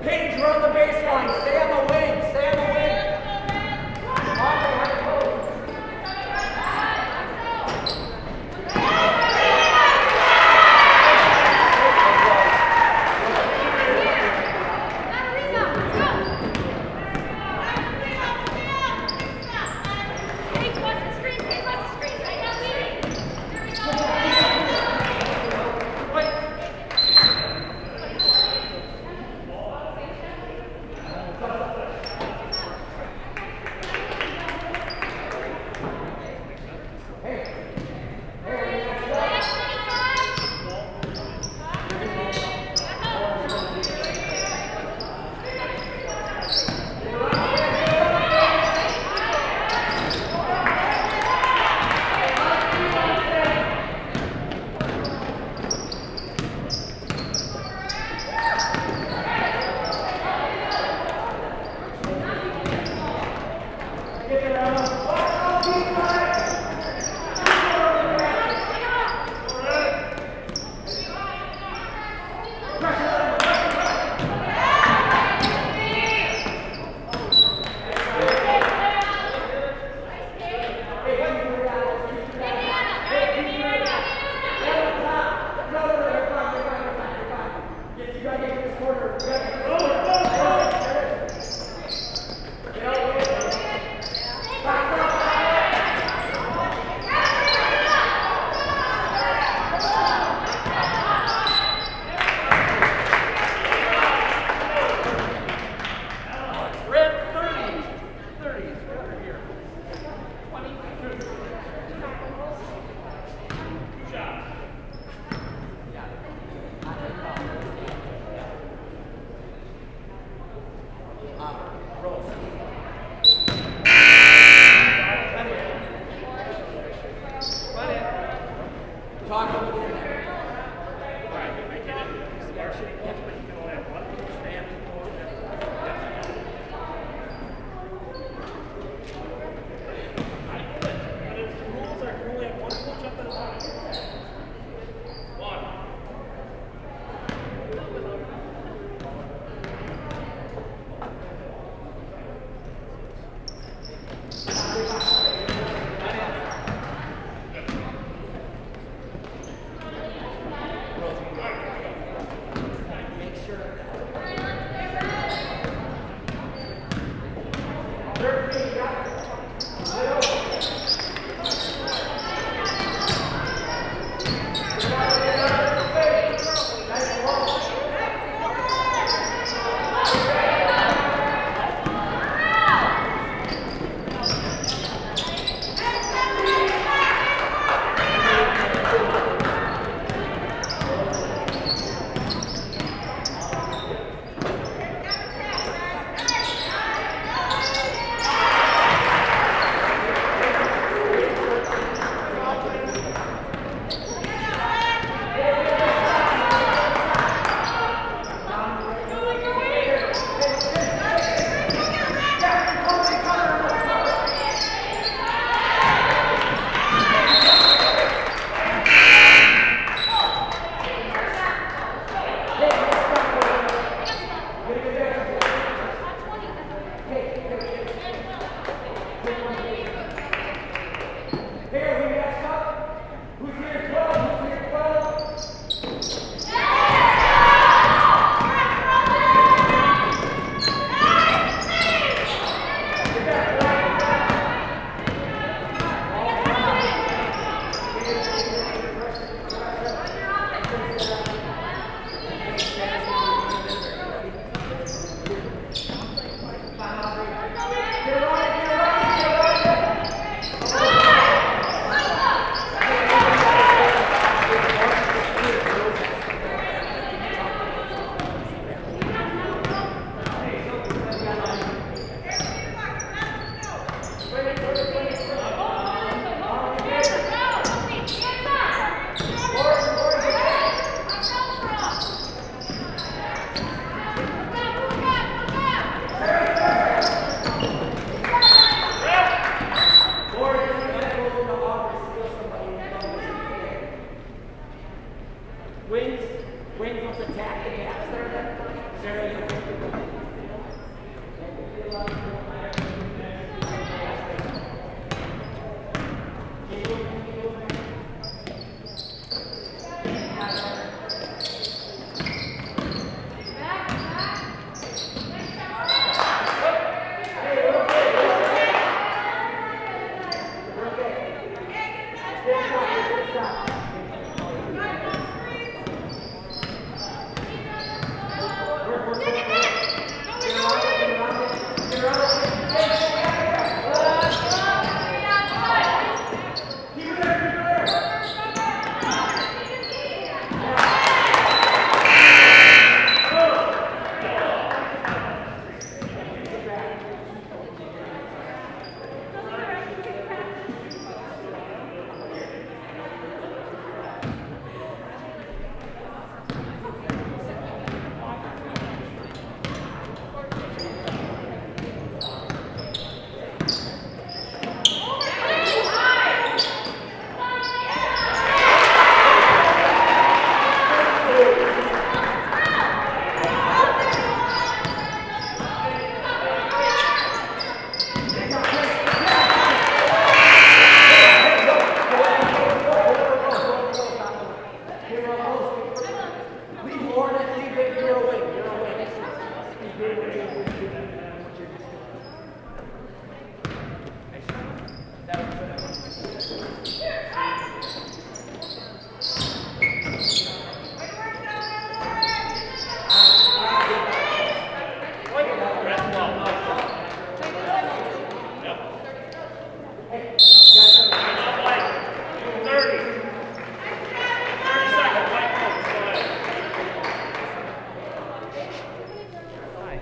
Page, run the baseline. Stay on the wing. Stay on the wing.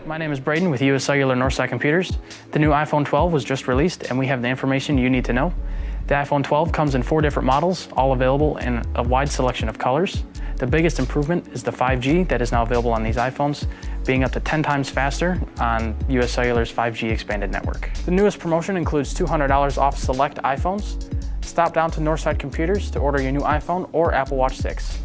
My name is Braden with US Cellular Northside Computers. The new iPhone 12 was just released and we have the information you need to know. The iPhone 12 comes in 4 different models, all available in a wide selection of colors. The biggest improvement is the 5G that is now available on these iPhones, being up to 10 times faster on US Cellular's 5G expanded network. The newest promotion includes $200 off select iPhones. Stop down to Northside Computers to order your new iPhone or Apple Watch 6.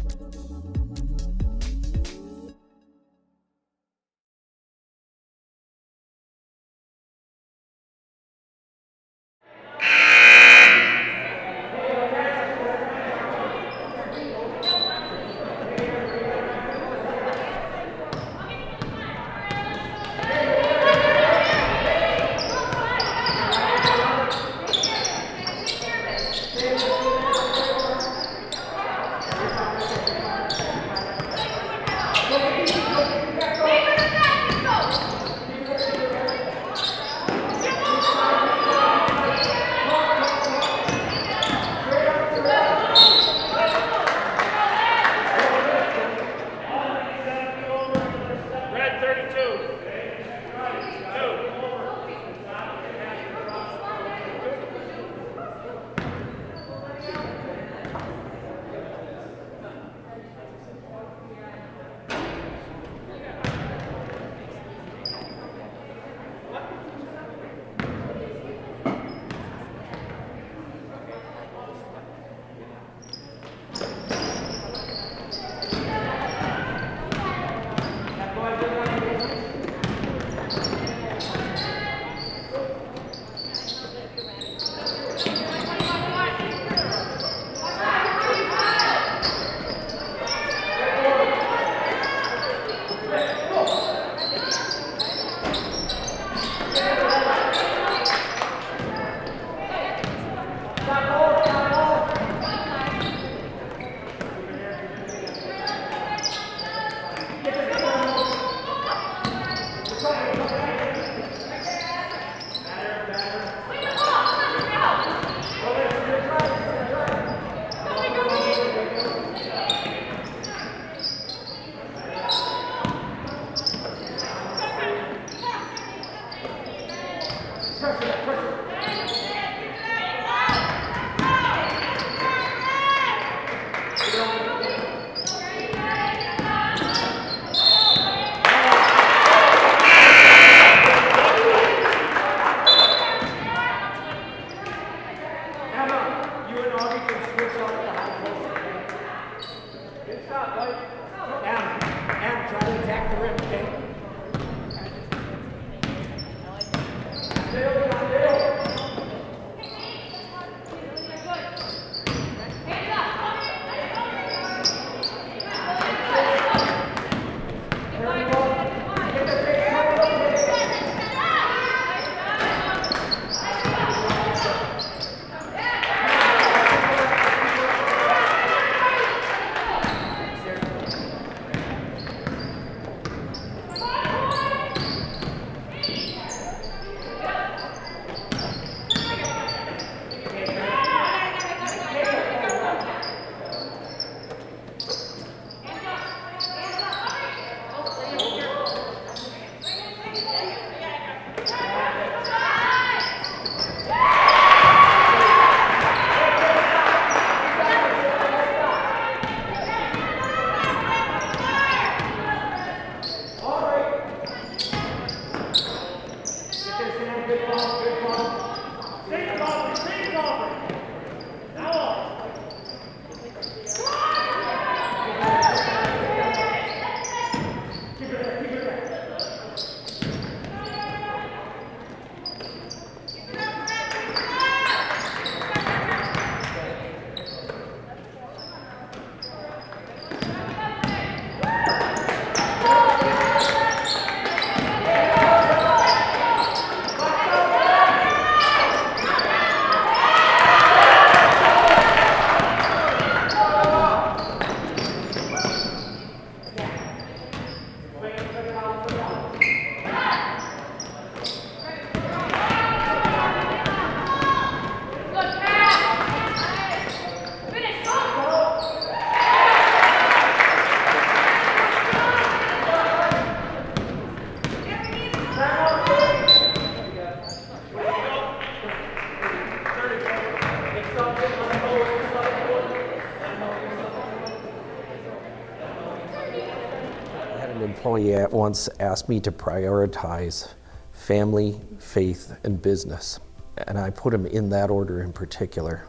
employee once asked me to prioritize family, faith, and business, and I put them in that order in particular.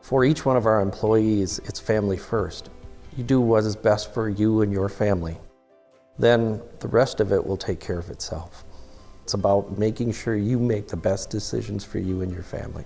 For each one of our employees, it's family first. You do what is best for you and your family. Then the rest of it will take care of itself. It's about making sure you make the best decisions for you and your family.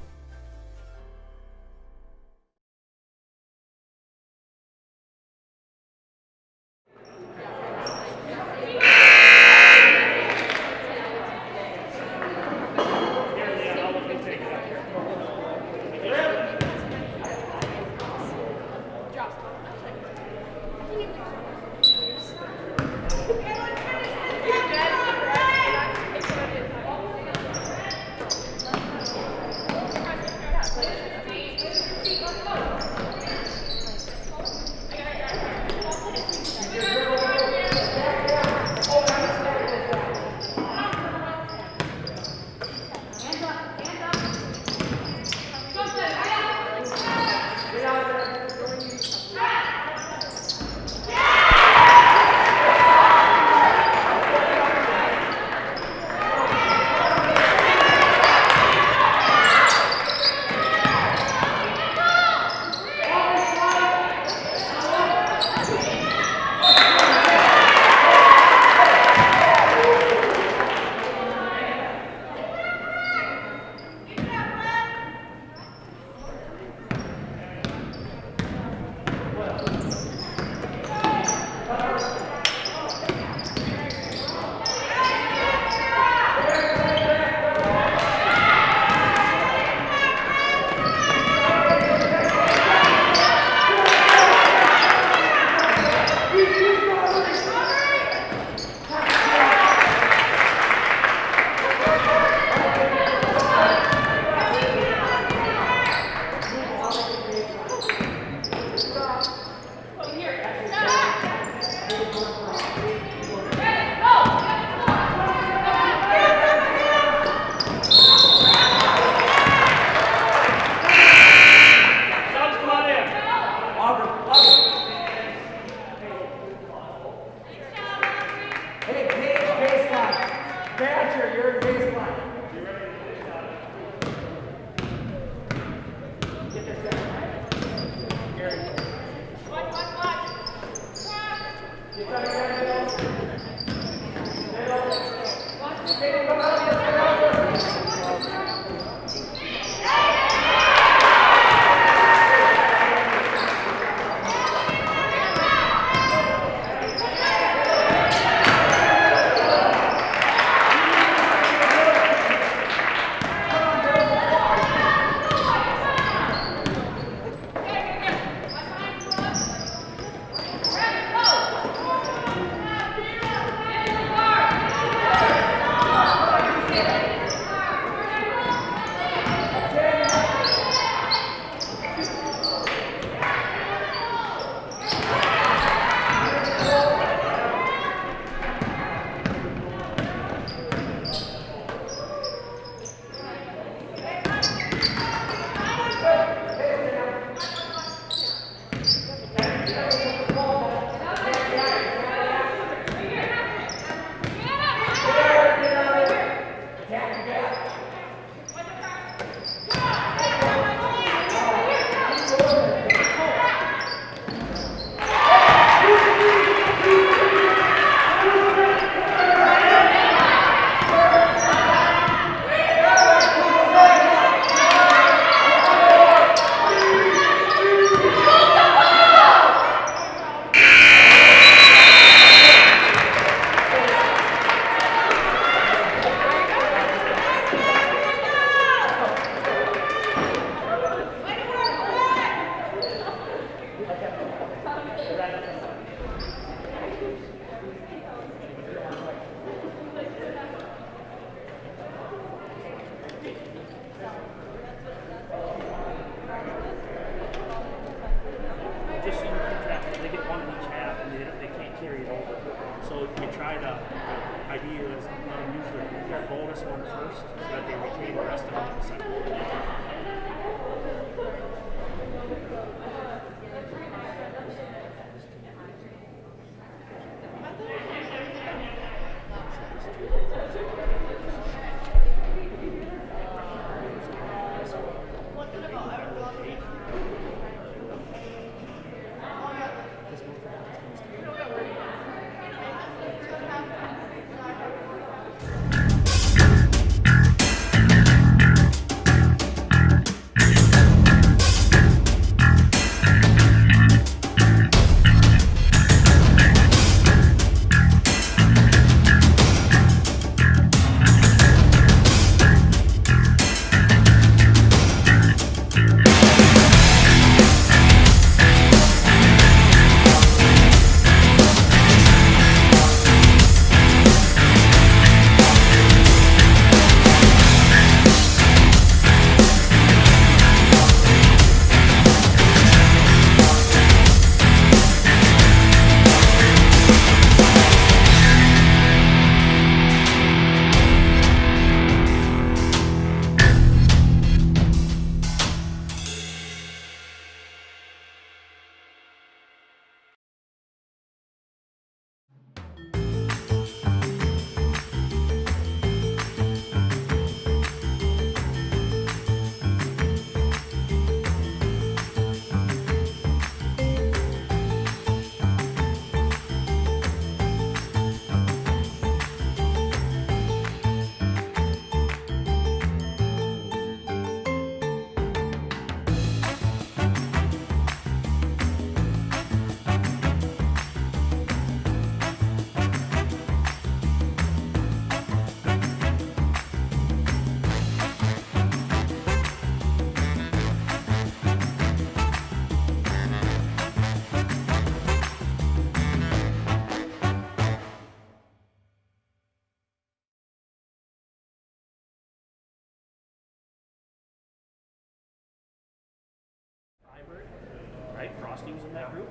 in that group.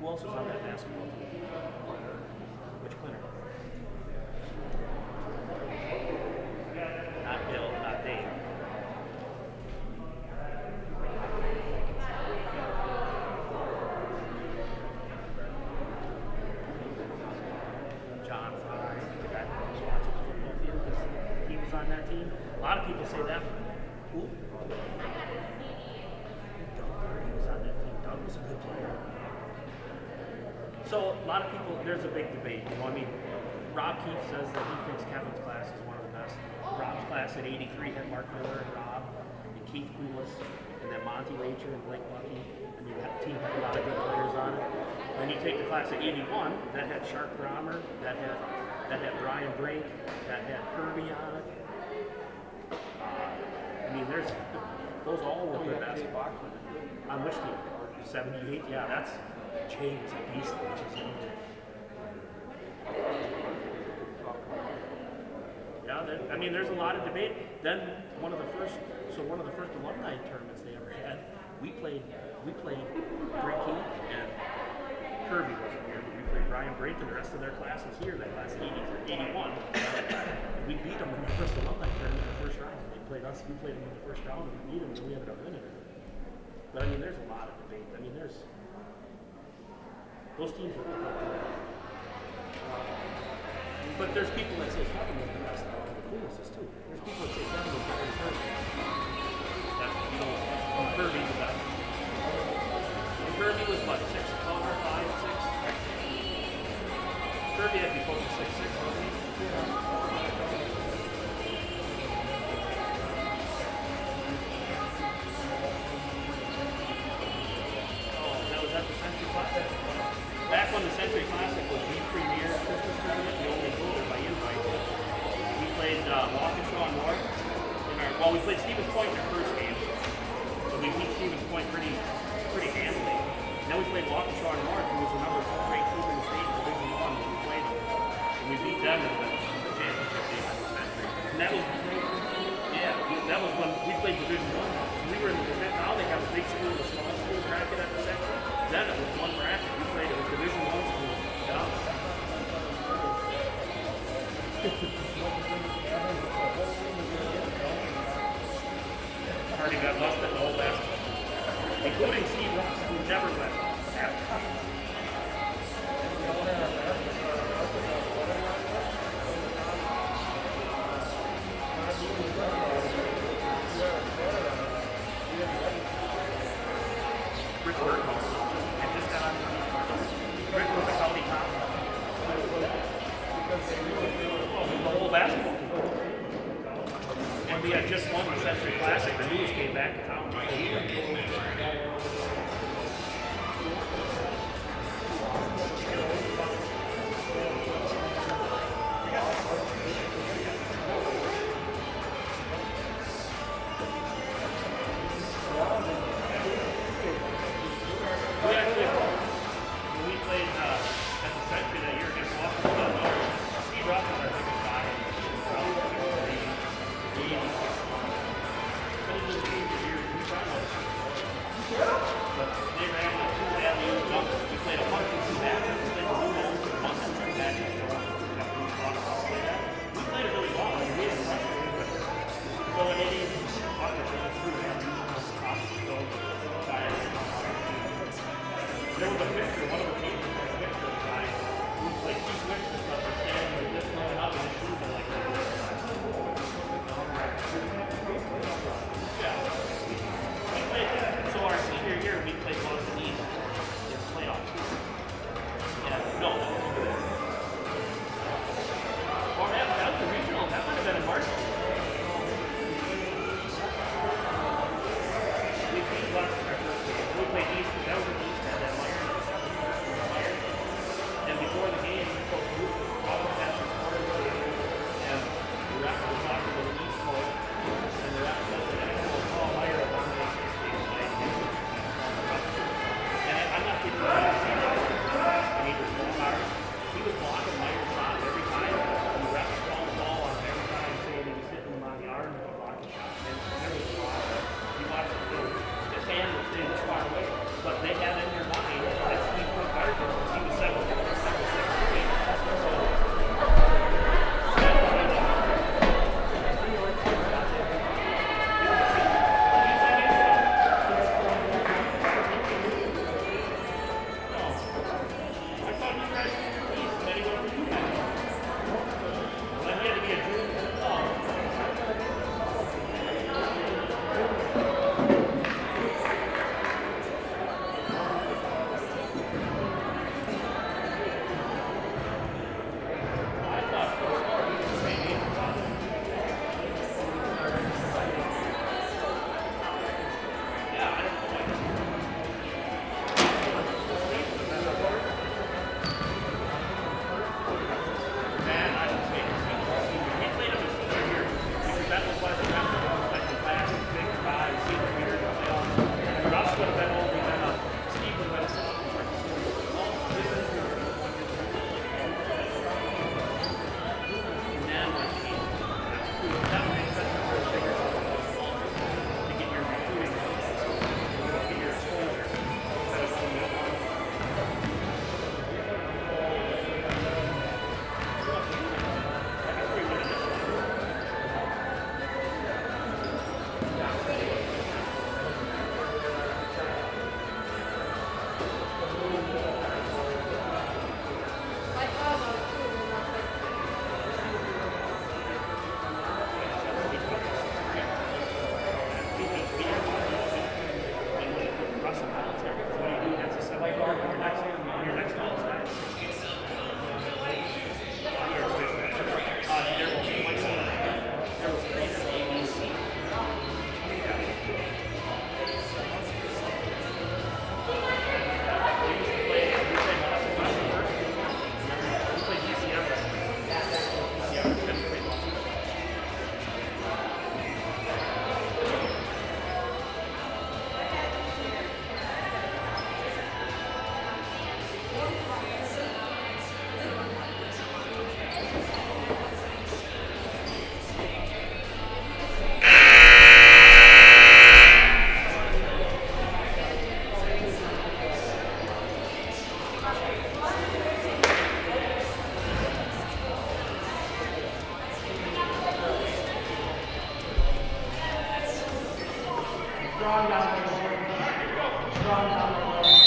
Who else was on that basketball team? Which Clinton? Not Bill, not Dave. John Fry, the guy who was watching the football field because he was on that team. A lot of people say that. Who? Doug Hardy was on that team. Doug was a good player. So a lot of people, there's a big debate. You know, I mean, Rob Keefe says that he thinks Kevin's class is one of the best. Rob's class at 83 had Mark Miller and Rob and Keith Poulos, and then Monty Lacher and Blake Lucky. I mean, that team had a lot of good players on it. Then you take the class at 81, that had Shark Brommer, that had Brian Brink, that had Kirby on it. I mean, those all were good basketball. On which team? 78? Yeah, that's James a beast, which is huge. Yeah, I mean, there's a lot of debate. Then one of the first alumni tournaments they ever had, we played Brinky and Kirby wasn't here, but we played Brian Brink and the rest of their class was here, that class 81. We beat them in the first alumni tournament in the first round. They played us, we played them in the first round, and we beat them, and we ended up winning it. But I mean, there's a lot of debate. I mean, those teams are but there's people that say Kevin was the best out of the coolest too. There's people that say Kevin was better than Kirby. That, you know, Kirby was that. And Kirby was what, 6'4", 5'6"? Kirby had to be close to 6'6", wasn't he? Oh, that was at the Century Classic. Back when the Century Classic was the premier Christmas tournament, we only go there by invite. We played Waukesha North. We played Stevens Point in our first game. So we beat Stevens Point pretty handily. And then we played Waukesha North, who was the number 4 ranked team in the state in Division I when we played them. And we beat them in the championship game at the Century. And that was when we played Division I. We were in the division. Now they have a big school and a small school bracket at the Century. Then it was one bracket. We played it was Division I school. Hardy got lost at the whole basketball, including Steve Ross, who never went after. Rich Burkholz. Rick was a county cop. The whole basketball team. And we had just won the Century Classic. The news came back to town. We played at the Century that year against Waukesha North. Steve Ross was our biggest guy. But they ran like 2 alley-oop jumpers. We played a bunch of 2 alley-oops. We played a bunch of 2 alley-oops. We played it really well. We didn't run it. So in 80s, there was a picture, one of the teams took a picture of the guy who like he switched and stuff and standing like this going up and his shoes are like that. Yeah. We played, so our senior year we played Boston East in the playoffs. Yeah, no, that was good. Strong down there, boy. Strong down there, boy.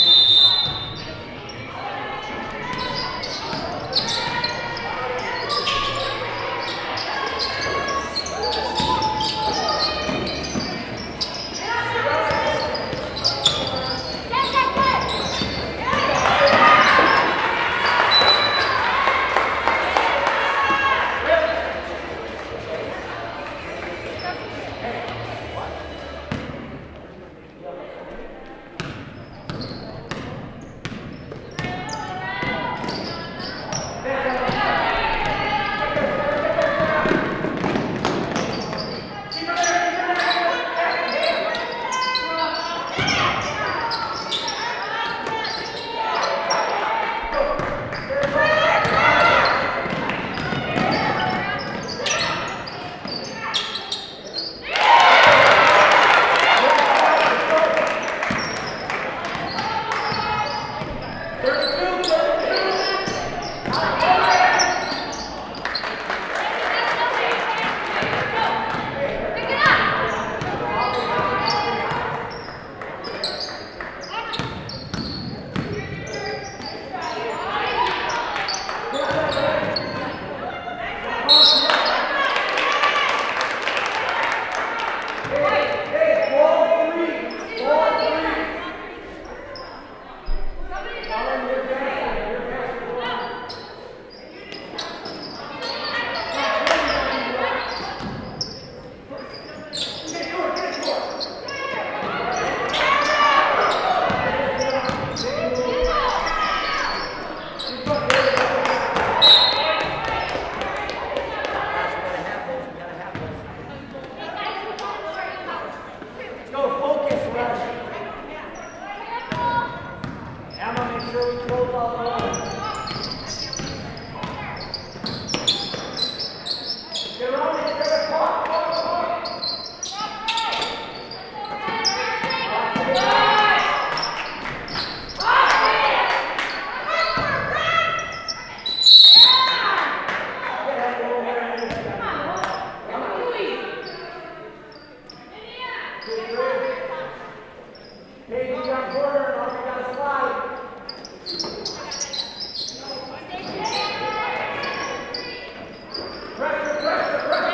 Pressure, pressure, pressure!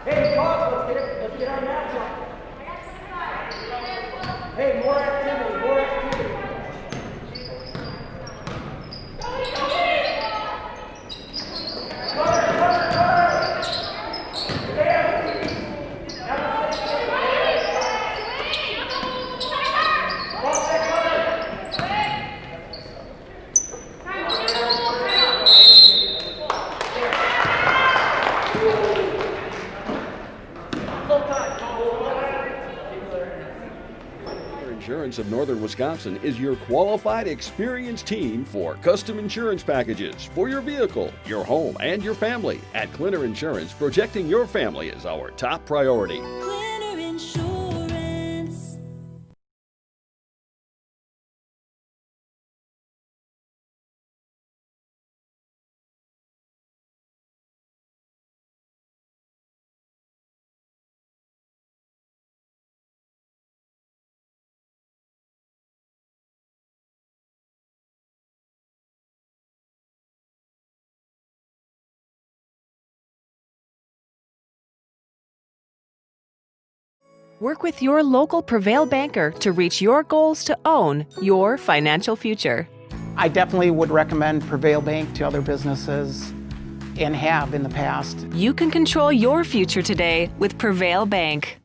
Hey, Coach, let's get our matchup. Hey, more activity, more activity. Insurance of Northern Wisconsin is your qualified, experienced team for custom insurance packages for your vehicle, your home, and your family. At Clinner Insurance, protecting your family is our top priority. Clinner Insurance. Work with your local Prevail banker to reach your goals to own your financial future. I definitely would recommend Prevail Bank to other businesses and have in the past. You can control your future today with Prevail Bank.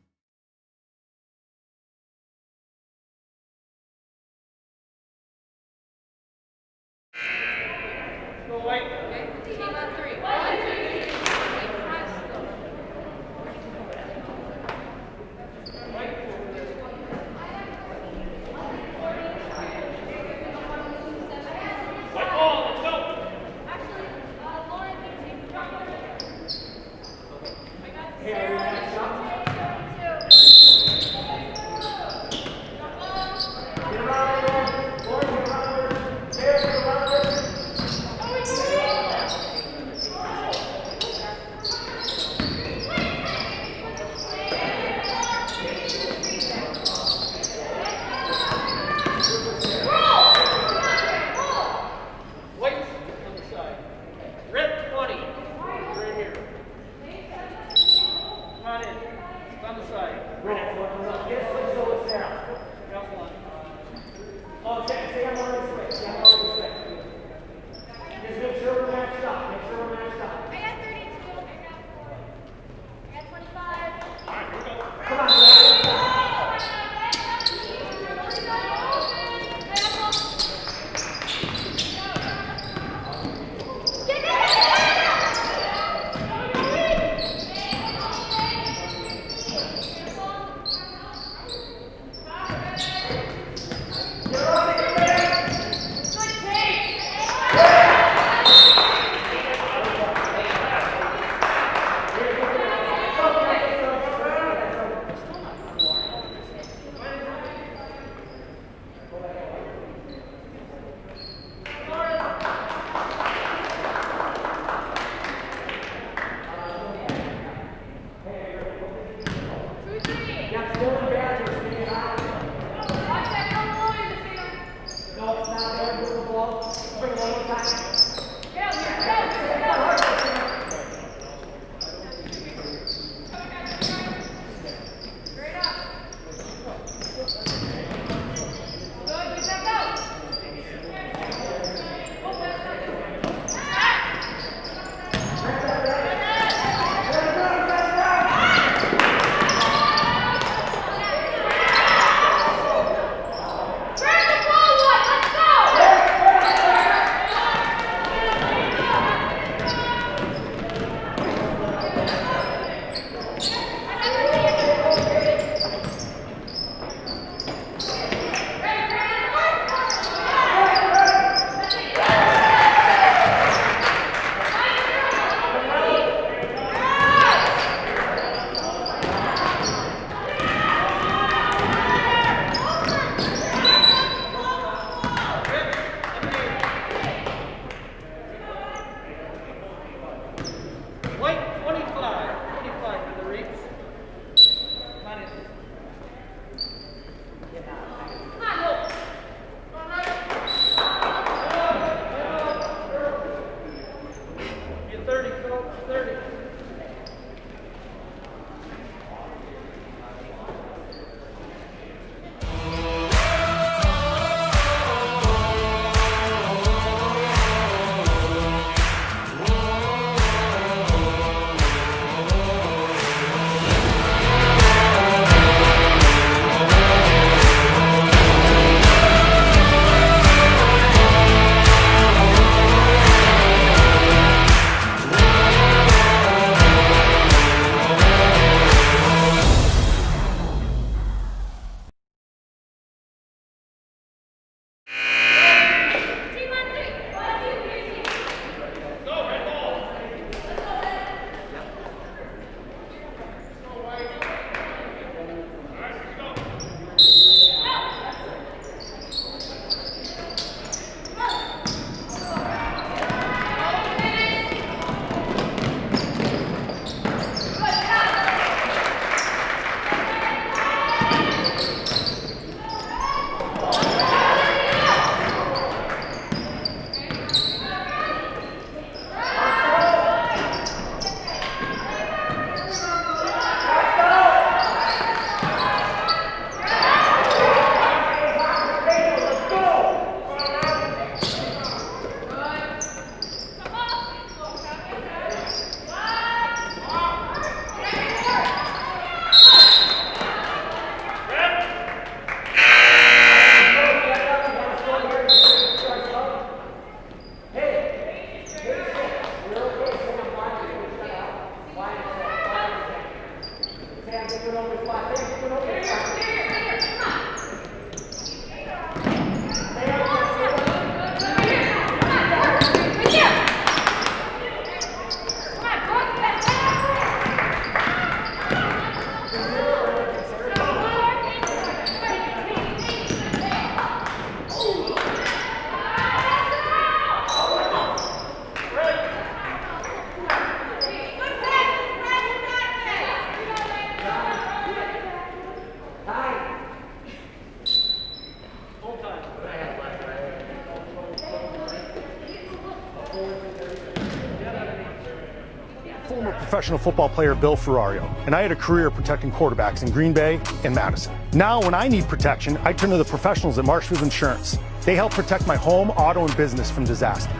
former professional football player Bill Ferrario, and I had a career protecting quarterbacks in Green Bay and Madison. Now, when I need protection, I turn to the professionals at Marshfield Insurance. They help protect my home, auto, and business from disaster.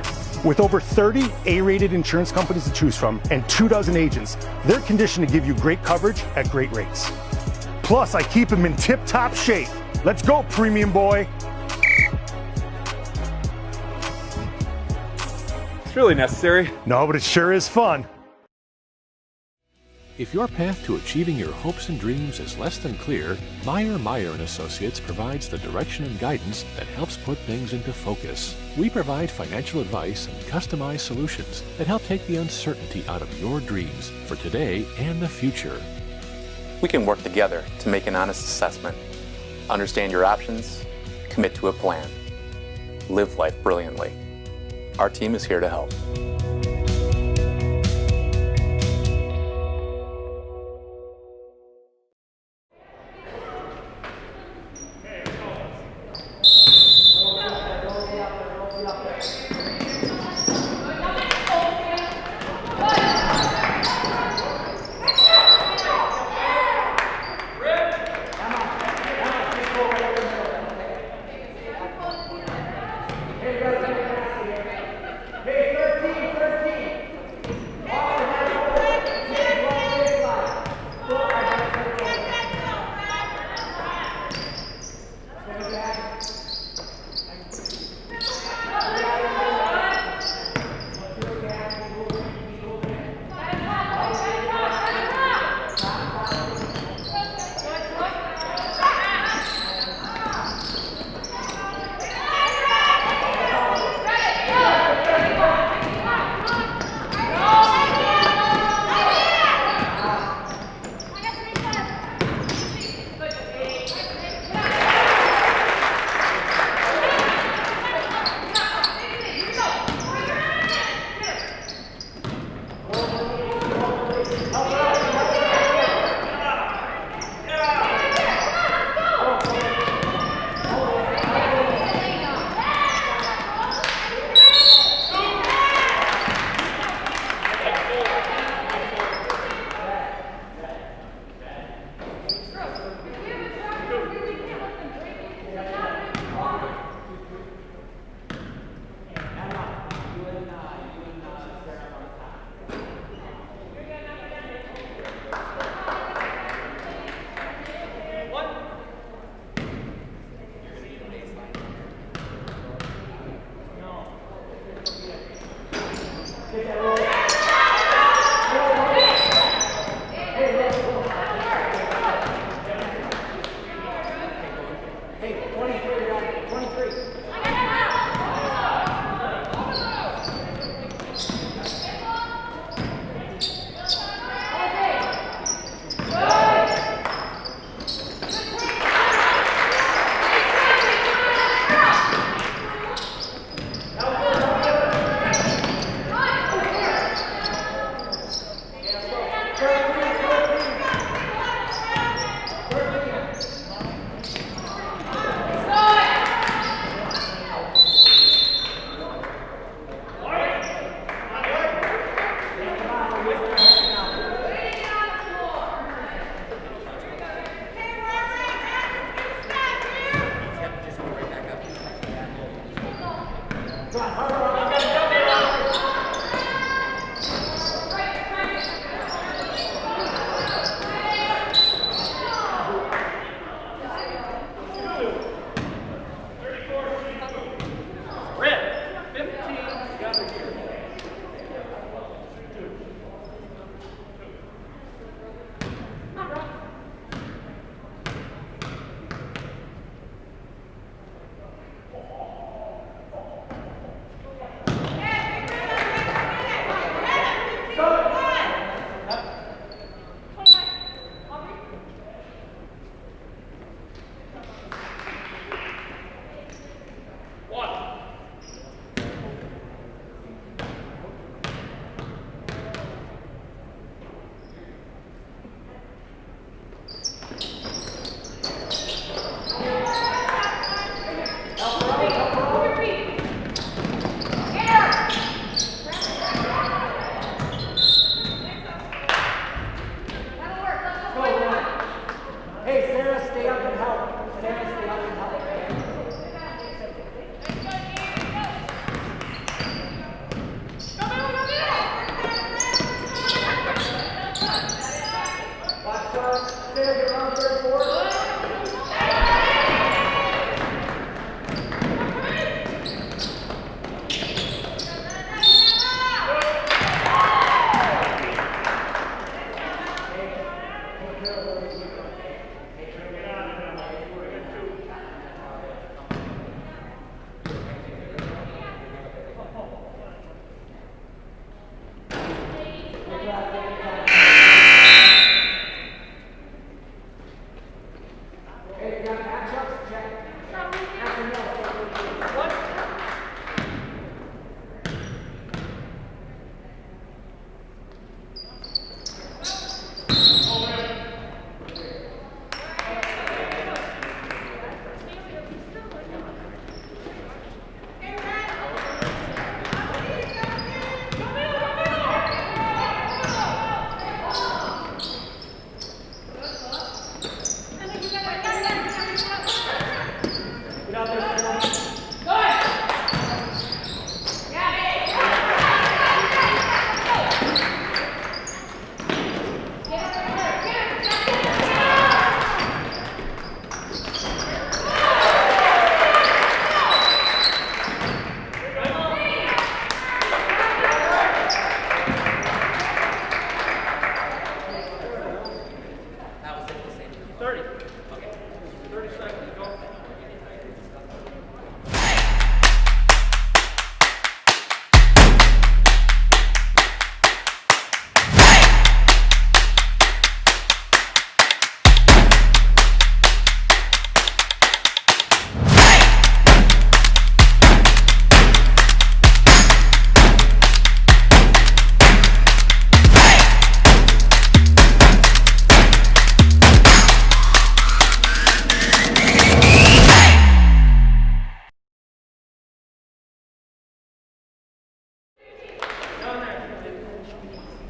With over 30 A-rated insurance companies to choose from and 24 agents, they're conditioned to give you great coverage at great rates. Plus, I keep them in tip-top shape. Let's go, premium boy. It's really necessary. No, but it sure is fun. If your path to achieving your hopes and dreams is less than clear, Meyer & Associates provides the direction and guidance that helps put things into focus. We provide financial advice and customized solutions that help take the uncertainty out of your dreams for today and the future. We can work together to make an honest assessment, understand your options, commit to a plan, live life brilliantly. Our team is here to help.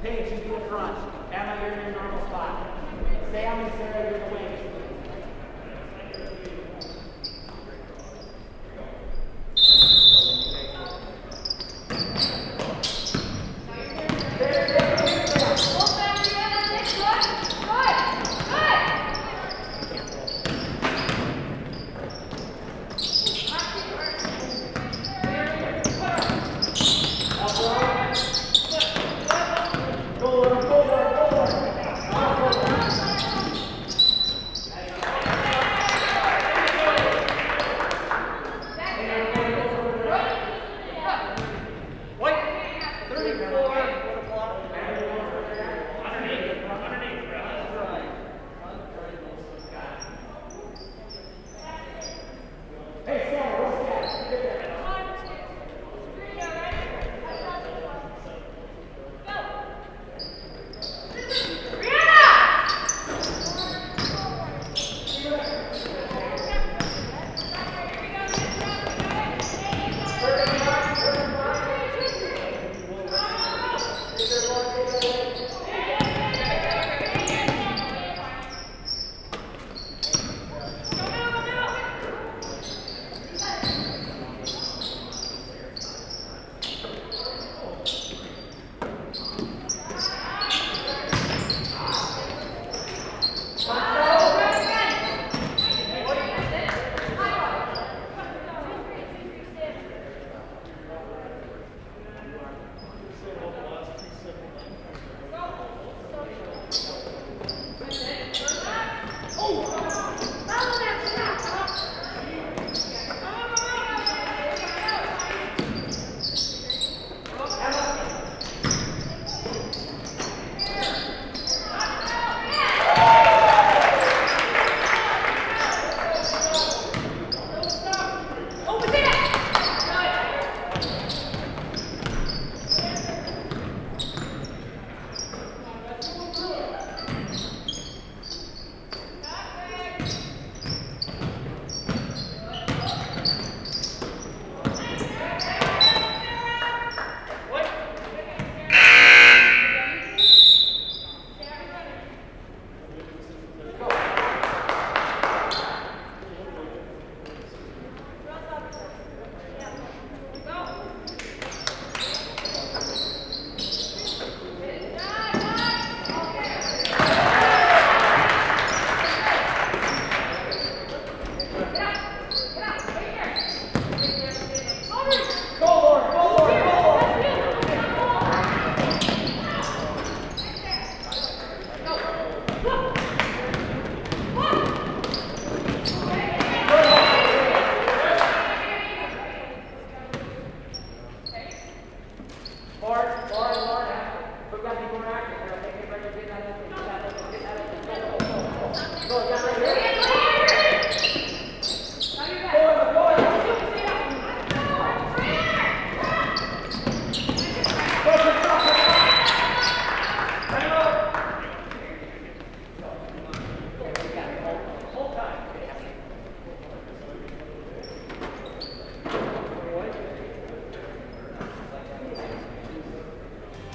Paige, you be the front. Emma, you're in your normal spot. Sam and Sarah, you're the wings.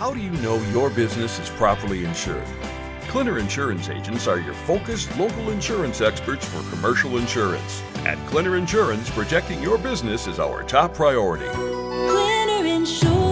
How do you know your business is properly insured? Clinner Insurance Agents are your focused local insurance experts for commercial insurance. At Clinner Insurance, protecting your business is our top priority. Clinner Insurance.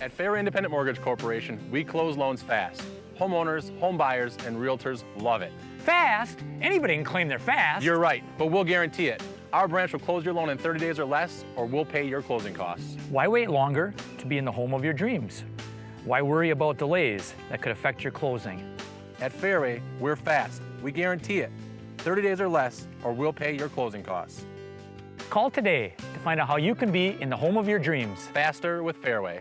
At Fair Independent Mortgage Corporation, we close loans fast. Homeowners, home buyers, and realtors love it. Fast? Anybody can claim they're fast. You're right, but we'll guarantee it. Our branch will close your loan in 30 days or less, or we'll pay your closing costs. Why wait longer to be in the home of your dreams? Why worry about delays that could affect your closing? At Fairway, we're fast. We guarantee it. 30 days or less, or we'll pay your closing costs. Call today to find out how you can be in the home of your dreams. Faster with Fairway.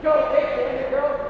Go, take it, girl.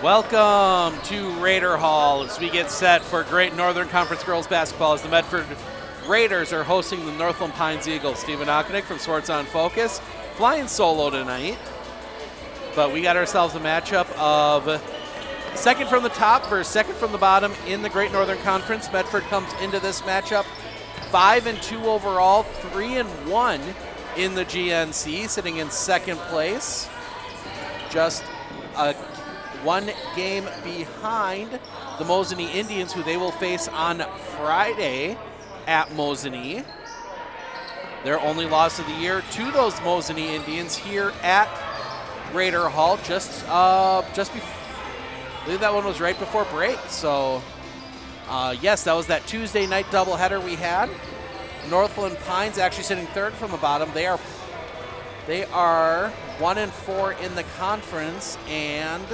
Welcome to Raider Hall as we get set for Great Northern Conference Girls Basketball as the Medford Raiders are hosting the Northland Pines Eagles. Steven Okonik from Sports on Focus, flying solo tonight. But we got ourselves a matchup of second from the top versus second from the bottom in the Great Northern Conference. Medford comes into this matchup 5-2 overall, 3-1 in the GNC, sitting in second place. Just a one game behind the Mosinee Indians, who they will face on Friday at Mosinee. Their only loss of the year to those Mosinee Indians here at Raider Hall just before. I believe that one was right before break. So, yes, that was that Tuesday night doubleheader we had. Northland Pines actually sitting third from the bottom. They are 1-4 in the conference, and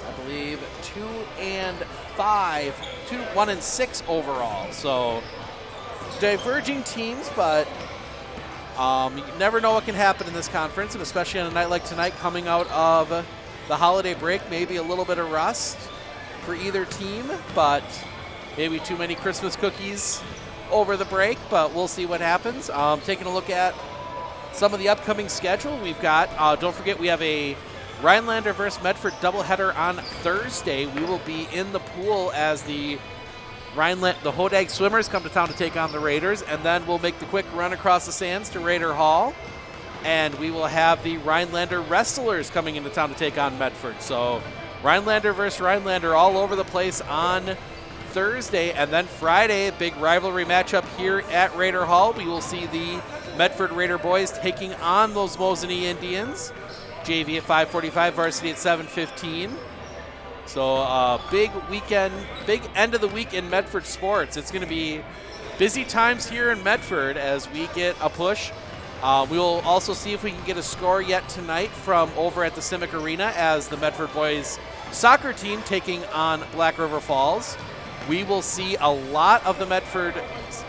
I believe 1-6 overall. So diverging teams, but you never know what can happen in this conference, and especially on a night like tonight, coming out of the holiday break, maybe a little bit of rust for either team, but maybe too many Christmas cookies over the break, but we'll see what happens. Taking a look at some of the upcoming schedule we've got. Don't forget, we have a Rhinelander versus Medford doubleheader on Thursday. We will be in the pool as the Hodag Swimmers come to town to take on the Raiders, and then we'll make the quick run across the sands to Raider Hall, and we will have the Rhinelander Wrestlers coming into town to take on Medford. So Rhinelander versus Rhinelander all over the place on Thursday, and then Friday, big rivalry matchup here at Raider Hall. We will see the Medford Raider boys taking on those Mosinee Indians. JV at 5:45, varsity at 7:15. So big weekend, big end of the week in Medford sports. It's going to be busy times here in Medford as we get a push. We will also see if we can get a score yet tonight from over at the Simic Arena as the Medford boys soccer team taking on Black River Falls. We will see a lot of the Medford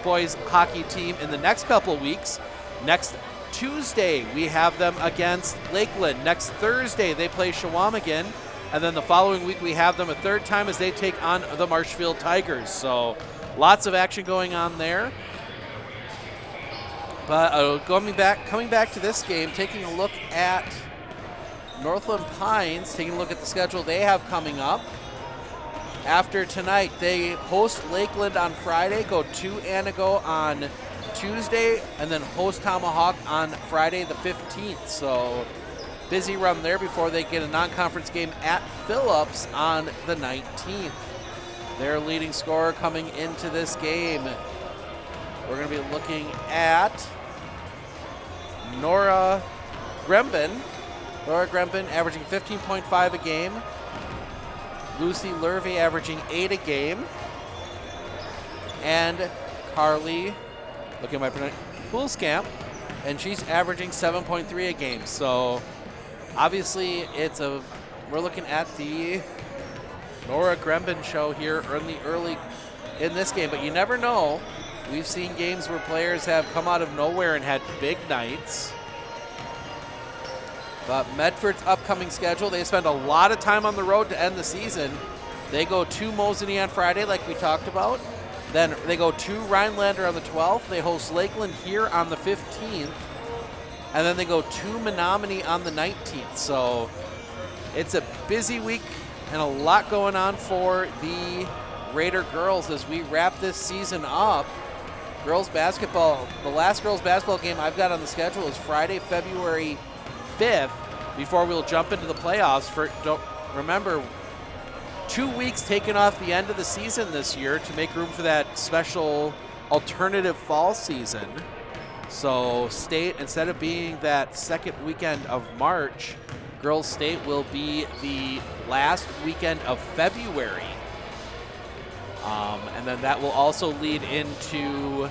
boys hockey team in the next couple of weeks. Next Tuesday, we have them against Lakeland. Next Thursday, they play Shawamigan. And then the following week, we have them a third time as they take on the Marshfield Tigers. So lots of action going on there. But coming back to this game, taking a look at Northland Pines, taking a look at the schedule they have coming up. After tonight, they host Lakeland on Friday, go to Anago on Tuesday, and then host Tomahawk on Friday the 15th. So busy run there before they get a non-conference game at Phillips on the 19th. Their leading scorer coming into this game, we're going to be looking at Nora Grembin. Nora Grembin averaging 15.5 a game. Lucy Lurvey averaging 8 a game. And Carly, looking at my pronunciation, Poolskamp, and she's averaging 7.3 a game. So obviously we're looking at the Nora Grembin show here early in this game, but you never know. We've seen games where players have come out of nowhere and had big nights. But Medford's upcoming schedule, they spend a lot of time on the road to end the season. They go to Mosinee on Friday, like we talked about. Then they go to Rhinelander on the 12th. They host Lakeland here on the 15th. And then they go to Menominee on the 19th. So it's a busy week and a lot going on for the Raider girls as we wrap this season up. Girls basketball, the last girls basketball game I've got on the schedule is Friday, February 5th, before we'll jump into the playoffs. Remember, 2 weeks taken off the end of the season this year to make room for that special alternative fall season. So state, instead of being that second weekend of March, girls state will be the last weekend of February. And then that will also lead into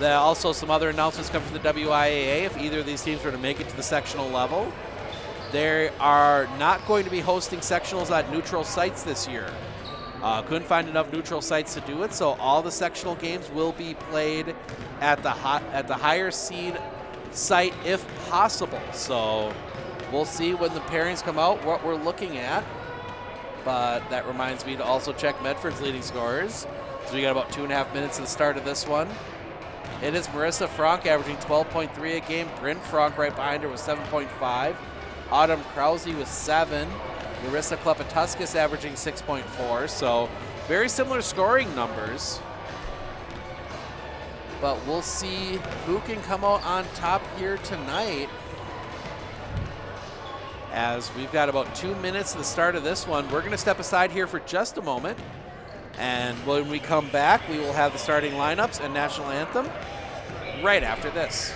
also some other announcements come from the WIAA if either of these teams were to make it to the sectional level. They are not going to be hosting sectionals at neutral sites this year. Couldn't find enough neutral sites to do it, so all the sectional games will be played at the higher seed site if possible. So we'll see when the pairings come out what we're looking at. But that reminds me to also check Medford's leading scorers. So we got about 2.5 minutes to the start of this one. It is Marissa Frank averaging 12.3 a game. Bryn Frank right behind her with 7.5. Autumn Krause with 7. Marissa Klepatuskas averaging 6.4. So very similar scoring numbers. But we'll see who can come out on top here tonight, as we've got about 2 minutes to the start of this one. We're going to step aside here for just a moment. And when we come back, we will have the starting lineups and national anthem right after this.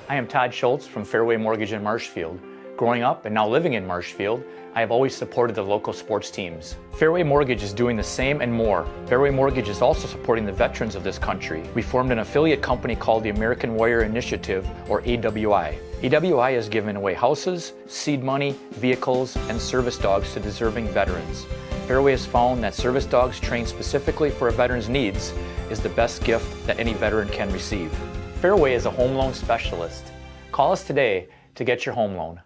I am Todd Schultz from Fairway Mortgage in Marshfield. Growing up and now living in Marshfield, I have always supported the local sports teams. Fairway Mortgage is doing the same and more. Fairway Mortgage is also supporting the veterans of this country. We formed an affiliate company called the American Warrior Initiative, or AWI. AWI has given away houses, seed money, vehicles, and service dogs to deserving veterans. Fairway has found that service dogs trained specifically for a veteran's needs is the best gift that any veteran can receive. Fairway is a home loan specialist. Call us today to get your home loan.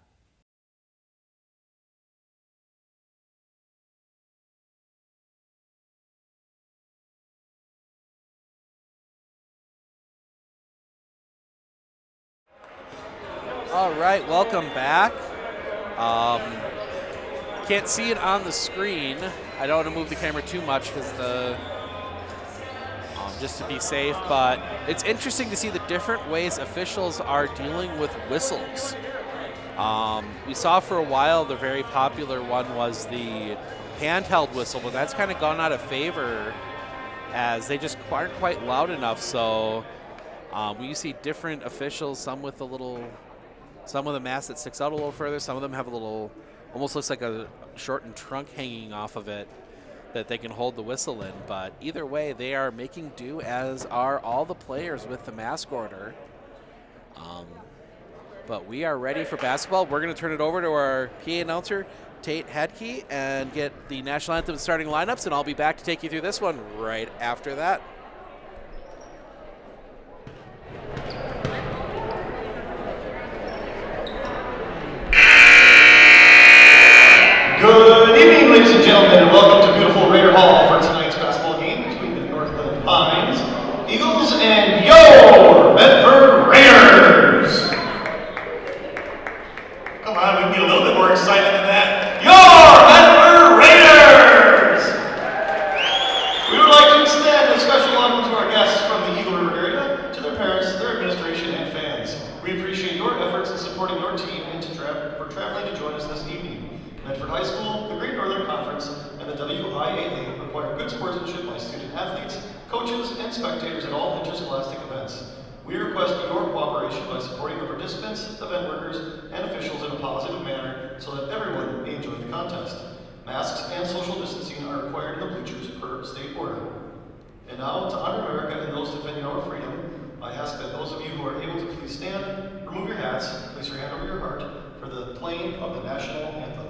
All right, welcome back. Can't see it on the screen. I don't want to move the camera too much because just to be safe, but it's interesting to see the different ways officials are dealing with whistles. We saw for a while the very popular one was the handheld whistle, but that's kind of gone out of favor as they just aren't quite loud enough. So we see different officials, some with a little, some with a mask that sticks out a little further. Some of them have a little, almost looks like a shortened trunk hanging off of it that they can hold the whistle in. But either way, they are making do, as are all the players with the mask order. But we are ready for basketball. We're going to turn it over to our PA announcer, Tate Hedke, and get the national anthem starting lineups, and I'll be back to take you through this one right after that. Good evening, ladies and gentlemen, and welcome to beautiful Raider Hall for tonight's basketball game between the Northland Pines Eagles and your Medford Raiders. Come on, we can get a little bit more excited than that. Your Medford Raiders! We would like to extend a special welcome to our guests from the Eagle River area, to their parents, their administration, and fans. We appreciate your efforts in supporting your team and for traveling to join us this evening. Medford High School, the Great Northern Conference, and the WIAA require good sportsmanship by student athletes, coaches, and spectators at all interscholastic events. We request your cooperation by supporting the participants, event workers, and officials in a positive manner so that everyone may enjoy the contest. Masks and social distancing are required in the bleachers per state order. And now, to honor America and those defending our freedom, I ask that those of you who are able to please stand, remove your hats, place your hand over your heart for the playing of the national anthem.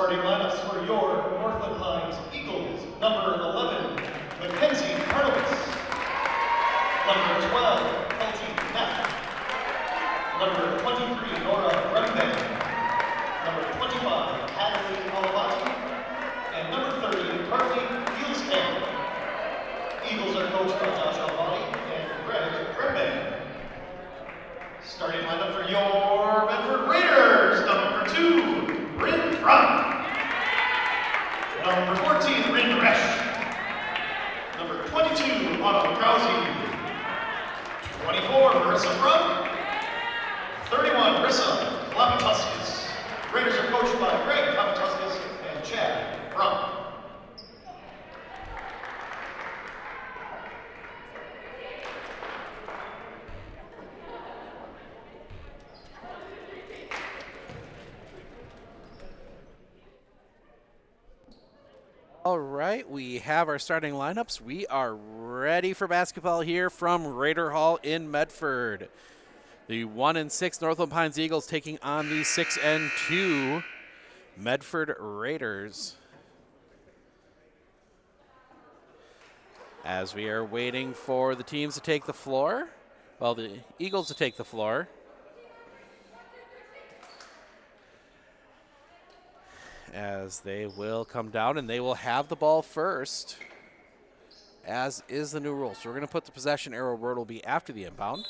Starting lineups for your Northland Hines Eagles. Number 11, Mackenzie Karnowitz. Number 12, Kelty Neff. Number 23, Nora Gremben. Number 25, Hadley Alavati. And number 30, Carly Fieldskamp. Eagles are coached by Josh Alavati and Greg Gremben. Starting lineup for your Medford Raiders. Number 2, Bryn Frank. Number 14, Rin Resch. Number 22, Autumn Krause. 24, Marissa Frank. 31, Rissa Klapatuskis. Raiders are coached by Greg Klapatuskis and Chad Frank. All right, we have our starting lineups. We are ready for basketball here from Raider Hall in Medford. The 1-6 Northland Pines Eagles taking on the 6-2 Medford Raiders. As we are waiting for the teams to take the floor, well, the Eagles to take the floor. As they will come down and they will have the ball first, as is the new rule. So we're going to put the possession arrow word will be after the inbound.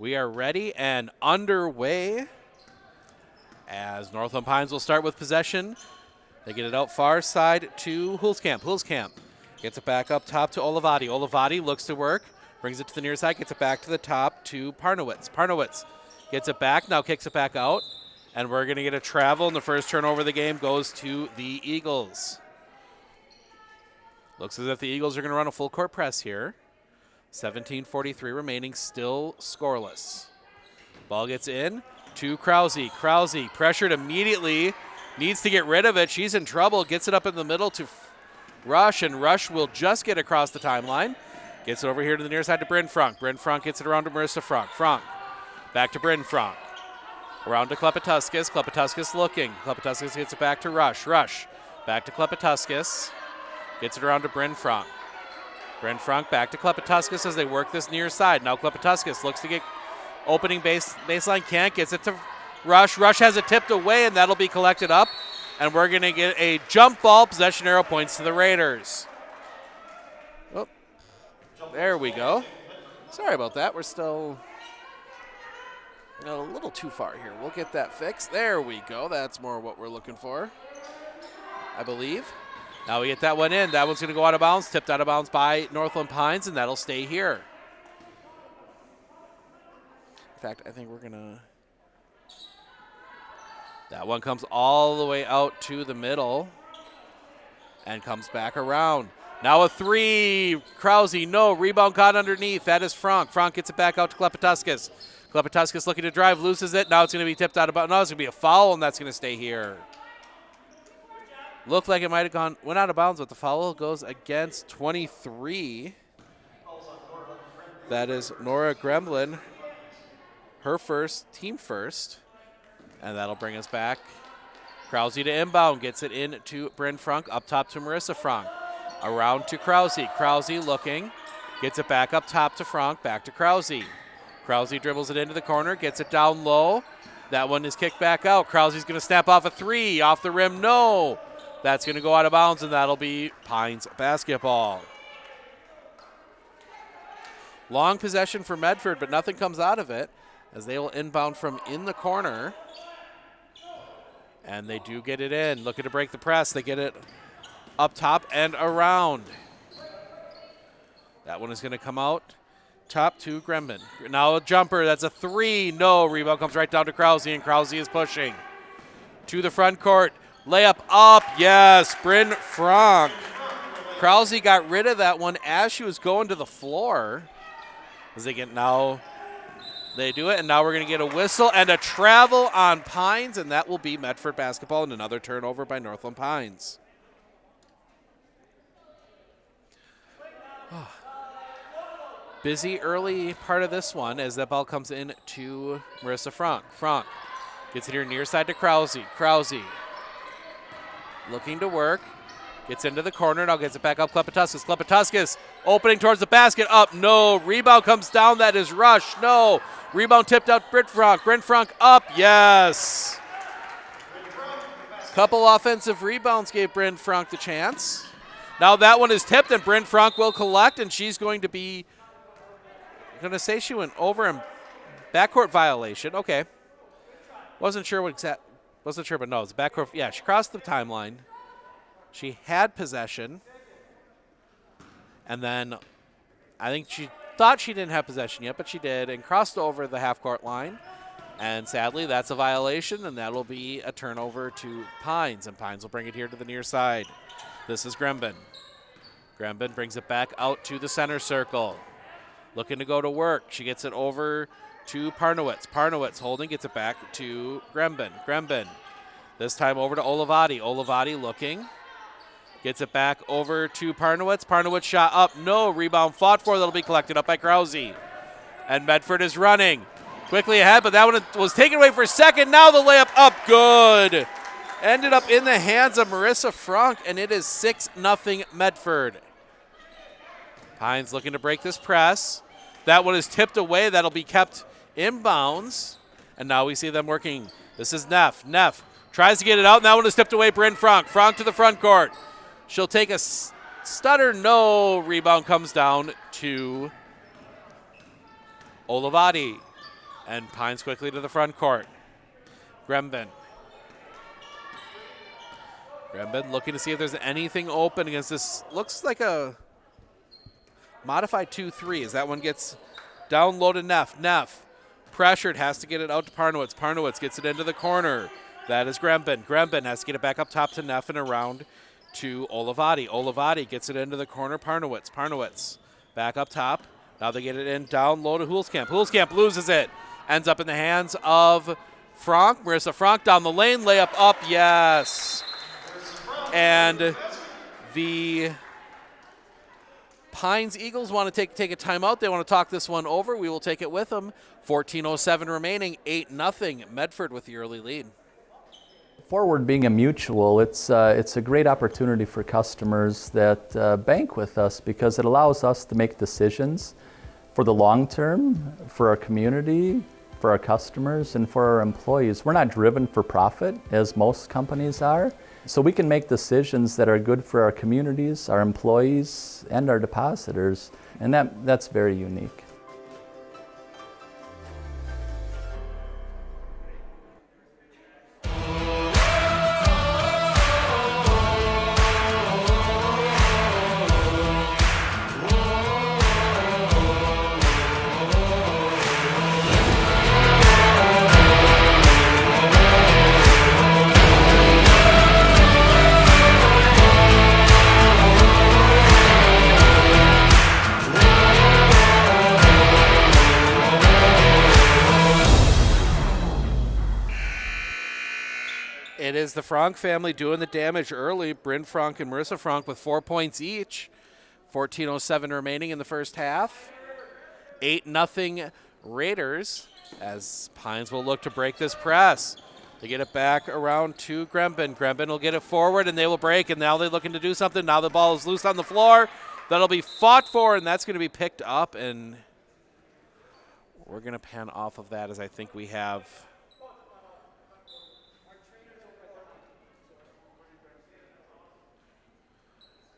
We are ready and underway as Northland Pines will start with possession. They get it out far side to Hulskamp. Hulskamp gets it back up top to Olavati. Olavati looks to work, brings it to the near side, gets it back to the top to Parnowitz. Parnowitz gets it back, now kicks it back out. And we're going to get a travel, and the first turnover of the game goes to the Eagles. Looks as if the Eagles are going to run a full court press here. 17:43 remaining, still scoreless. Ball gets in to Krause. Krause pressured immediately, needs to get rid of it. She's in trouble, gets it up in the middle to Rush, and Rush will just get across the timeline. Gets it over here to the near side to Bryn Frank. Bryn Frank gets it around to Marissa Frank. Frank back to Bryn Frank. Around to Klepatuskis. Klepatuskis looking. Klepatuskis gets it back to Rush. Rush back to Klepatuskis. Gets it around to Bryn Frank. Bryn Frank back to Klepatuskis as they work this near side. Now Klepatuskis looks to get opening baseline. Can't. Gets it to Rush. Rush has it tipped away, and that'll be collected up. And we're going to get a jump ball. Possession arrow points to the Raiders. Oh, there we go. Sorry about that. We're still a little too far here. We'll get that fixed. There we go. That's more what we're looking for, I believe. Now we get that one in. That one's going to go out of bounds, tipped out of bounds by Northland Pines, and that'll stay here. In fact, I think we're going to... That one comes all the way out to the middle and comes back around. Now a three. Krause, no. Rebound caught underneath. That is Frank. Frank gets it back out to Klepatuskis. Klepatuskis looking to drive, loses it. Now it's going to be tipped out of bounds. No, it's going to be a foul, and that's going to stay here. Looked like it might have went out of bounds, but the foul goes against 23. That is Nora Gremlin, her first, team first. And that'll bring us back. Krause to inbound, gets it in to Bryn Frank, up top to Marissa Frank. Around to Krause. Krause looking, gets it back up top to Frank, back to Krause. Krause dribbles it into the corner, gets it down low. That one is kicked back out. Krause's going to snap off a three. Off the rim, no. That's going to go out of bounds, and that'll be Pines basketball. Long possession for Medford, but nothing comes out of it as they will inbound from in the corner. And they do get it in. Looking to break the press. They get it up top and around. That one is going to come out. Top to Gremben. Now a jumper. That's a three. No. Rebound comes right down to Krause, and Krause is pushing to the front court. Layup up. Yes. Bryn Frank. Krause got rid of that one as she was going to the floor. As they get now. They do it, and now we're going to get a whistle and a travel on Pines, and that will be Medford basketball and another turnover by Northland Pines. Busy early part of this one as that ball comes in to Marissa Frank. Frank gets it here near side to Krause. Krause looking to work. Gets into the corner, now gets it back up. Klepetuskas. Klepetuskas opening towards the basket. Up, no. Rebound comes down. That is Rush. No. Rebound tipped out. Brent Frank. Brent Frank up. Yes. Couple offensive rebounds gave Brent Frank the chance. Now that one is tipped, and Brent Frank will collect, and she's going to be. I'm going to say she went over in backcourt violation. Okay. Wasn't sure, but no, it's backcourt. Yeah, she crossed the timeline. She had possession, and then I think she thought she didn't have possession yet, but she did, and crossed over the half-court line. And sadly, that's a violation, and that'll be a turnover to Pines, and Pines will bring it here to the near side. This is Gremben. Gremben brings it back out to the center circle. Looking to go to work. She gets it over to Parnowitz. Parnowitz holding, gets it back to Gremben. Gremben. This time over to Olivati. Olivati looking. Gets it back over to Parnowitz. Parnowitz shot up. No. Rebound fought for. That'll be collected up by Krause. And Medford is running quickly ahead, but that one was taken away for a second. Now the layup up. Good. Ended up in the hands of Marissa Frank, and it is 6-0 Medford. Pines looking to break this press. That one is tipped away. That'll be kept inbounds. And now we see them working. This is Neff. Neff tries to get it out, and that one is tipped away. Bryn Frank. Frank to the front court. She'll take a stutter. No. Rebound comes down to Olivati. And Pines quickly to the front court. Gremben. Gremben looking to see if there's anything open against this. Looks like a modified 2-3 as that one gets down low to Neff. Neff pressured, has to get it out to Parnowitz. Parnowitz gets it into the corner. That is Gremben. Gremben has to get it back up top to Neff and around to Olivati. Olivati gets it into the corner. Parnowitz. Parnowitz back up top. Now they get it in down low to Hulskamp. Hulskamp loses it. Ends up in the hands of Frank. Marissa Frank down the lane. Layup up. Yes. And the Pines Eagles want to take a timeout. They want to talk this one over. We will take it with them. 14:07 remaining. 8-0. Medford with the early lead. Forward being a mutual, it's a great opportunity for customers that bank with us because it allows us to make decisions for the long term, for our community, for our customers, and for our employees. We're not driven for profit, as most companies are. So we can make decisions that are good for our communities, our employees, and our depositors, and that's very unique. It is the Frank family doing the damage early. Bryn Frank and Marissa Frank with 4 points each. 14:07 remaining in the first half. 8-0 Raiders as Pines will look to break this press. They get it back around to Gremben. Gremben will get it forward and they will break, and now they're looking to do something. Now the ball is loose on the floor. That'll be fought for, and that's going to be picked up, and we're going to pan off of that as I think we have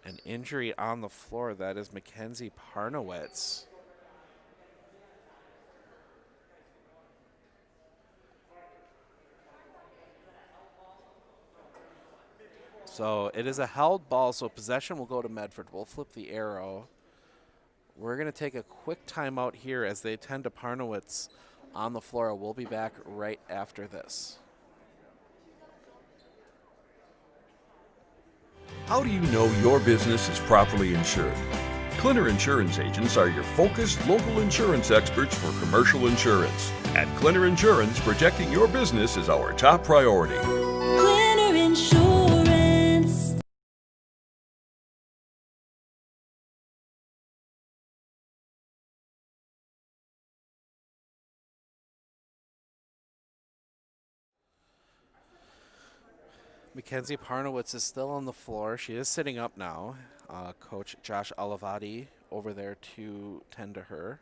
an injury on the floor. That is Mackenzie Parnowitz. So it is a held ball, so possession will go to Medford. We'll flip the arrow. We're going to take a quick timeout here as they attend to Parnowitz on the floor. We'll be back right after this. How do you know your business is properly insured? Clinner Insurance Agents are your focused local insurance experts for commercial insurance. At Clinner Insurance, protecting your business is our top priority. Clinner Insurance. Mackenzie Parnowitz is still on the floor. She is sitting up now. Coach Josh Olivati over there to tend to her.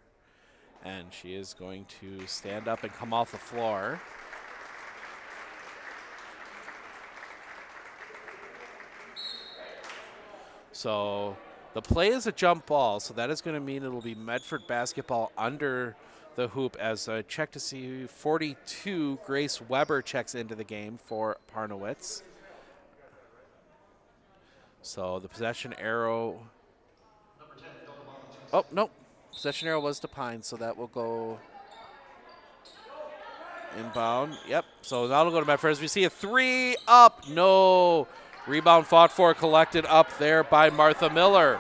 And she is going to stand up and come off the floor. So the play is a jump ball, so that is going to mean it will be Medford basketball under the hoop as I check to see 42, Grace Weber checks into the game for Parnowitz. So the possession arrow. Oh, no. Possession arrow was to Pine, so that will go inbound. Yep. So that'll go to Medford. As we see a 3 up. No. Rebound fought for, collected up there by Martha Miller.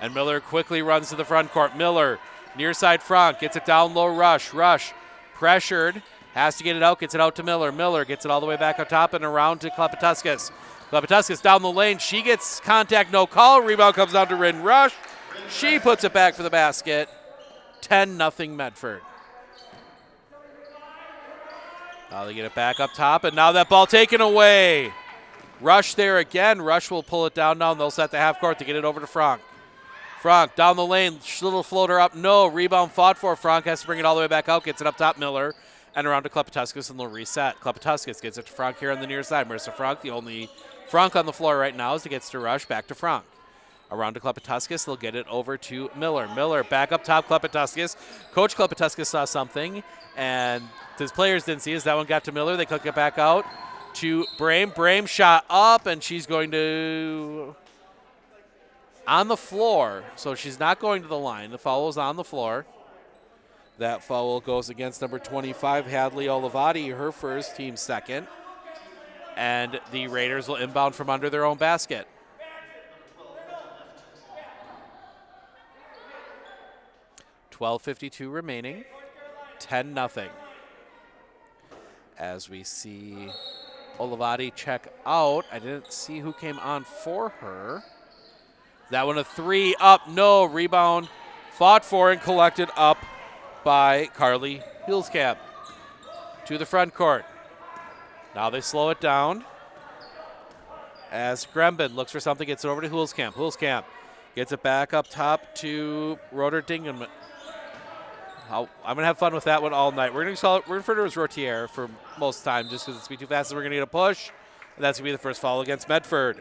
And Miller quickly runs to the front court. Miller, near side Frank, gets it down low, Rush. Rush, pressured, has to get it out, gets it out to Miller. Miller gets it all the way back up top and around to Klepetuskas. Klepetuskas down the lane. She gets contact, no call. Rebound comes down to Rin Rush. She puts it back for the basket. 10-0 Medford. Now they get it back up top, and now that ball taken away. Rush there again. Rush will pull it down now, and they'll set the half court to get it over to Frank. Frank down the lane, little floater up, no. Rebound fought for. Frank has to bring it all the way back out, gets it up top, Miller, and around to Klepetuskas, and they'll reset. Klepetuskas gets it to Frank here on the near side. Marissa Frank, the only Frank on the floor right now as it gets to Rush, back to Frank. Around to Klepetuskas, they'll get it over to Miller. Miller back up top, Klepetuskas. Coach Klepetuskas saw something, and his players didn't see it. As that one got to Miller, they click it back out to Brame. Brame shot up, and she's going to on the floor, so she's not going to the line. The foul is on the floor. That foul goes against number 25, Hadley Olivati, her first, team second. And the Raiders will inbound from under their own basket. .52 remaining, 10-0. As we see Olivati check out. I didn't see who came on for her. That one a 3 up, no. Rebound fought for and collected up by Carly Hulskamp to the front court. Now they slow it down as Grembin looks for something, gets it over to Hulskamp. Hulskamp gets it back up top to Roder Dingham. I'm going to have fun with that one all night. We're going to refer to it as Rotier for most time just because it's be too fast. And we're going to get a push. And that's going to be the first foul against Medford.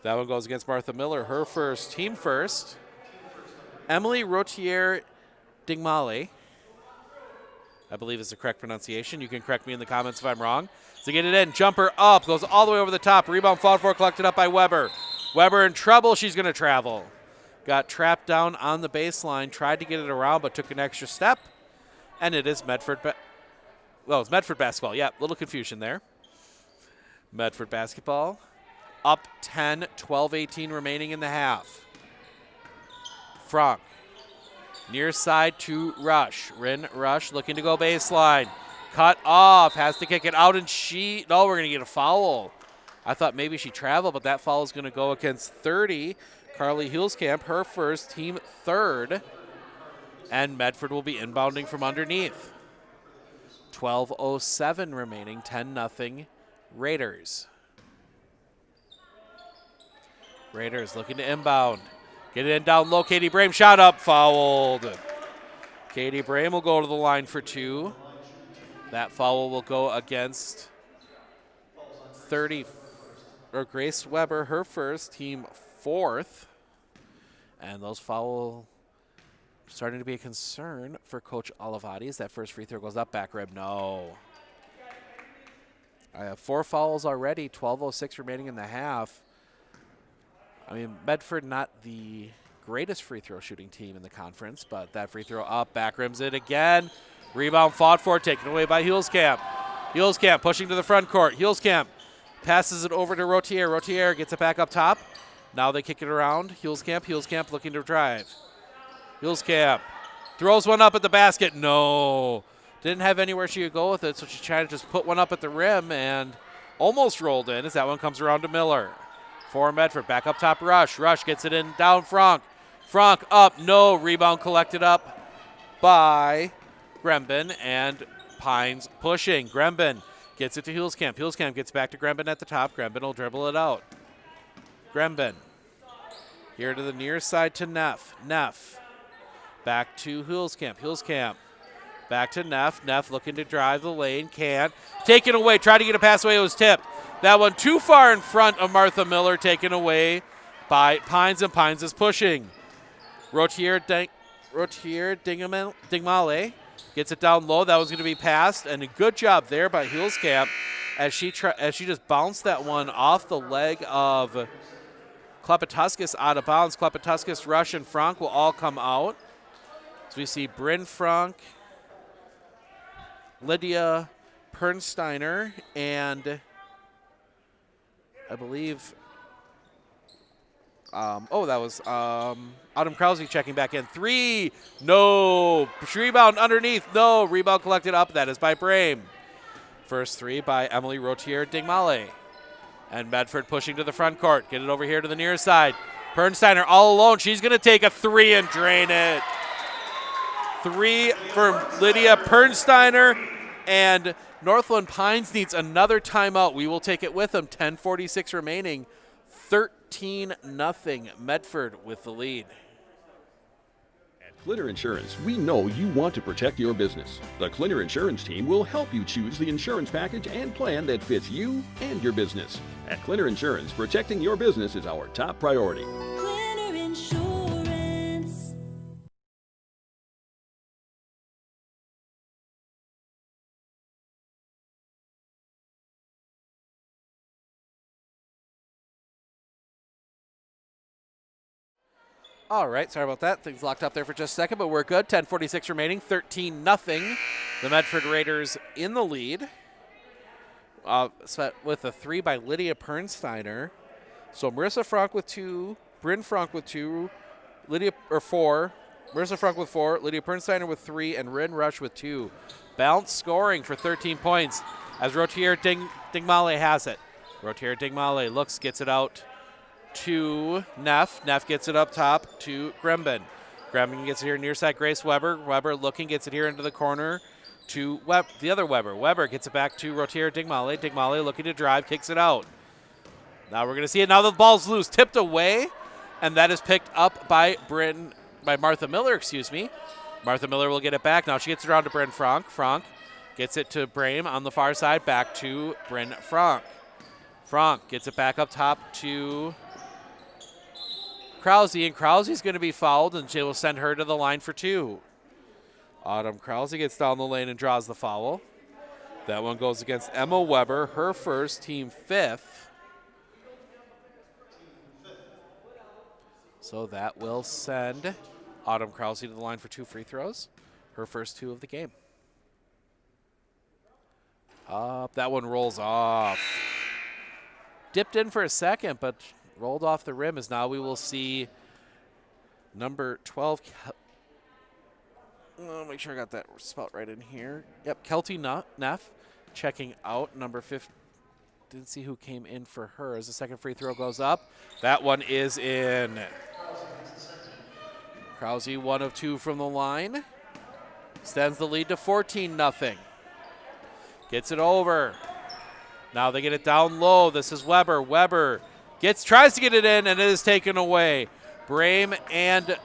That one goes against Martha Miller, her first, team first. Emily Rotier Dingmale, I believe is the correct pronunciation. You can correct me in the comments if I'm wrong. To get it in, jumper up, goes all the way over the top. Rebound fought for, collected up by Weber. Weber in trouble, she's going to travel. Got trapped down on the baseline, tried to get it around, but took an extra step. And it is Medford. It's Medford basketball. Yeah, little confusion there. Medford basketball. Up 10, 12-18 remaining in the half. Frank. Near side to Rush. Rin Rush looking to go baseline. Cut off. Has to kick it out, and no, we're going to get a foul. I thought maybe she traveled, but that foul is going to go against 30. Carly Hulskamp, her first, team third. And Medford will be inbounding from underneath. 12:07 remaining, 10-0 Raiders. Raiders looking to inbound. Get it in down low. Katie Brame shot up, fouled. Katie Brame will go to the line for 2. That foul will go against 30, or Grace Weber, her first, team fourth. And those foul starting to be a concern for Coach Olivati as that first free throw goes up, back rib, no. I have 4 fouls already, 12:06 remaining in the half. I mean, Medford not the greatest free throw shooting team in the conference, but that free throw up, back rims it again. Rebound fought for, taken away by Hulskamp. Hulskamp pushing to the front court. Hulskamp passes it over to Rotier. Rotier gets it back up top. Now they kick it around. Hulskamp looking to drive. Hulskamp throws one up at the basket. No. Didn't have anywhere she could go with it, so she's trying to just put one up at the rim and almost rolled in as that one comes around to Miller. For Medford, back up top, Rush. Rush gets it in, down Frank. Frank up, no. Rebound collected up by Grembin, and Pines pushing. Grembin Gets it to Hulskamp. Hulskamp gets back to Gremben at the top. Gremben will dribble it out. Gremben. Here to the near side to Neff. Neff. Back to Hulskamp. Hulskamp. Back to Neff. Neff looking to drive the lane. Can't. Taken away. Tried to get a pass away. It was tipped. That one too far in front of Martha Miller. Taken away by Pines, and Pines is pushing. Rotier Dingmale gets it down low. That was going to be passed, and a good job there by Hulskamp as she just bounced that one off the leg of Klepetuskas out of bounds. Klepetuskas, Rush, and Frank will all come out. So we see Bryn Frank, Lydia Pernsteiner, and I believe, that was Autumn Krause checking back in. 3, no. Rebound underneath, no. Rebound collected up. That is by Brame. First 3 by Emily Rotier Dingmale. And Medford pushing to the front court. Get it over here to the near side. Pernsteiner all alone. She's going to take a 3 and drain it. 3 for Lydia Pernsteiner, and Northland Pines needs another timeout. We will take it with them. 10:46 remaining. 13-0. Medford with the lead. At Clinner Insurance, we know you want to protect your business. The Clinner Insurance team will help you choose the insurance package and plan that fits you and your business. At Clinner Insurance, protecting your business is our top priority. Clinner Insurance. All right, sorry about that. Things locked up there for just a second, but we're good. 10:46 remaining, 13-0. The Medford Raiders in the lead. With a 3 by Lydia Pernsteiner. So Marissa Frank with 2, Bryn Frank with 2, 4. Marissa Frank with 4, Lydia Pernsteiner with 3, and Rin Rush with 2. Bounce scoring for 13 points as Rotier Dingmale has it. Rotier Dingmale looks, gets it out to Neff. Neff gets it up top to Gremben. Gremben gets it here near side Grace Weber. Weber looking, gets it here into the corner to the other Weber. Weber gets it back to Rotier Dingmale. Dingmale looking to drive, kicks it out. Now we're going to see it. Now the ball's loose, tipped away, and that is picked up by Martha Miller, Martha Miller will get it back. Now she gets it around to Bryn Frank. Frank gets it to Brame on the far side, back to Bryn Frank. Frank gets it back up top to Krause, and Krause's going to be fouled, and she will send her to the line for 2. Autumn Krause gets down the lane and draws the foul. That one goes against Emma Weber, her first, team 5th. So that will send Autumn Krause to the line for 2 free throws, her first 2 of the game. That one rolls off. Dipped in for a second, but rolled off the rim, as now we will see number 12. Make sure I got that spelled right in here. Yep, Kelty Neff checking out. Number 5. Didn't see who came in for her as the second free throw goes up. That one is in. Krause 1 of 2 from the line. Extends the lead to 14-0. Gets it over. Now they get it down low. This is Weber. Weber tries to get it in, and it is taken away. Brame and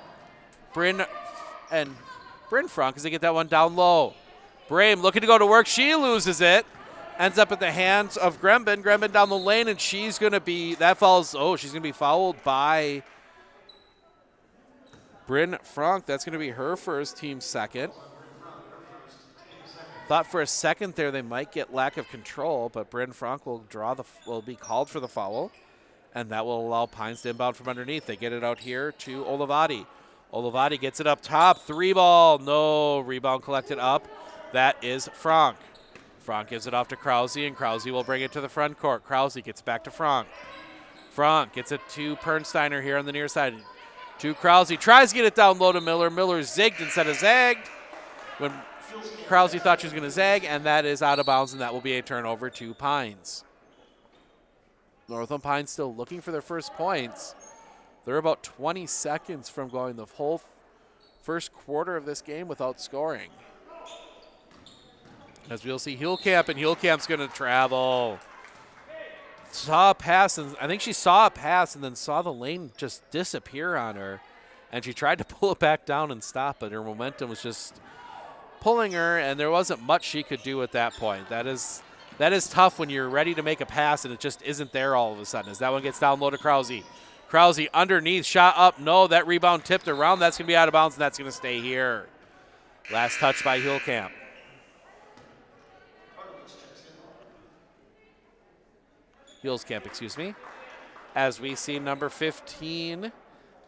Bryn Frank as they get that one down low. Brame looking to go to work. She loses it. Ends up at the hands of Gremben. Gremben down the lane, and she's going to be, she's going to be fouled by Bryn Frank. That's going to be her first, team 2nd. Thought for a second there they might get lack of control, but Bryn Frank will be called for the foul, and that will allow Pines to inbound from underneath. They get it out here to Olivati. Olivati gets it up top. 3 ball, no. Rebound collected up. That is Frank. Frank gives it off to Krause, and Krause will bring it to the front court. Krause gets back to Frank. Frank gets it to Pernsteiner here on the near side. To Krause. Tries to get it down low to Miller. Miller zigged instead of zagged when Krause thought she was going to zag, and that is out of bounds, and that will be a turnover to Pines. Northland Pines still looking for their first points. They're about 20 seconds from going the whole first quarter of this game without scoring. As we'll see Huelkamp, and Huelkamp's going to travel. Saw a pass, and I think she saw a pass and then saw the lane just disappear on her. And she tried to pull it back down and stop, but her momentum was just pulling her, and there wasn't much she could do at that point. That is tough when you're ready to make a pass and it just isn't there all of a sudden. As that one gets down low to Krause. Krause underneath, shot up, no, that rebound tipped around. That's going to be out of bounds, and that's going to stay here. Last touch by Huelkamp. Huelskamp, excuse me. As we see number 15,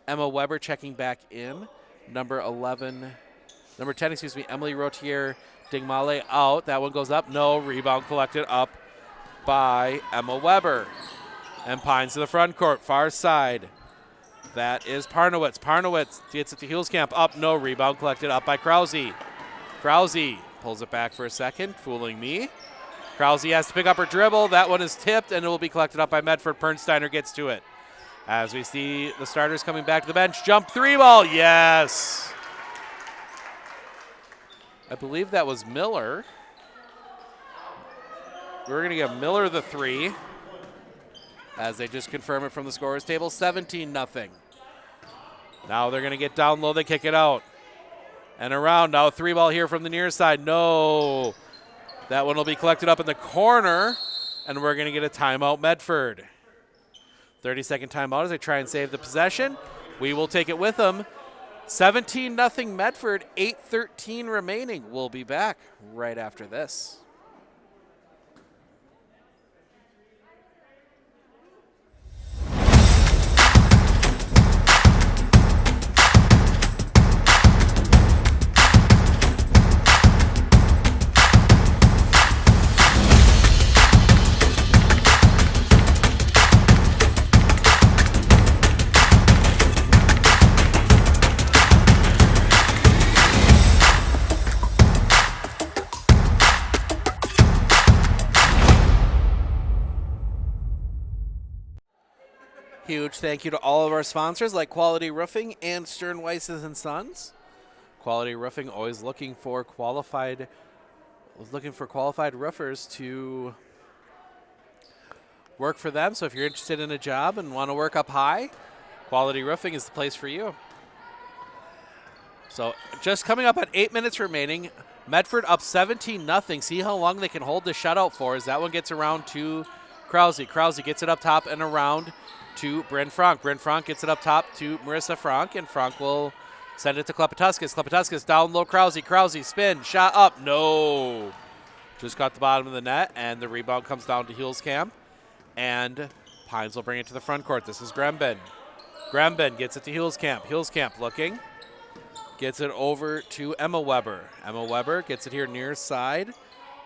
Emma Weber checking back in. Number 10, Emily Rotier Dingmale out. That one goes up. No, rebound collected up by Emma Weber. And Pines to the front court, far side. That is Parnowitz. Parnowitz gets it to Huelskamp. Up, no, rebound collected up by Krause. Krause pulls it back for a second, fooling me. Krause has to pick up her dribble. That one is tipped, and it will be collected up by Medford. Pernsteiner gets to it. As we see the starters coming back to the bench. Jump three ball, yes. I believe that was Miller. We're going to give Miller the three as they just confirm it from the scorer's table. 17-0. Now they're going to get down low. They kick it out. And around now, three ball here from the near side. No. That one will be collected up in the corner, and we're going to get a timeout, Medford. 30-second timeout as they try and save the possession. We will take it with them. 17-0 Medford, 8:13 remaining. We'll be back right after this. Huge thank you to all of our sponsors like Quality Roofing and Stern Weisses and Sons. Quality Roofing always looking for qualified roofers to work for them. So if you're interested in a job and want to work up high, Quality Roofing is the place for you. So just coming up at 8 minutes remaining, Medford up 17-0. See how long they can hold the shutout for as that one gets around to Krause. Krause gets it up top and around to Bryn Frank. Bryn Frank gets it up top to Marissa Frank, and Frank will send it to Klepetuskas. Klepetuskas down low, Krause. Krause spin, shot up, no. Just got the bottom of the net, and the rebound comes down to Huelskamp, and Pines will bring it to the front court. This is Gremben. Gremben gets it to Huelskamp. Huelskamp looking. Gets it over to Emma Weber. Emma Weber gets it here near side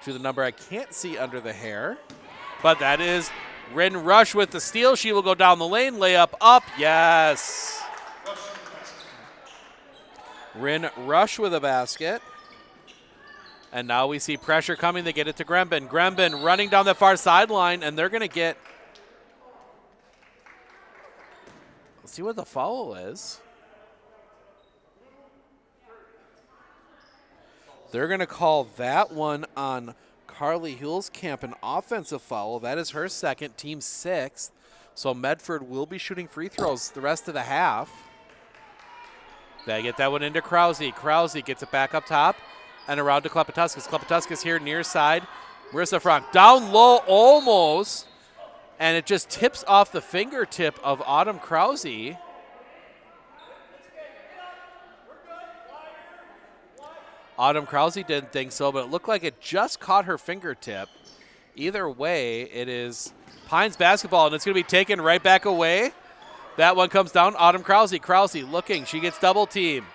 to the number I can't see under the hair, but that is Rin Rush with the steal. She will go down the lane. Layup up. Yes. Rin Rush with a basket. And now we see pressure coming. They get it to Gremben. Gremben running down the far sideline, and they're going to get. Let's see what the foul is. They're going to call that one on Carly Huelskamp, an offensive foul. That is her second, team sixth. So Medford will be shooting free throws the rest of the half. They get that one into Krause. Krause gets it back up top and around to Klepetuskas. Klepetuskas here near side. Marissa Frank down low almost, and it just tips off the fingertip of Autumn Krause. Autumn Krause didn't think so, but it looked like it just caught her fingertip. Either way, it is Pines basketball, and it's going to be taken right back away. That one comes down. Autumn Krause. Krause looking. She gets double team.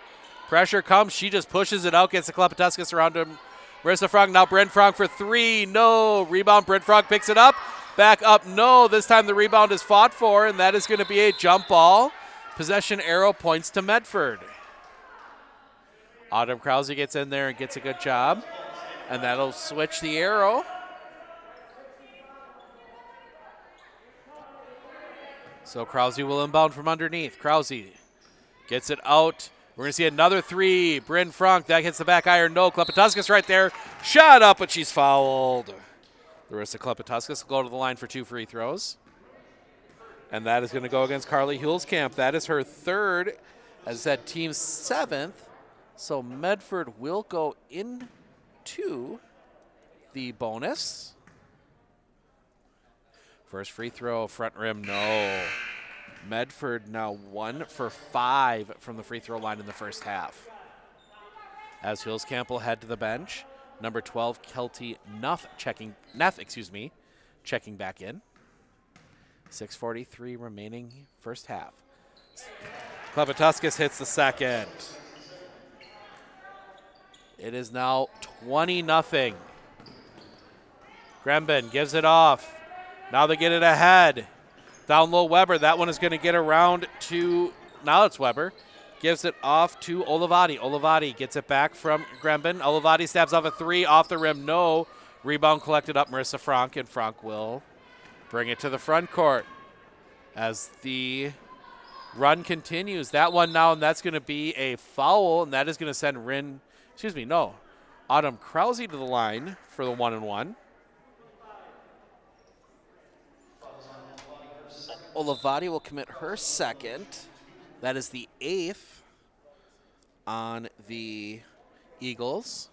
Pressure comes. She just pushes it out, gets the Klepetuskas around him. Marissa Frank. Now Bryn Frank for three. No. Rebound. Bryn Frank picks it up. Back up. No. This time the rebound is fought for, and that is going to be a jump ball. Possession arrow points to Medford. Autumn Krause gets in there and gets a good job, and that'll switch the arrow. So Krause will inbound from underneath. Krause gets it out We're going to see another three. Bryn Frank, that hits the back iron. No, Klepetuskas right there. Shot up, but she's fouled. Larissa Klepetuskas will go to the line for 2 free throws. And that is going to go against Carly Hulskamp. That is her third, as I said, team 7th. So Medford will go into the bonus. First free throw, front rim, no. Medford now 1 for 5 from the free throw line in the first half. As Hulskamp will head to the bench. Number 12, Kelty Neff checking back in. 6:43 remaining first half. Klepetuskas hits the second. It is now 20-0. Gremben gives it off. Now they get it ahead. Down low, Weber. That one is going to get around to, now it's Weber. Gives it off to Olivati. Olivati gets it back from Gremben. Olivati stabs off a 3, off the rim, no. Rebound collected up, Marissa Frank, and Frank will bring it to the front court as the run continues. That one now, and that's going to be a foul, and that is going to send Autumn Krause to the line for the 1-and-1. Olivati will commit her second. That is the 8th on the Eagles.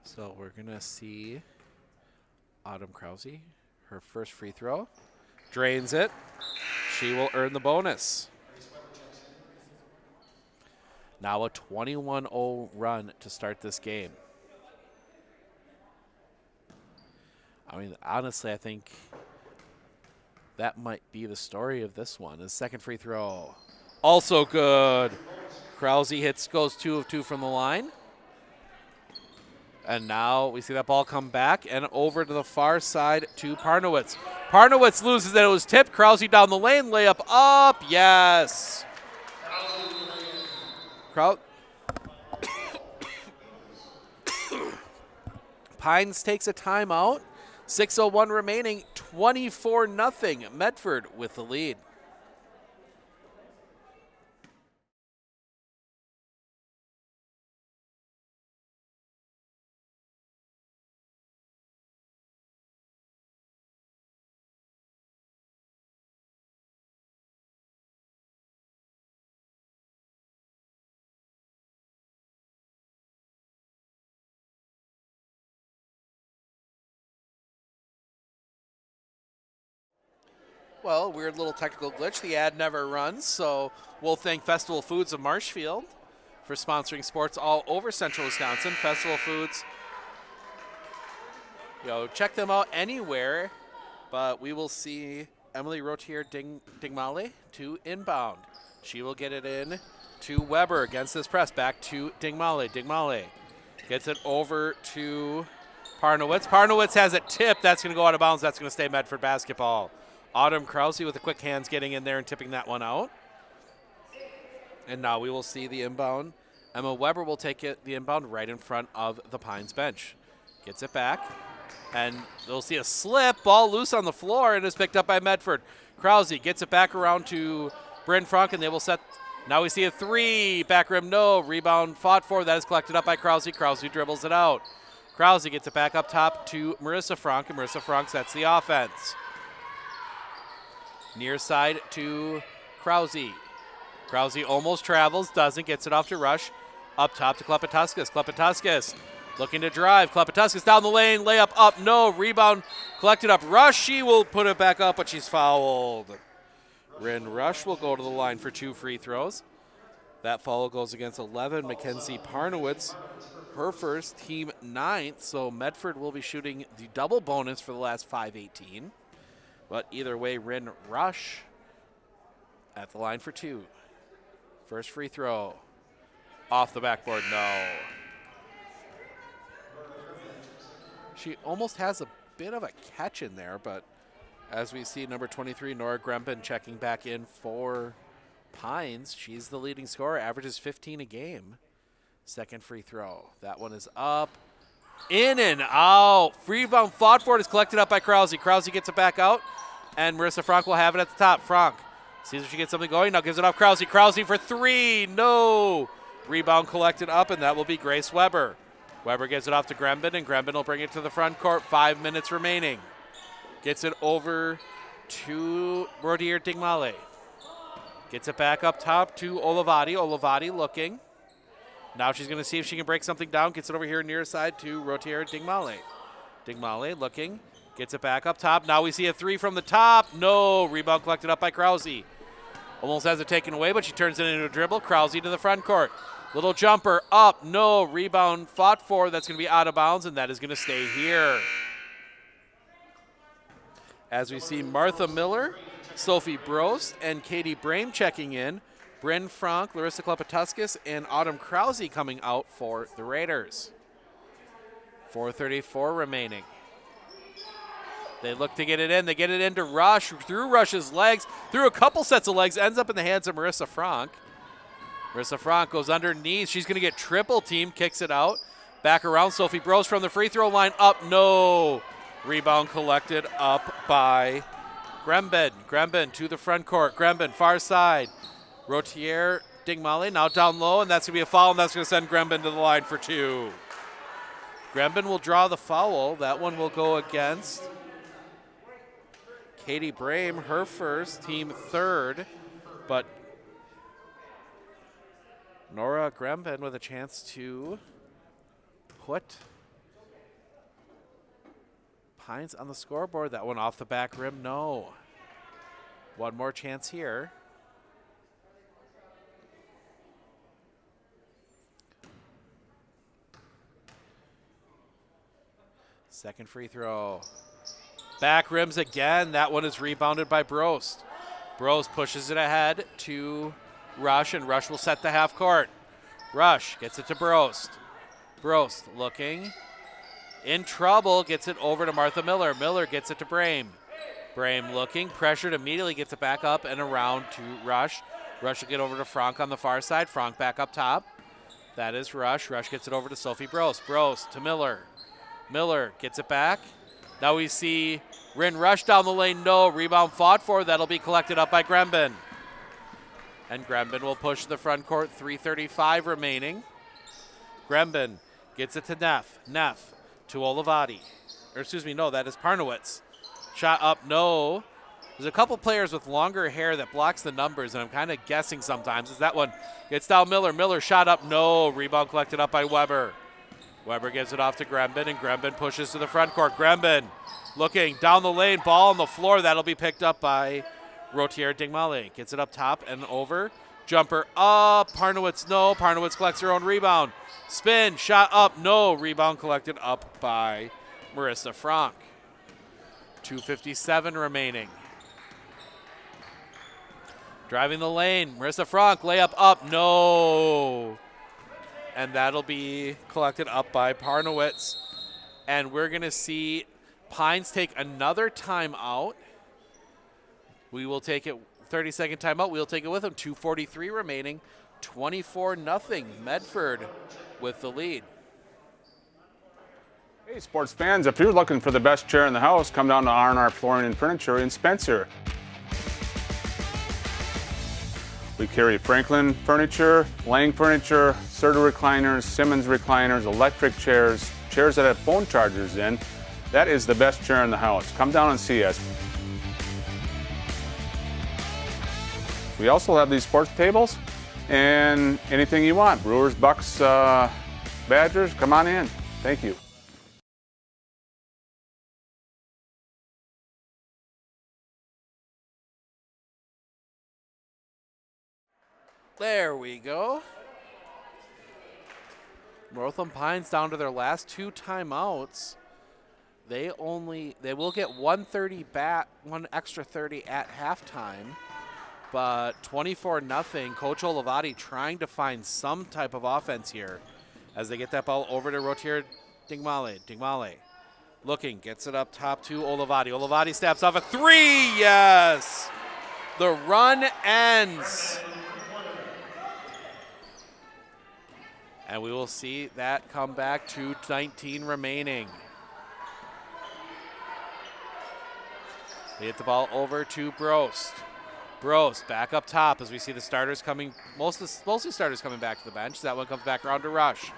So we're going to see Autumn Krause, her first free throw. Drains it. She will earn the bonus. Now a 21-0 run to start this game. I mean, honestly, I think that might be the story of this one. His second free throw, also good. Krause goes 2 of 2 from the line. And now we see that ball come back and over to the far side to Parnowitz. Parnowitz loses it. It was tipped. Krause down the lane. Layup up. Yes. Pines takes a timeout. 6:01 remaining. 24-0. Medford with the lead. Well, weird little technical glitch. The ad never runs, so we'll thank Festival Foods of Marshfield for sponsoring sports all over Central Wisconsin. Festival Foods, check them out anywhere, but we will see Emily Rotier Dingmale to inbound. She will get it in to Weber against this press. Back to Dingmale. Dingmale gets it over to Parnowitz. Parnowitz has it tipped. That's going to go out of bounds. That's going to stay Medford basketball. Autumn Krause with the quick hands getting in there and tipping that one out. And now we will see the inbound. Emma Weber will take the inbound right in front of the Pines bench. Gets it back. And they'll see a slip. Ball loose on the floor and is picked up by Medford. Krause gets it back around to Bryn Frank, and they will set. Now we see a 3. Back rim, no. Rebound fought for. That is collected up by Krause. Krause dribbles it out. Krause gets it back up top to Marissa Frank, and Marissa Frank sets the offense. Near side to Krause. Krause almost travels, doesn't, gets it off to Rush. Up top to Klepetuskas. Klepetuskas looking to drive. Klepetuskas down the lane, layup up, no. Rebound collected up. Rush, she will put it back up, but she's fouled. Rin Rush will go to the line for 2 free throws. That foul goes against 11, Mackenzie Parnowitz. Her first, team 9th, so Medford will be shooting the double bonus for the last 5:18. But either way, Rin Rush at the line for 2. First free throw. Off the backboard, no. She almost has a bit of a catch in there, but as we see, number 23, Nora Gremben, checking back in for Pines. She's the leading scorer, averages 15 a game. Second free throw. That one is up. In and out. Rebound fought for it is collected up by Krause. Krause gets it back out. And Marissa Frank will have it at the top. Frank sees if she gets something going. Now gives it off Krause. Krause for three. No. Rebound collected up, and that will be Grace Weber. Weber gives it off to Grembin, and Grembin will bring it to the front court. 5 minutes remaining. Gets it over to Rodier Dingmale. Gets it back up top to Olivati. Olivati looking. Now she's going to see if she can break something down. Gets it over here near side to Rodier Dingmale. Dingmale looking. Gets it back up top. Now we see a three from the top. No. Rebound collected up by Krause. Almost has it taken away, but she turns it into a dribble. Krause to the front court. Little jumper up. No. Rebound fought for. That's going to be out of bounds, and that is going to stay here. As we see Martha Miller, Sophie Brost, and Katie Brame checking in. Bryn Frank, Larissa Klepatuskas, and Autumn Krause coming out for the Raiders. 4:34 remaining. They look to get it in. They get it into Rush. Through Rush's legs. Through a couple sets of legs. Ends up in the hands of Marissa Frank. Marissa Frank goes underneath. She's going to get triple team. Kicks it out. Back around. Sophie Brost from the free throw line. Up. No. Rebound collected up by Grembin. Grembin to the front court. Grembin far side. Rotier Dingmale now down low, and that's going to be a foul, and that's going to send Grembin to the line for two. Grembin will draw the foul. That one will go against Katie Brame, her first, team third, but Nora Grembin with a chance to put Pines on the scoreboard. That one off the back rim, no. One more chance here. Second free throw. Back rims again. That one is rebounded by Brost. Brost pushes it ahead to Rush, and Rush will set the half court. Rush gets it to Brost. Brost looking. In trouble, gets it over to Martha Miller. Miller gets it to Brame. Brame looking, pressured, immediately gets it back up and around to Rush. Rush will get over to Frank on the far side. Frank back up top. That is Rush. Rush gets it over to Sophie Brost. Brost to Miller. Miller gets it back. Now we see Rin Rush down the lane. No. Rebound fought for. That'll be collected up by Grembin. And Grembin will push the front court. 3:35 remaining. Grembin gets it to Neff. Neff to Olivati. Or excuse me, no, that is Parnowitz. Shot up, no. There's a couple players with longer hair that blocks the numbers, and I'm kind of guessing sometimes. Is that one gets down Miller. Miller shot up, no. Rebound collected up by Weber. Weber gives it off to Grembin, and Grembin pushes to the front court. Grembin looking down the lane, ball on the floor. That'll be picked up by Rotier Dingmale. Gets it up top and over. Jumper up, Parnowitz, no. Parnowitz collects her own rebound. Spin, shot up, no. Rebound collected up by Marissa Frank. 2:57 remaining. Driving the lane, Marissa Frank, layup up, no. And that'll be collected up by Parnowitz. And we're going to see Pines take another timeout. We will take it, 30-second timeout. We'll take it with them. 2:43 remaining, 24-0. Medford with the lead. Hey, sports fans, if you're looking for the best chair in the house, come down to R&R Flooring and Furniture in Spencer. We carry Franklin Furniture, Lang Furniture, Serta recliners, Simmons recliners, electric chairs, chairs that have phone chargers in. That is the best chair in the house. Come down and see us. We also have these sports tables and anything you want. Brewers, Bucks, Badgers, come on in. Thank you. There we go. Northland Pines down to their last two timeouts. They will get 130 back, one extra 30 at halftime. But 24-0. Coach Olivati trying to find some type of offense here as they get that ball over to Rotier Dingmale. Dingmale looking, gets it up top to Olivati. Olivati steps off a three. Yes. The run ends. And we will see that come back to 19 remaining. They get the ball over to Brost. Brost back up top as we see the starters coming, mostly starters coming back to the bench. That one comes back around to Rush.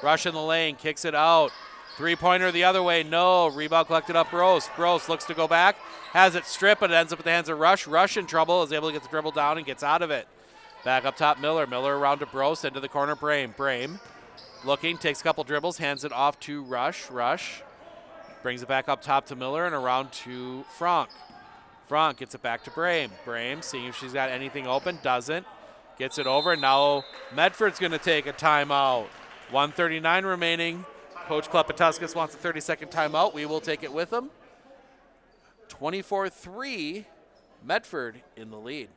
Rush in the lane, kicks it out. Three-pointer the other way, no. Rebound collected up Brost. Brost looks to go back, has it stripped, but it ends up at the hands of Rush. Rush in trouble, is able to get the dribble down and gets out of it. Back up top, Miller. Miller around to Brost, into the corner, Brame. Brame looking, takes a couple dribbles, hands it off to Rush. Rush brings it back up top to Miller and around to Franck. Franck gets it back to Brame. Brame seeing if she's got anything open, doesn't. Gets it over, and now Medford's going to take a timeout. 1:39 remaining. Coach Klepetuskas wants a 30-second timeout. We will take it with him. 24-3, Medford in the lead.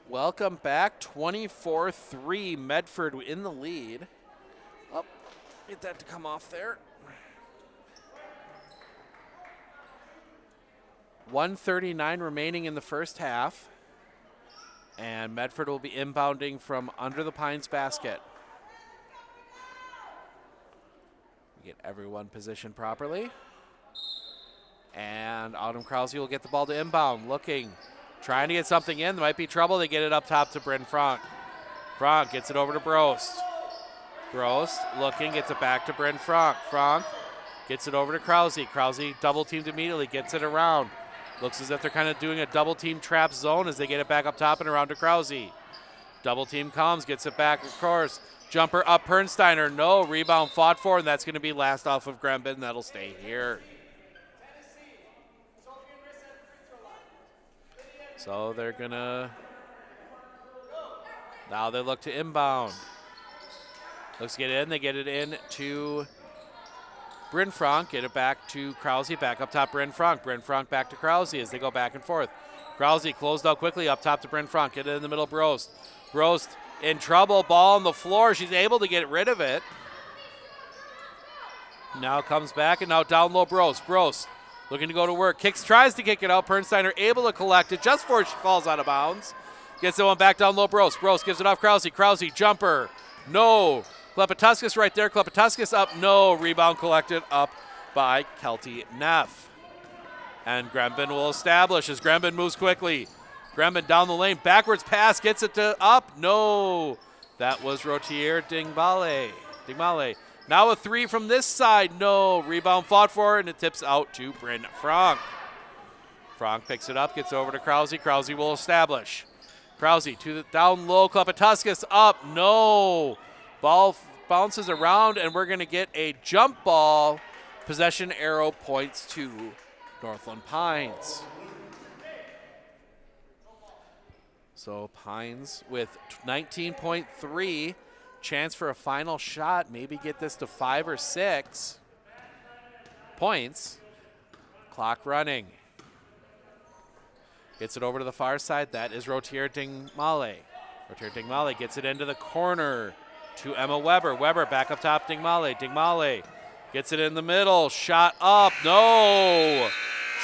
Welcome back, 24-3, Medford in the lead. Oh, get that to come off there. 1:39 remaining in the first half. And Medford will be inbounding from under the Pines basket. Get everyone positioned properly. And Autumn Krause will get the ball to inbound, looking. Trying to get something in. There might be trouble. They get it up top to Bryn Franck. Franck gets it over to Brost. Brost looking, gets it back to Bryn Franck. Franck gets it over to Krause. Krause double teamed immediately, gets it around. Looks as if they're kind of doing a double team trap zone as they get it back up top and around to Krause. Double team comes, gets it back, of course. Jumper up Pernsteiner. No, rebound fought for, and that's going to be last off of Grembin. That'll stay here. So they're gonna, now they look to inbound. Looks to get in, they get it in to Bryn Franck, get it back to Krause, back up top Bryn Franck. Bryn Franck back to Krause as they go back and forth. Krause closed out quickly up top to Bryn Franck, get it in the middle, Brost. Brost in trouble, ball on the floor, she's able to get rid of it. Now comes back and now down low Brost. Brost looking to go to work, tries to kick it out. Pernsteiner able to collect it just before she falls out of bounds. Gets the one back down low, Brost. Brost gives it off Krause. Krause, jumper, no. Klepetuskas right there. Klepetuskas up, no. Rebound collected up by Kelty Neff. And Grembin will establish as Grembin moves quickly. Grembin down the lane, backwards pass, gets it to up, no. That was Rotier Dingmale. Now a three from this side, no. Rebound fought for, and it tips out to Bryn Franck. Franck picks it up, gets over to Krause. Krause will establish. Krause to the down low, Klepetuskas up, no. Ball bounces around, and we're going to get a jump ball. Possession arrow points to Northland Pines. So Pines with 19.3. Chance for a final shot, maybe get this to 5 or 6 points. Clock running. Gets it over to the far side. That is Rotier Dingmale. Rotier Dingmale gets it into the corner to Emma Weber. Weber back up top, Dingmale. Dingmale gets it in the middle. Shot up, no.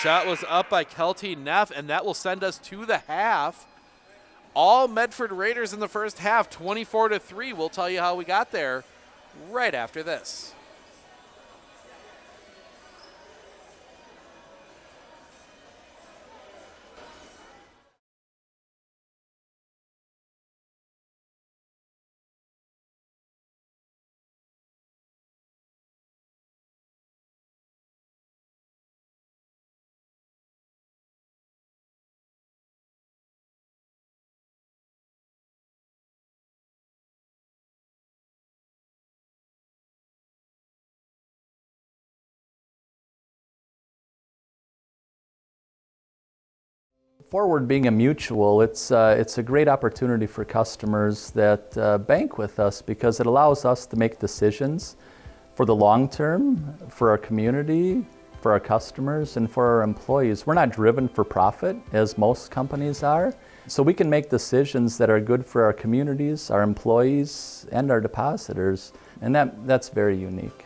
Shot was up by Kelty Neff, and that will send us to the half. All Medford Raiders in the first half, 24-3. We'll tell you how we got there right after this. Forward being a mutual, it's a great opportunity for customers that bank with us because it allows us to make decisions for the long term, for our community, for our customers and for our employees. We're not driven for profit as most companies are. So we can make decisions that are good for our communities, our employees, and our depositors. And that's very unique.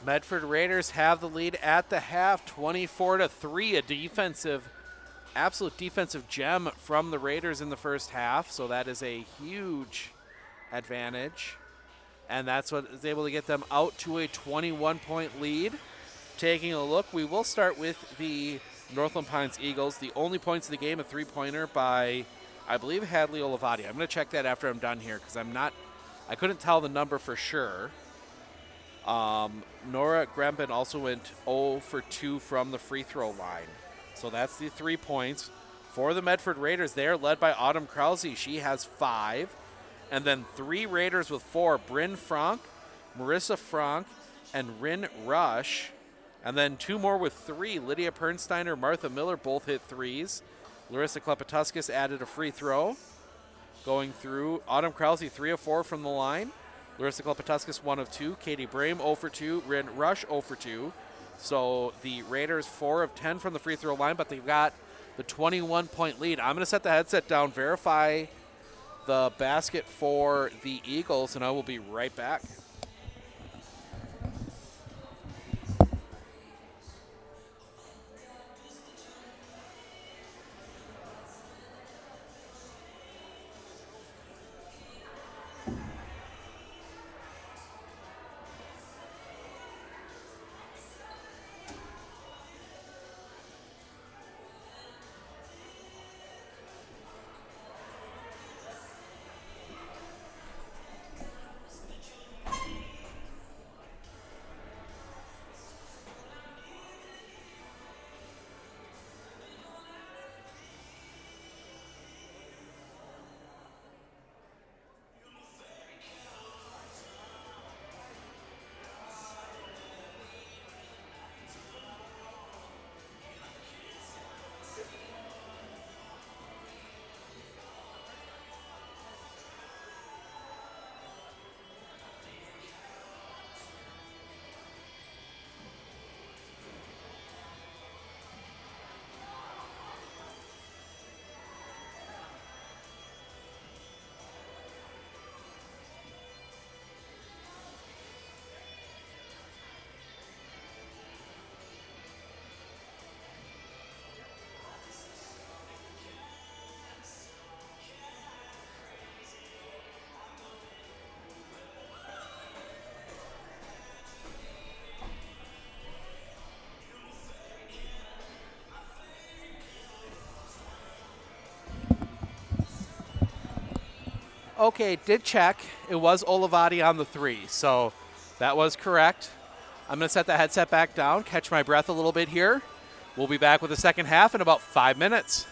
Medford Raiders have the lead at the half, 24-3. Absolute defensive gem from the Raiders in the first half. So that is a huge advantage. And that's what is able to get them out to a 21-point lead. Taking a look, we will start with the Northland Pines Eagles. The only points of the game, a three-pointer by, I believe, Hadley Olivati. I'm going to check that after I'm done here because I couldn't tell the number for sure. Nora Grempen also went 0 for 2 from the free throw line. So that's the 3 points. For the Medford Raiders, they are led by Autumn Krause. She has 5. And then 3 Raiders with 4. Bryn Frank, Marissa Frank, and Rin Rush. And then 2 more with 3. Lydia Pernsteiner, Martha Miller both hit 3s. Larissa Klepatuskas added a free throw. Going through, Autumn Krause 3 of 4 from the line. Larissa Klepatuskas 1 of 2. Katie Brame 0 for 2. Rin Rush 0 for 2. So the Raiders 4 of 10 from the free throw line, but they've got the 21-point lead. I'm going to set the headset down, verify the basket for the Eagles, and I will be right back. Okay, did check. It was Olivati on the 3, so that was correct. I'm going to set the headset back down, catch my breath a little bit here. We'll be back with the second half in about 5 minutes.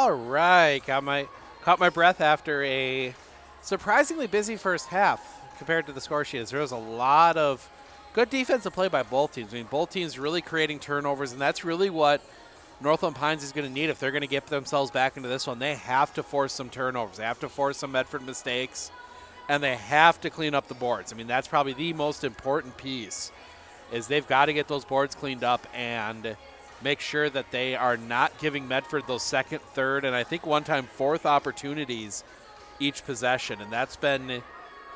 All right, caught my breath after a surprisingly busy first half compared to the score sheets. There was a lot of good defensive play by both teams. I mean, both teams really creating turnovers, and that's really what Northland Pines is going to need if they're going to get themselves back into this one. They have to force some turnovers. They have to force some Medford mistakes, and they have to clean up the boards. I mean, that's probably the most important piece, is they've got to get those boards cleaned up and make sure that they are not giving Medford those second, third, and I think one time fourth opportunities each possession. And that's been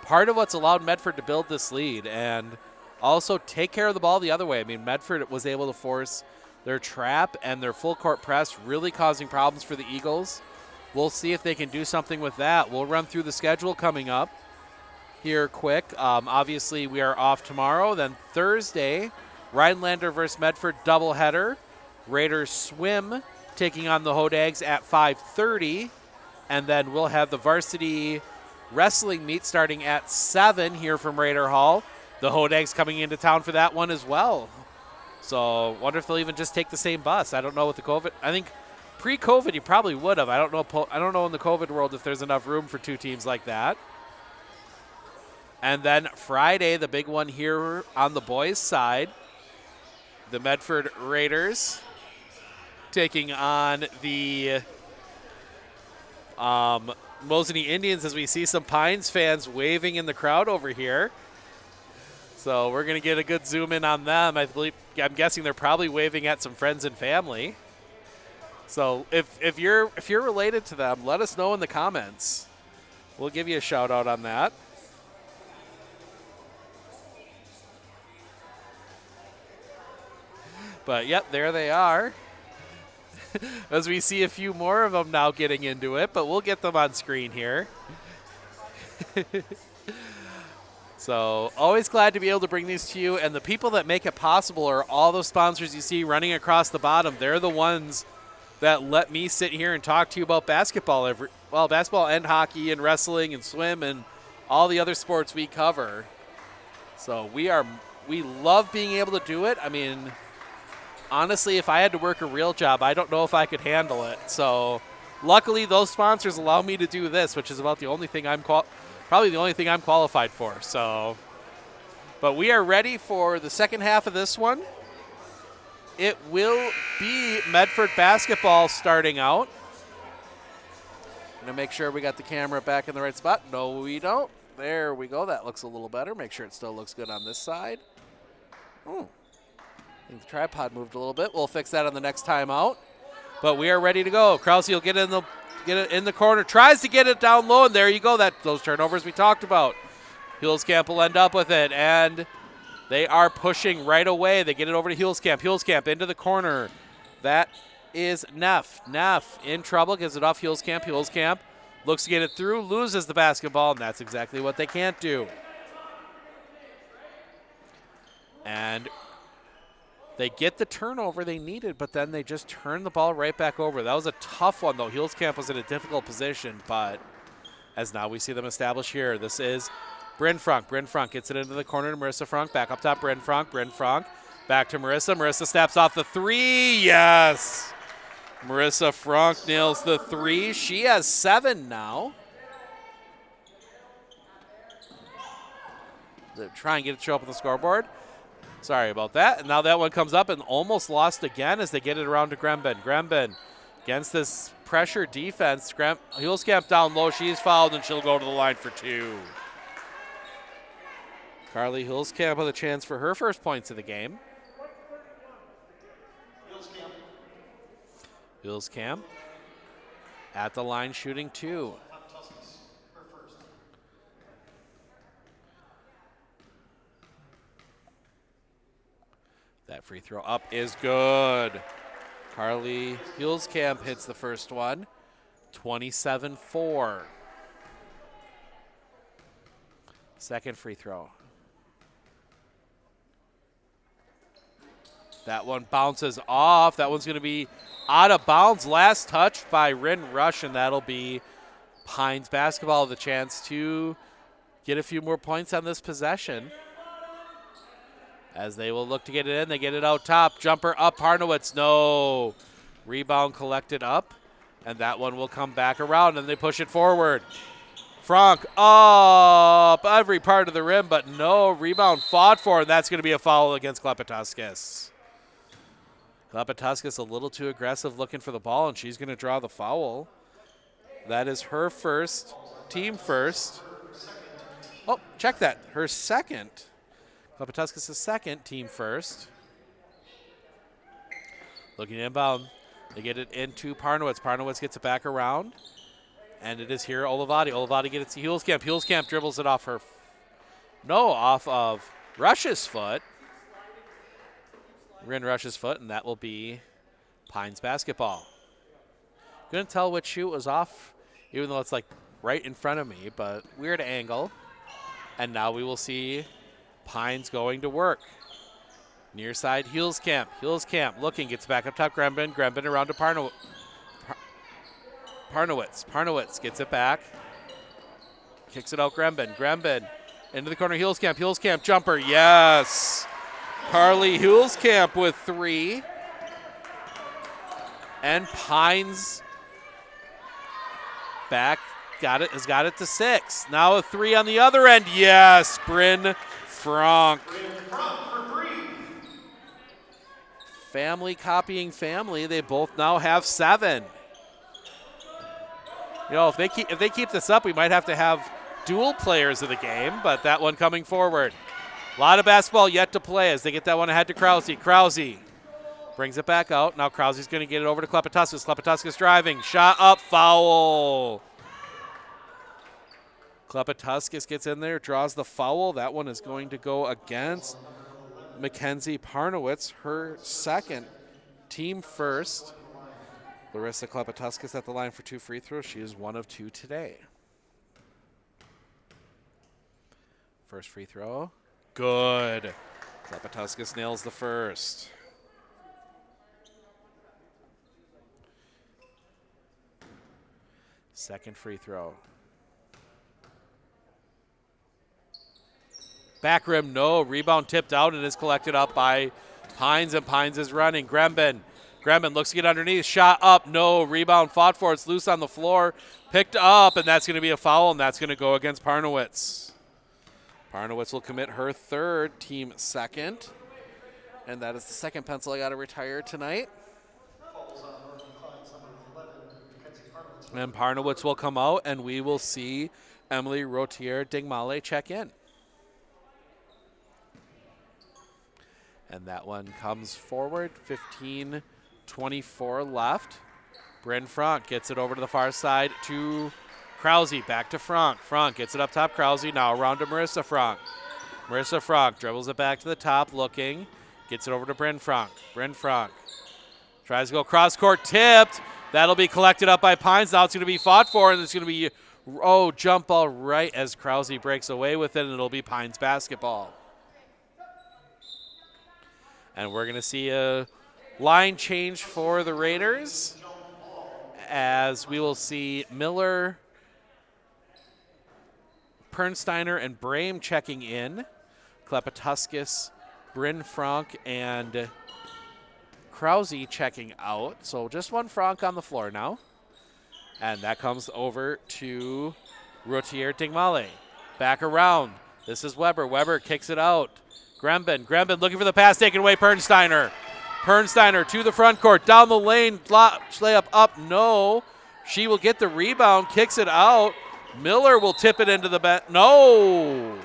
part of what's allowed Medford to build this lead and also take care of the ball the other way. I mean, Medford was able to force their trap and their full court press, really causing problems for the Eagles. We'll see if they can do something with that. We'll run through the schedule coming up here quick. Obviously, we are off tomorrow. Then Thursday, Rhinelander versus Medford doubleheader. Raiders swim taking on the Hodags at 5:30. And then we'll have the varsity wrestling meet starting at 7 here from Raider Hall. The Hodags coming into town for that one as well. So wonder if they'll even just take the same bus. I don't know with the COVID. I think pre-COVID you probably would have. I don't know in the COVID world if there's enough room for two teams like that. And then Friday, the big one here on the boys' side, the Medford Raiders taking on the Mosinee Indians, as we see some Pines fans waving in the crowd over here. So we're going to get a good zoom in on them. I'm guessing they're probably waving at some friends and family. So if you're related to them, let us know in the comments. We'll give you a shout out on that. But yep, there they are. As we see a few more of them now getting into it, but we'll get them on screen here. So always glad to be able to bring these to you, and the people that make it possible are all those sponsors you see running across the bottom. They're the ones that let me sit here and talk to you about basketball basketball and hockey and wrestling and swim and all the other sports we cover. So we love being able to do it. I mean, honestly, if I had to work a real job, I don't know if I could handle it. So luckily those sponsors allow me to do this, which is about the only thing probably the only thing I'm qualified for. So, but we are ready for the second half of this one. It will be Medford basketball starting out. Gonna make sure we got the camera back in the right spot. No, we don't. There we go. That looks a little better. Make sure it still looks good on this side. I think the tripod moved a little bit. We'll fix that on the next time out. But we are ready to go. Krause will get it in the corner, tries to get it down low, and there you go. Those turnovers we talked about. Hulskamp will end up with it, and they are pushing right away. They get it over to Hulskamp. Hulskamp into the corner. That is Neff. Neff in trouble, gives it off Hulskamp. Hulskamp looks to get it through, loses the basketball, and that's exactly what they can't do. And they get the turnover they needed, but then they just turn the ball right back over. That was a tough one, though. Hulskamp was in a difficult position, but as now we see them establish here, this is Bryn Frank. Bryn Frank gets it into the corner to Marissa Frank. Back up top, Bryn Frank. Bryn Frank back to Marissa. Marissa snaps off the three. Yes! Marissa Frank nails the three. She has 7 now. They're trying to get it to show up on the scoreboard. Sorry about that. And now that one comes up and almost lost again as they get it around to Gremben. Gremben against this pressure defense. Hulskamp down low. She's fouled, and she'll go to the line for 2. Carly Hulskamp with a chance for her first points of the game. Hulskamp at the line shooting 2. That free throw up is good. Carly Hulskamp hits the first one. 27-4. Second free throw. That one bounces off. That one's going to be out of bounds. Last touch by Rin Rush, and that'll be Pines basketball with a chance to get a few more points on this possession. As they will look to get it in. They get it out top. Jumper up, Harnowitz. No. Rebound collected up And that one will come back around, and they push it forward. Franck up every part of the rim, but no rebound fought for, and that's going to be a foul against Klepetuskas. Klepetuskas a little too aggressive looking for the ball, and she's going to draw the foul. That is her first, team first. Oh, check that. Her second. Klepetuskas' second, team first. Looking inbound. They get it into Parnowitz. Parnowitz gets it back around. And it is here Olivati. Olivati gets it to Hulskamp. Hulskamp dribbles it off off of Rush's foot. Rin Rush's foot, and that will be Pines basketball. Couldn't tell which shoe was off, even though it's like right in front of me, but weird angle. And now we will see Pines going to work. Near side, Hulskamp. Hulskamp looking, gets back up top, Gremben. Gremben around to Parnowitz. Parnowitz gets it back. Kicks it out, Gremben. Gremben into the corner, Hulskamp. Hulskamp jumper, yes. Carly Hulskamp with 3. And Pines back, has got it to 6. Now a 3 on the other end, yes. Bryn Franck. Family copying family. They both now have 7. You know, if they keep this up, we might have to have dual players of the game, but that one coming forward. A lot of basketball yet to play as they get that one ahead to Krause. Krause brings it back out. Now Krause's going to get it over to Klepetuskas. Klepetuskas driving. Shot up, foul. Klepetuskas gets in there, draws the foul. That one is going to go against Mackenzie Parnowitz, her second, team first. Larissa Klepetuskas at the line for 2 free throws. She is 1 of 2 today. First free throw. Good. Klepetuskas nails the first. Second free throw. Back rim, no. Rebound tipped out and is collected up by Pines, and Pines is running. Gremben looks to get underneath. Shot up, no. Rebound fought for. It's loose on the floor. Picked up, and that's going to be a foul, and that's going to go against Parnowitz. Parnowitz will commit her third, team second. And that is the second pencil I got to retire tonight. And Parnowitz will come out, and we will see Emily Rotier-Dingmale check in. And that one comes forward, 15:24 left. Bryn Franck gets it over to the far side to Krause, back to Franck. Franck gets it up top, Krause, now around to Marissa Franck. Marissa Franck dribbles it back to the top, looking, gets it over to Bryn Franck. Bryn Franck tries to go cross-court, tipped. That'll be collected up by Pines. Now it's going to be fought for, and it's going to be, jump ball right as Krause breaks away with it, and it'll be Pines basketball. And we're going to see a line change for the Raiders as we will see Miller, Pernsteiner, and Brame checking in. Klepetuskas, Bryn Franck, and Krause checking out. So just one Franck on the floor now. And that comes over to Rotier-Dingmale. Back around. This is Weber. Weber kicks it out. Gremben looking for the pass, taken away. Pernsteiner to the front court, down the lane, layup up, no. She will get the rebound, kicks it out. Miller will tip it into the bench. No.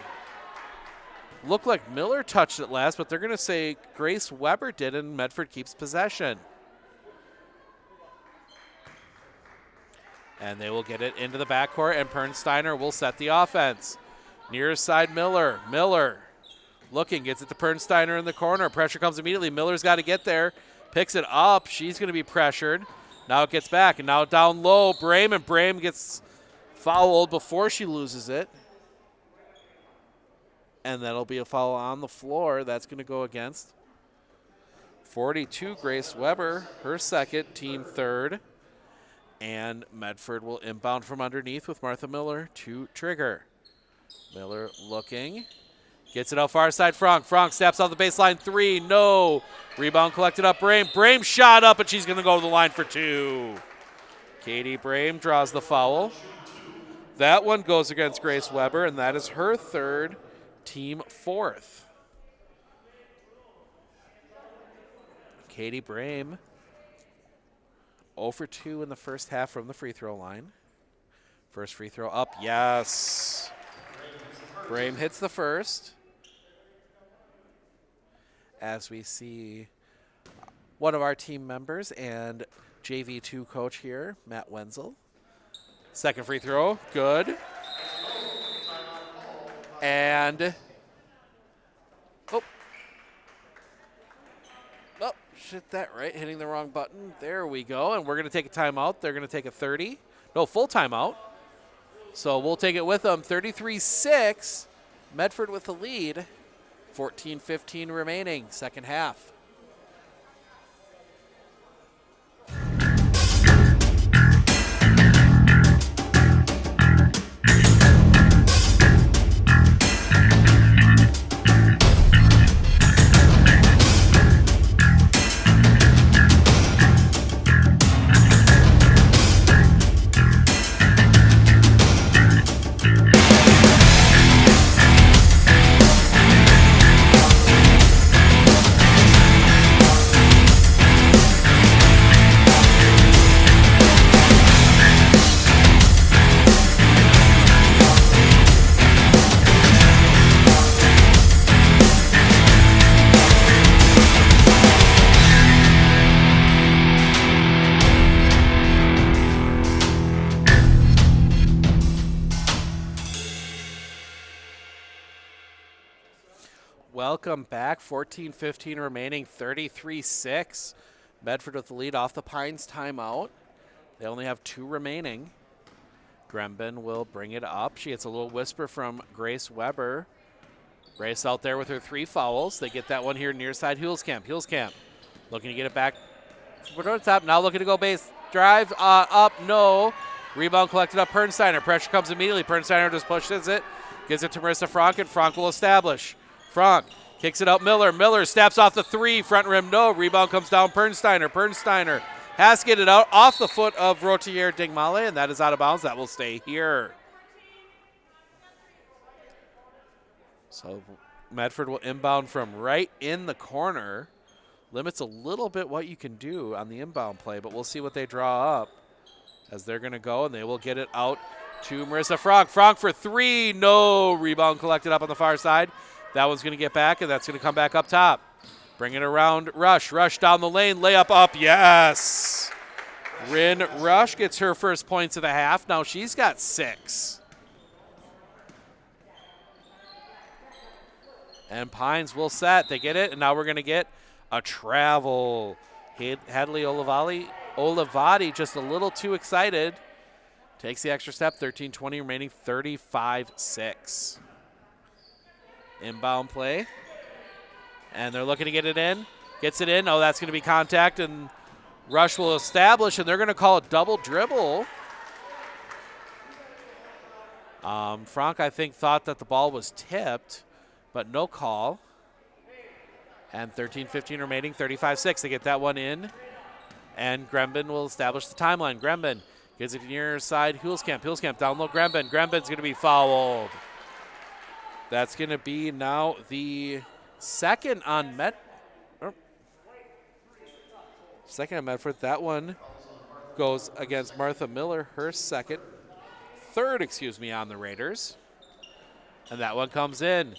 Looked like Miller touched it last, but they're going to say Grace Weber did, and Medford keeps possession. And they will get it into the backcourt, and Pernsteiner will set the offense. Near side, Miller looking, gets it to Pernsteiner in the corner. Pressure comes immediately. Miller's got to get there. Picks it up. She's going to be pressured. Now it gets back, and now down low, Brame, and Brame gets fouled before she loses it. And that'll be a foul on the floor. That's going to go against 42, Grace Weber, her second, team third. And Medford will inbound from underneath with Martha Miller to trigger. Miller looking. Gets it out far side, Franck. Franck steps off the baseline, 3, no. Rebound collected up, Brame. Brame shot up, and she's going to go to the line for 2. Katie Brame draws the foul. That one goes against Grace Weber, and that is her third, team fourth. Katie Brame, 0 for 2 in the first half from the free throw line. First free throw up, yes. Brame hits the first. As we see one of our team members and JV2 coach here, Matt Wenzel. Second free throw, good. And, oh, shit that right, hitting the wrong button. There we go, and we're gonna take a timeout. They're gonna take a full timeout. So we'll take it with them, 33-6, Medford with the lead, 14-15 remaining, second half. Welcome back, 14-15 remaining, 33-6. Medford with the lead off the Pines timeout. They only have 2 remaining. Gremben will bring it up. She gets a little whisper from Grace Weber. Grace out there with her 3 fouls. They get that one here near side Hulskamp. Hulskamp looking to get it back. We're to the top, now looking to go base. Drive, up, no. Rebound collected up, Pernsteiner. Pressure comes immediately. Pernsteiner just pushes it. Gives it to Marissa Frank, and Frank will establish. Frank kicks it out Miller. Miller steps off the 3. Front rim, no. Rebound comes down Pernsteiner. Pernsteiner has to get it out off the foot of Rotier Digmale, and that is out of bounds. That will stay here. So Medford will inbound from right in the corner. Limits a little bit what you can do on the inbound play, but we'll see what they draw up as they're going to go, and they will get it out to Marissa Frank. Frank for 3, no. Rebound collected up on the far side. That one's going to get back, and that's going to come back up top. Bring it around Rush. Rush down the lane. Layup up. Yes. Rin Rush gets her first points of the half. Now she's got 6. And Pines will set. They get it, and now we're going to get a travel. Hadley Olivati just a little too excited. Takes the extra step. 13-20 remaining. 35-6. Inbound play. And they're looking to get it in. Gets it in. Oh, that's going to be contact, and Rush will establish, and they're going to call a double dribble. Frank, I think, thought that the ball was tipped, but no call. And 13-15 remaining, 35-6. They get that one in, and Gremben will establish the timeline. Gremben gives it near side Hulskamp. Hulskamp down low Gremben. Gremben's going to be fouled. That's going to be now the second on Medford. That one goes against Martha Miller, her third, on the Raiders. And that one comes in.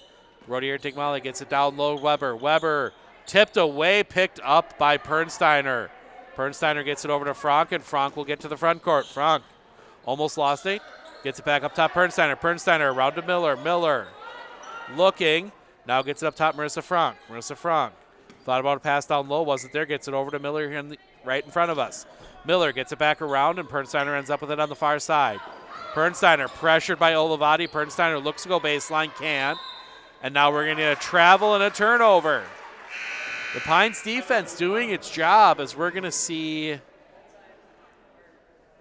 Rodier Digmale gets it down low. Weber tipped away, picked up by Pernsteiner. Pernsteiner gets it over to Frank, and Frank will get to the front court. Frank almost lost it. Gets it back up top. Pernsteiner around to Miller. Miller looking. Now gets it up top, Marissa Frank. Marissa Frank thought about a pass down low, wasn't there. Gets it over to Miller here right in front of us. Miller gets it back around, and Pernsteiner ends up with it on the far side. Pernsteiner pressured by Olivati. Pernsteiner looks to go baseline, can't. And now we're going to get a travel and a turnover. The Pines defense doing its job, as we're going to see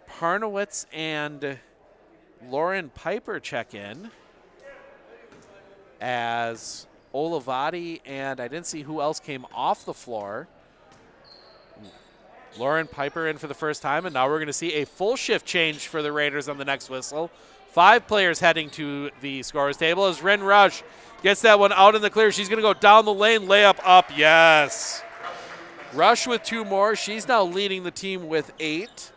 Parnowitz and Lauren Piper check in, as Olivati and I didn't see who else came off the floor. Lauren Piper in for the first time, and now we're going to see a full shift change for the Raiders on the next whistle. 5 players heading to the scorer's table as Rin Rush gets that one out in the clear. She's going to go down the lane, layup up, yes. Rush with 2 more. She's now leading the team with 8.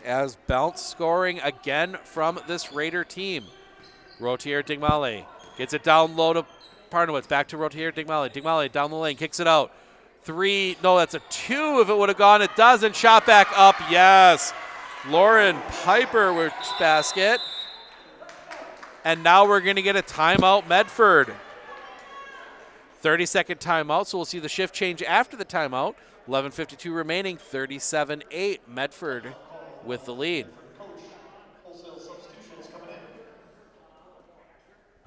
As Bounce scoring again from this Raider team. Rotier Digmale gets it down low to Parnowitz. Back to Rotier Digmale. Digmale down the lane, kicks it out. 3, no, that's a 2 if it would have gone. It doesn't. Shot back up, yes. Lauren Piper with basket. And now we're going to get a timeout, Medford. 30-second timeout, so we'll see the shift change after the timeout. 11:52 remaining, 37-8. Medford with the lead.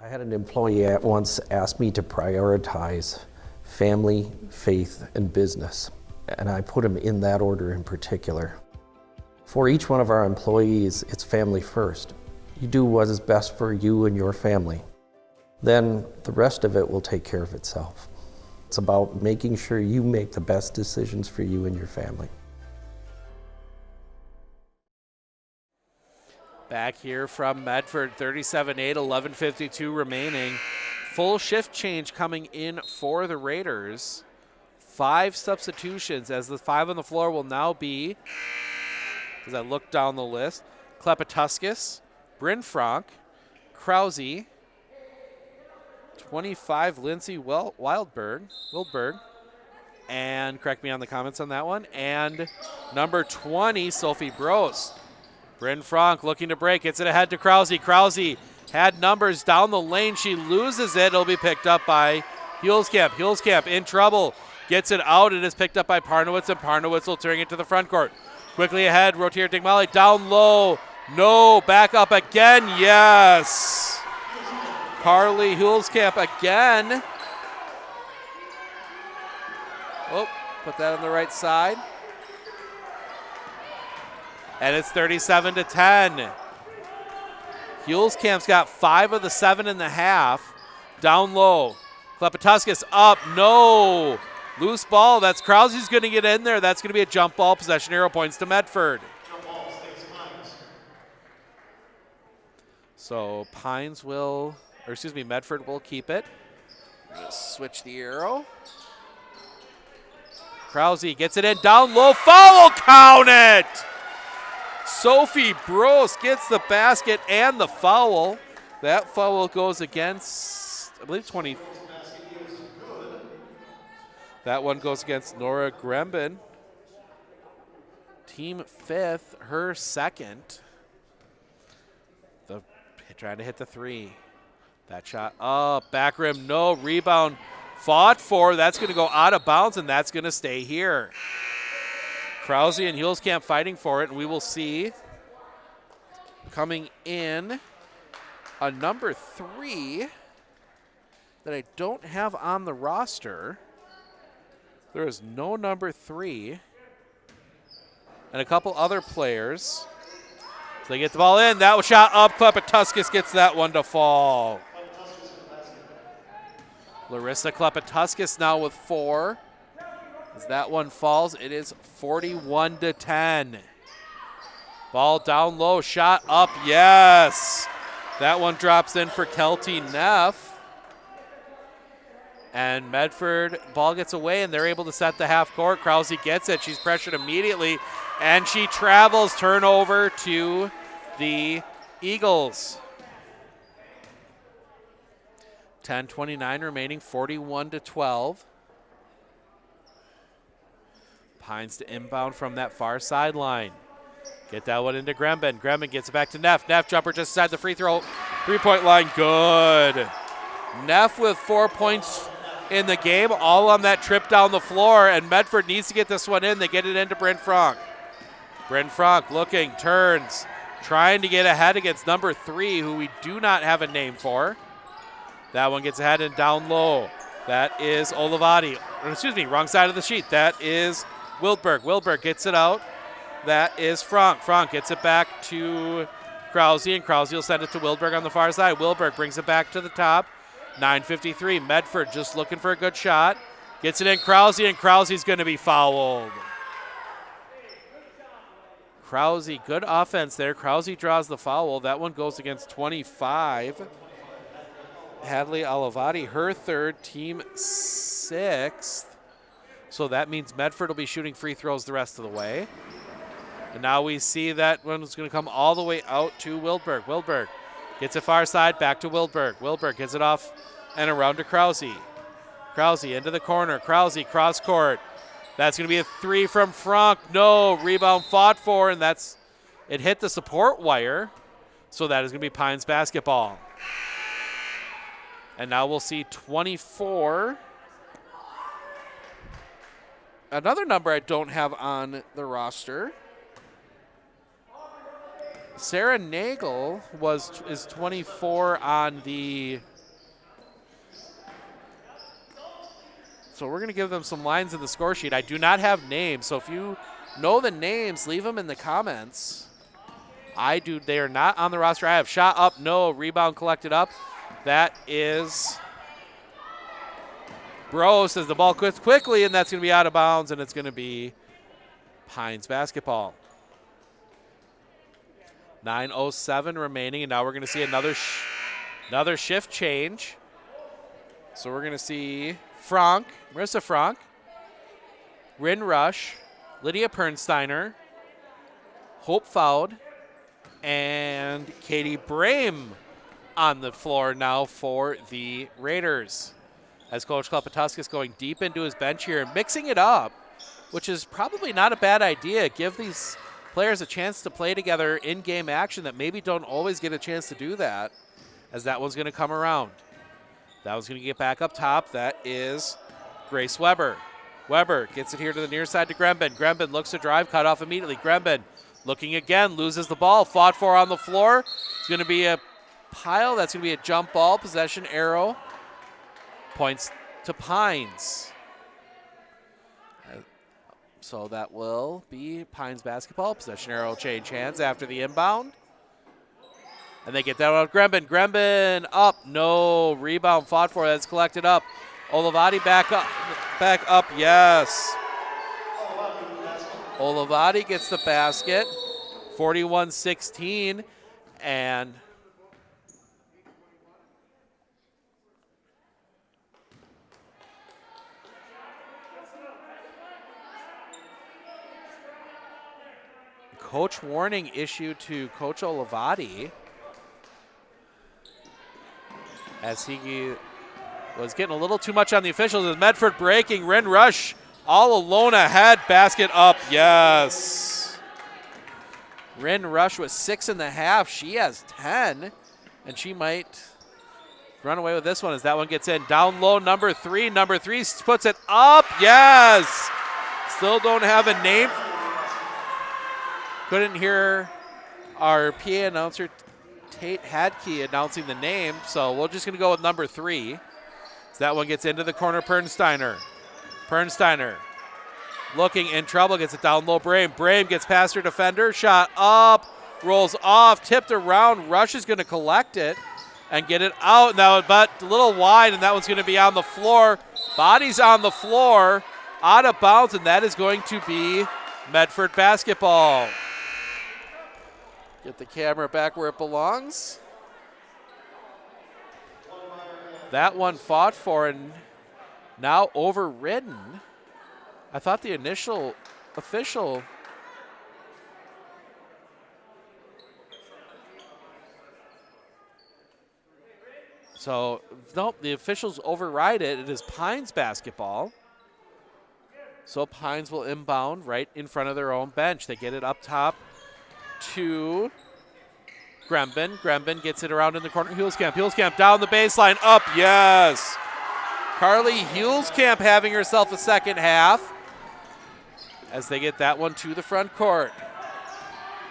I had an employee at once ask me to prioritize family, faith, and business, and I put them in that order in particular. For each one of our employees, it's family first. You do what is best for you and your family. Then the rest of it will take care of itself. It's about making sure you make the best decisions for you and your family. Back here from Medford, 37-8, 11:52 remaining. Full shift change coming in for the Raiders. 5 substitutions as the 5 on the floor will now be, as I look down the list, Klepatuskas, Bryn Frank, Krause, 25 Lindsay Wildberg, and correct me on the comments on that one, and number 20 Sophie Bros. Bryn Frank looking to break, gets it ahead to Krause. Krause had numbers down the lane. She loses it. It'll be picked up by Hulskamp. Hulskamp in trouble. Gets it out. It is picked up by Parnowitz, and Parnowitz will turn it to the front court. Quickly ahead, Rotier Digmale down low. No, back up again. Yes. Carly Hulskamp again. Oh, put that on the right side. And it's 37-10. Hulskamp's got 5 of the 7.5. Down low. Klepatuskas up. No. Loose ball. That's Krause's going to get in there. That's going to be a jump ball. Possession arrow points to Medford. So Medford will keep it. Just switch the arrow. Krause gets it in. Down low. Foul. Count it. Sophie Bros gets the basket and the foul. That foul goes against, I believe, 20. That one goes against Nora Gremben. Team 5th, her 2nd. Trying to hit the 3. That shot up, back rim, no, rebound. Fought for, that's going to go out of bounds, and that's going to stay here. Krause and Hulskamp fighting for it, and we will see coming in a number 3 that I don't have on the roster. There is no number 3. And a couple other players. So they get the ball in. That was shot up. Klepatuskas gets that one to fall. Larissa Klepatuskas now with 4. As that one falls, it is 41-10. Ball down low, shot up, yes. That one drops in for Kelty Neff. And Medford, ball gets away, and they're able to set the half court. Krause gets it. She's pressured immediately, and she travels. Turnover to the Eagles. 10:29 remaining, 41-12. Pines to inbound from that far sideline. Get that one into Gremben. Gremben gets it back to Neff. Neff jumper just inside the three-point line. Good. Neff with 4 points in the game, all on that trip down the floor, and Medford needs to get this one in. They get it into Bryn Frank. Bryn Frank looking, turns, trying to get ahead against number 3, who we do not have a name for. That one gets ahead and down low. That is Olivati. Excuse me, wrong side of the sheet. That is Wildberg. Wildberg gets it out. That is Frank. Frank gets it back to Krause, and Krause will send it to Wildberg on the far side. Wildberg brings it back to the top. 9:53. Medford just looking for a good shot. Gets it in Krause, and Krause's going to be fouled. Krause, good offense there. Krause draws the foul. That one goes against 25. Hadley Olivati, her third, team sixth. So that means Medford will be shooting free throws the rest of the way. And now we see that one's going to come all the way out to Wildberg. Wildberg gets it far side, back to Wildberg. Wildberg gets it off and around to Krause. Krause into the corner. Krause cross court. That's going to be a three from Frank. No, rebound fought for, and it hit the support wire. So that is going to be Pines basketball. And now we'll see 24. Another number I don't have on the roster. Sarah Nagel is 24 on the. So we're going to give them some lines in the score sheet. I do not have names, so if you know the names, leave them in the comments. I do. They are not on the roster. I have shot up, no, rebound collected up. That is Bros as the ball quits quickly, and that's going to be out of bounds, and it's going to be Pines basketball. 9:07 remaining, and now we're going to see another shift change. So we're going to see Marissa Frank, Rin Rush, Lydia Pernsteiner, Hope Foud, and Katie Brame on the floor now for the Raiders. As Coach Klepetuskas going deep into his bench here and mixing it up, which is probably not a bad idea. Give these players a chance to play together in game action that maybe don't always get a chance to do that, as that one's going to come around. That was going to get back up top. That is Grace Weber. Weber gets it here to the near side to Gremben. Gremben looks to drive, cut off immediately. Gremben looking again, loses the ball, fought for on the floor. It's going to be a pile. That's going to be a jump ball, possession arrow. Points to Pines. So that will be Pines basketball. Possession arrow change hands after the inbound. And they get that out of Gremben. Gremben up. No. Rebound fought for. That's collected up. Olivati back up. Back up. Yes. Olivati gets the basket. 41-16. And coach warning issued to Coach Olivati as he was getting a little too much on the officials. As Medford breaking, Ren Rush all alone ahead, basket up, yes. Ren Rush was 6.5, she has 10, and she might run away with this one as that one gets in. Down low, number three puts it up, yes. Still don't have a name. Couldn't hear our PA announcer, Tate Hadke, announcing the name, so we're just going to go with number 3. So that one gets into the corner, Pernsteiner. Pernsteiner looking in trouble, gets it down low, Brame. Brame gets past her defender, shot up, rolls off, tipped around. Rush is going to collect it and get it out now, but a little wide, and that one's going to be on the floor. Bodies on the floor, out of bounds, and that is going to be Medford basketball. Get the camera back where it belongs. That one fought for and now overridden. I thought the initial official. So, nope, the officials override it. It is Pines basketball. So Pines will inbound right in front of their own bench. They get it up top to Gremben. Gremben gets it around in the corner. Hulskamp down the baseline, up, yes. Carly Hulskamp having herself a second half as they get that one to the front court.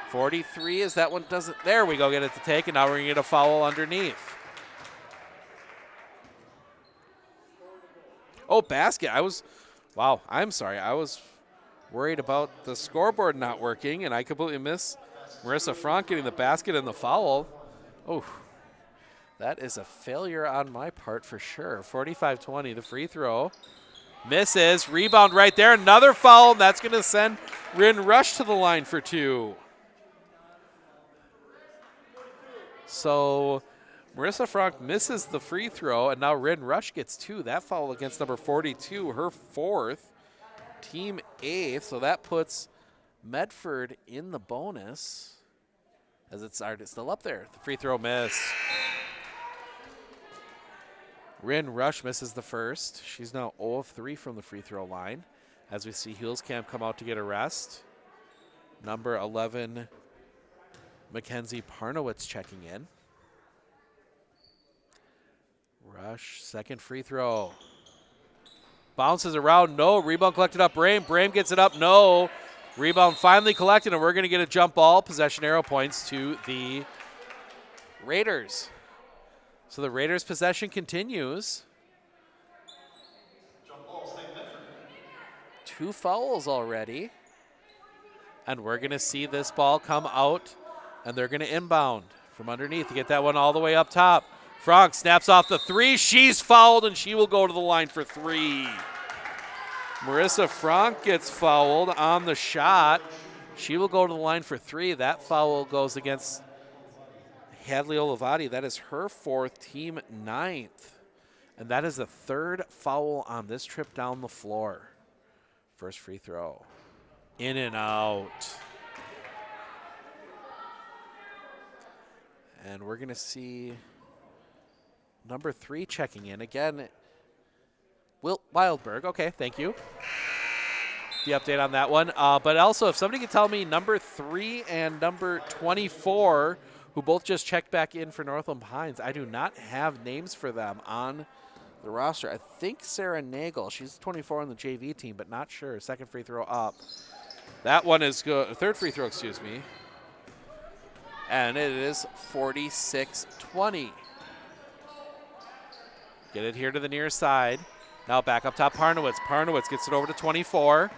43 as that one doesn't, there we go, get it to take, and now we're going to get a foul underneath. Oh, basket, wow, I'm sorry. I was worried about the scoreboard not working, and I completely missed Marissa Frank getting the basket and the foul. Oh, that is a failure on my part for sure. 45-20, the free throw Misses. Rebound right there. Another foul, and that's going to send Rin Rush to the line for 2. So Marissa Frank misses the free throw, and now Rin Rush gets 2. That foul against number 42, her 4th, team 8th. So that puts Medford in the bonus as it's still up there. The free throw miss. Rin Rush misses the first. She's now 0 of 3 from the free throw line as we see Huelskamp come out to get a rest. Number 11, Mackenzie Parnowitz checking in. Rush, second free throw. Bounces around, no. Rebound collected up, Brame. Brame gets it up, no. Rebound finally collected, and we're going to get a jump ball. Possession arrow points to the Raiders. So the Raiders' possession continues. 2 fouls already. And we're going to see this ball come out, and they're going to inbound from underneath to get that one all the way up top. Frank snaps off the 3. She's fouled, and she will go to the line for 3. Marissa Frank gets fouled on the shot. She will go to the line for 3. That foul goes against Hadley Olivati. That is her 4th, team 9th. And that is the 3rd foul on this trip down the floor. First free throw. In and out. And we're going to see number 3 checking in. Again, Wilt Wildberg. Okay, thank you. The update on that one. But also, if somebody could tell me number 3 and number 24, who both just checked back in for Northland Pines, I do not have names for them on the roster. I think Sarah Nagel. She's 24 on the JV team, but not sure. Second free throw up. That one is good. 3rd free throw, excuse me. And it is 46-20. Get it here to the near side. Now back up top, Parnowitz. Parnowitz gets it over to 24.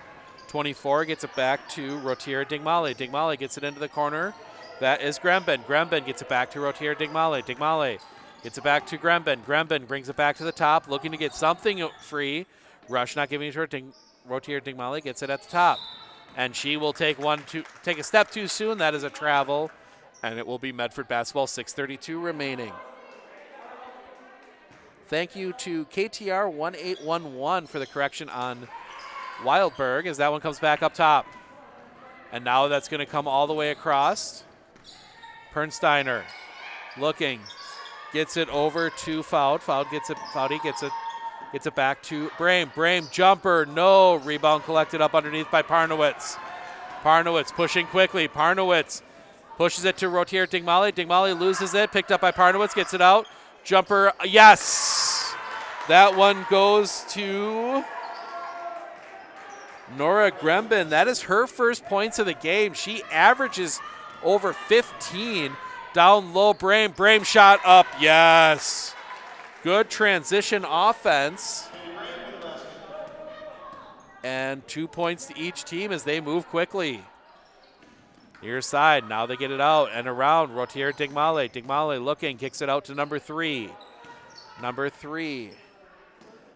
24 gets it back to Rotier Digmale. Digmale gets it into the corner. That is Gremben. Gremben gets it back to Rotier Digmale. Digmale gets it back to Gremben. Gremben brings it back to the top, looking to get something free. Rush not giving it to her. Rotier Digmale gets it at the top. And she will take a step too soon. That is a travel. And it will be Medford basketball, 6:32 remaining. Thank you to KTR 1811 for the correction on Wildberg as that one comes back up top. And now that's going to come all the way across. Pernsteiner looking, gets it over to Foudy. Foudy gets it back to Brame. Brame jumper, no. Rebound collected up underneath by Parnowitz. Parnowitz pushing quickly. Parnowitz pushes it to Rotier Digmale. Digmale loses it, picked up by Parnowitz, gets it out. Jumper, yes. That one goes to Nora Gremben. That is her first points of the game. She averages over 15. Down low, Brame. Brame shot up, yes. Good transition offense. And 2 points to each team as they move quickly. Near side, now they get it out and around. Rotier Digmale. Digmale looking, kicks it out to number 3. Number 3.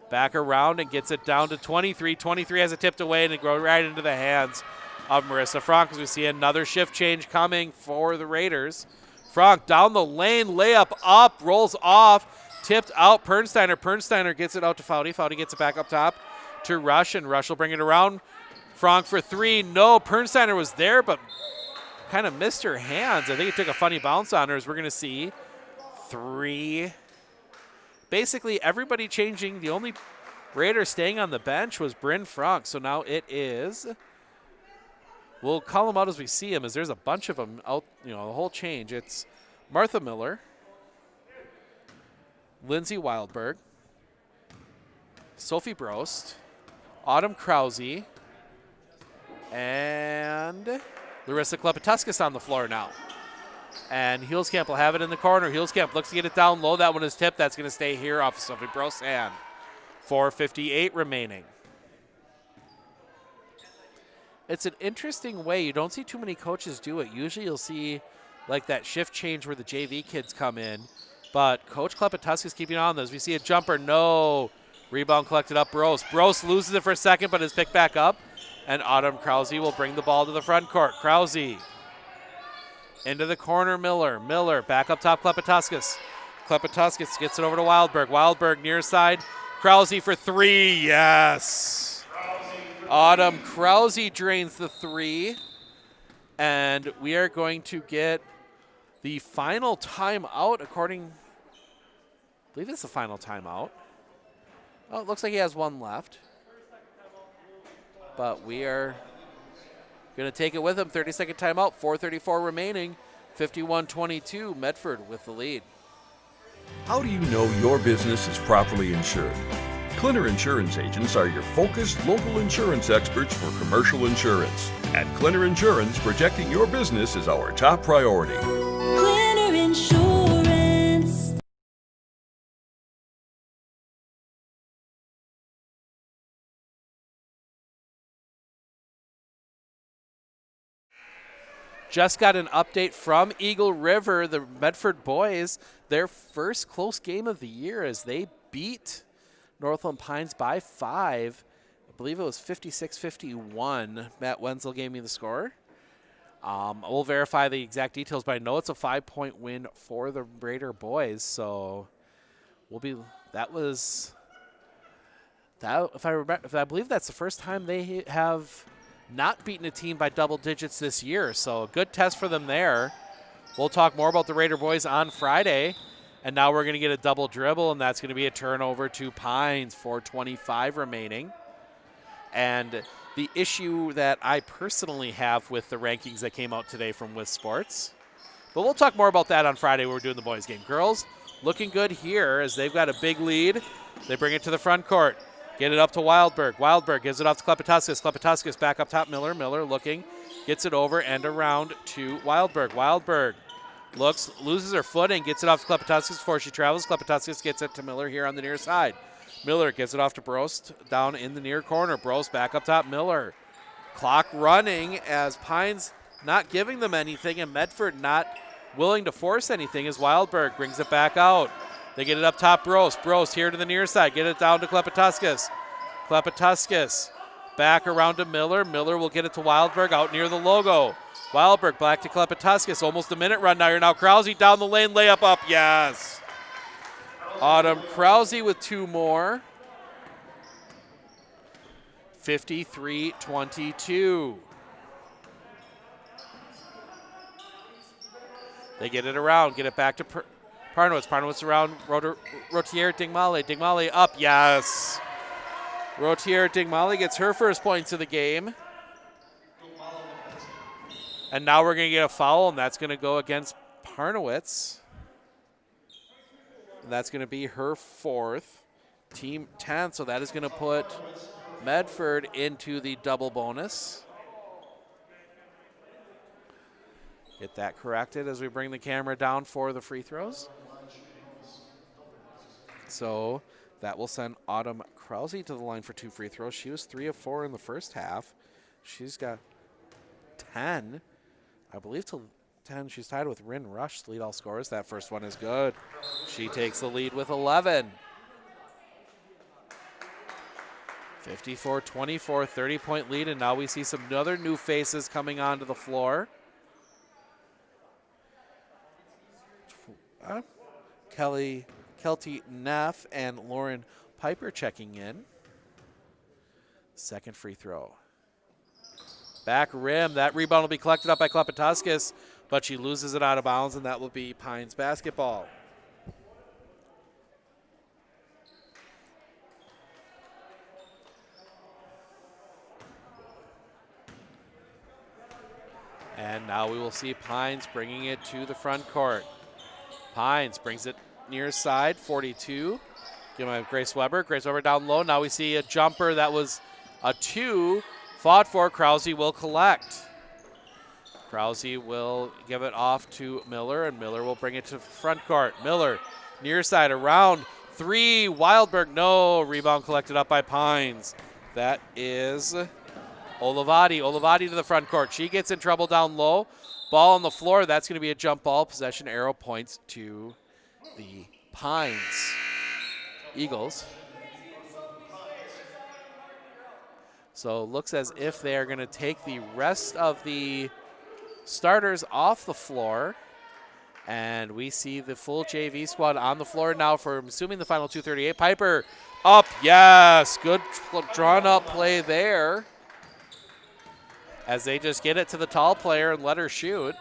Back around and gets it down to 23. 23 has it tipped away and it goes right into the hands of Marissa Frank as we see another shift change coming for the Raiders. Frank down the lane, layup up, rolls off, tipped out. Pernsteiner. Pernsteiner gets it out to Foudy. Foudy gets it back up top to Rush, and Rush will bring it around. Frank for 3. No, Pernsteiner was there, but kind of missed her hands. I think it took a funny bounce on her as we're going to see 3. Basically, everybody changing. The only Raider staying on the bench was Bryn Frank. So now it is, we'll call them out as we see them, as there's a bunch of them out, the whole change. It's Martha Miller, Lindsay Wildberg, Sophie Brost, Autumn Krause, and Larissa Klepetuskas on the floor now. And Huelskamp will have it in the corner. Huelskamp looks to get it down low. That one is tipped. That's going to stay here off Sophie Brost's hand. 4:58 remaining. It's an interesting way. You don't see too many coaches do it. Usually you'll see like that shift change where the JV kids come in. But Coach Klepetuskas keeping on those. We see a jumper. No. Rebound collected up, Bros. Bros loses it for a second, but is picked back up. And Autumn Krause will bring the ball to the front court. Krause into the corner, Miller. Miller back up top, Klepetuskas. Klepetuskas gets it over to Wildberg. Wildberg near side. Krause for three, yes. Autumn Krause drains the three. And we are going to get the final timeout I believe it's the final timeout. Oh, it looks like he has one left. But we are going to take it with him. 30-second timeout, 4:34 remaining. 51-22, Medford with the lead. How do you know your business is properly insured? Clinner Insurance Agents are your focused local insurance experts for commercial insurance. At Clinner Insurance, protecting your business is our top priority. Clinner Insurance. Just got an update from Eagle River, the Medford boys, their first close game of the year as they beat Northland Pines by 5. I believe it was 56-51. Matt Wenzel gave me the score. We'll verify the exact details, but I know it's a 5-point win for the Raider boys. So if I believe that's the first time they have not beaten a team by double digits this year. So a good test for them there. We'll talk more about the Raider boys on Friday. And now we're going to get a double dribble, and that's going to be a turnover to Pines, 4:25 remaining. And the issue that I personally have with the rankings that came out today from With Sports, but we'll talk more about that on Friday when we're doing the boys game. Girls looking good here as they've got a big lead. They bring it to the front court. Get it up to Wildberg. Wildberg gives it off to Klepetuskas. Klepetuskas back up top. Miller. Miller looking. Gets it over and around to Wildberg. Wildberg loses her footing, gets it off to Klepetuskas before she travels. Klepetuskas gets it to Miller here on the near side. Miller gives it off to Brost down in the near corner. Brost back up top. Miller. Clock running as Pines not giving them anything and Medford not willing to force anything as Wildberg brings it back out. They get it up top, Brost. Brost here to the near side. Get it down to Klepetuskas. Klepetuskas back around to Miller. Miller will get it to Wildberg out near the logo. Wildberg back to Klepetuskas. Almost a minute run now. You're now Krause down the lane. Layup up. Yes. Autumn Krause with two more. 53-22. They get it around. Get it back to Parnowitz. Parnowitz around Rotier Dingmale. Dingmale up. Yes. Rotier Dingmale gets her first points of the game. And now we're going to get a foul, and that's going to go against Parnowitz. And that's going to be her fourth. Team 10, so that is going to put Medford into the double bonus. Get that corrected as we bring the camera down for the free throws. So that will send Autumn Krause to the line for 2 free throws. She was 3 of 4 in the first half. She's got 10. I believe till 10. She's tied with Rin Rush, lead all scorers. That first one is good. She takes the lead with 11. 54-24, 30-point lead, and now we see some other new faces coming onto the floor. Kelty Neff and Lauren Piper checking in. Second free throw. Back rim. That rebound will be collected up by Klepetuskas, but she loses it out of bounds, and that will be Pines basketball. And now we will see Pines bringing it to the front court. Pines brings it near side, 42. Give him Grace Weber. Grace Weber down low. Now we see a jumper that was a 2. Fought for. Krause will collect. Krause will give it off to Miller, and Miller will bring it to front court. Miller, near side, around 3. Wildberg, no. Rebound collected up by Pines. That is Olivati. Olivati to the front court. She gets in trouble down low. Ball on the floor. That's going to be a jump ball. Possession arrow points to the Pines Eagles. So it looks as if they are going to take the rest of the starters off the floor. And we see the full JV squad on the floor now for, I'm assuming, the final 2:38. Piper up, yes. Good drawn up play there. As they just get it to the tall player and let her shoot.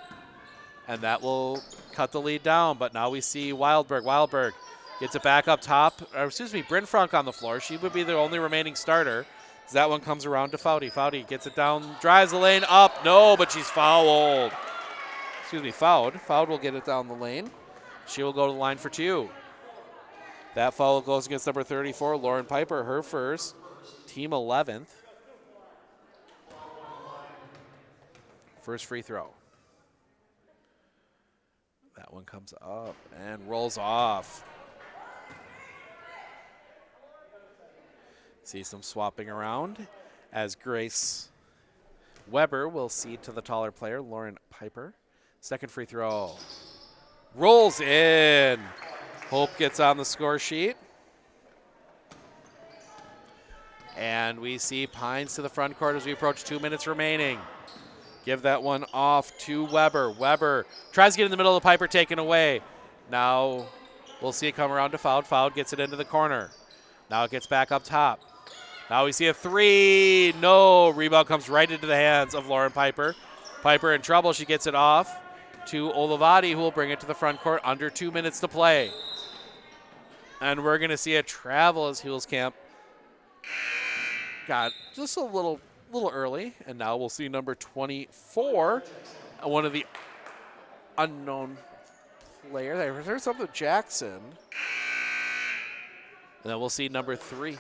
And that will cut the lead down. But now we see Wildberg. Wildberg gets it back up top. Bryn Frank on the floor. She would be the only remaining starter. As that one comes around to Foudy. Foudy gets it down, drives the lane up. No, but she's fouled. Fouled. Fouled will get it down the lane. She will go to the line for 2. That foul goes against number 34, Lauren Piper, her first, team 11th. First free throw. That one comes up and rolls off. See some swapping around as Grace Weber will cede to the taller player, Lauren Piper. Second free throw. Rolls in. Hope gets on the score sheet. And we see Pines to the front court as we approach 2 minutes remaining. Give that one off to Weber. Weber tries to get in the middle of the Piper, taken away. Now we'll see it come around to Foud. Foud gets it into the corner. Now it gets back up top. Now we see a 3. No. Rebound comes right into the hands of Lauren Piper. Piper in trouble. She gets it off to Olivati, who will bring it to the front court. Under 2 minutes to play. And we're going to see a travel as Hewells Camp got just a little early. And now we'll see number 24, one of the unknown players. There's something Jackson. And then we'll see number 3.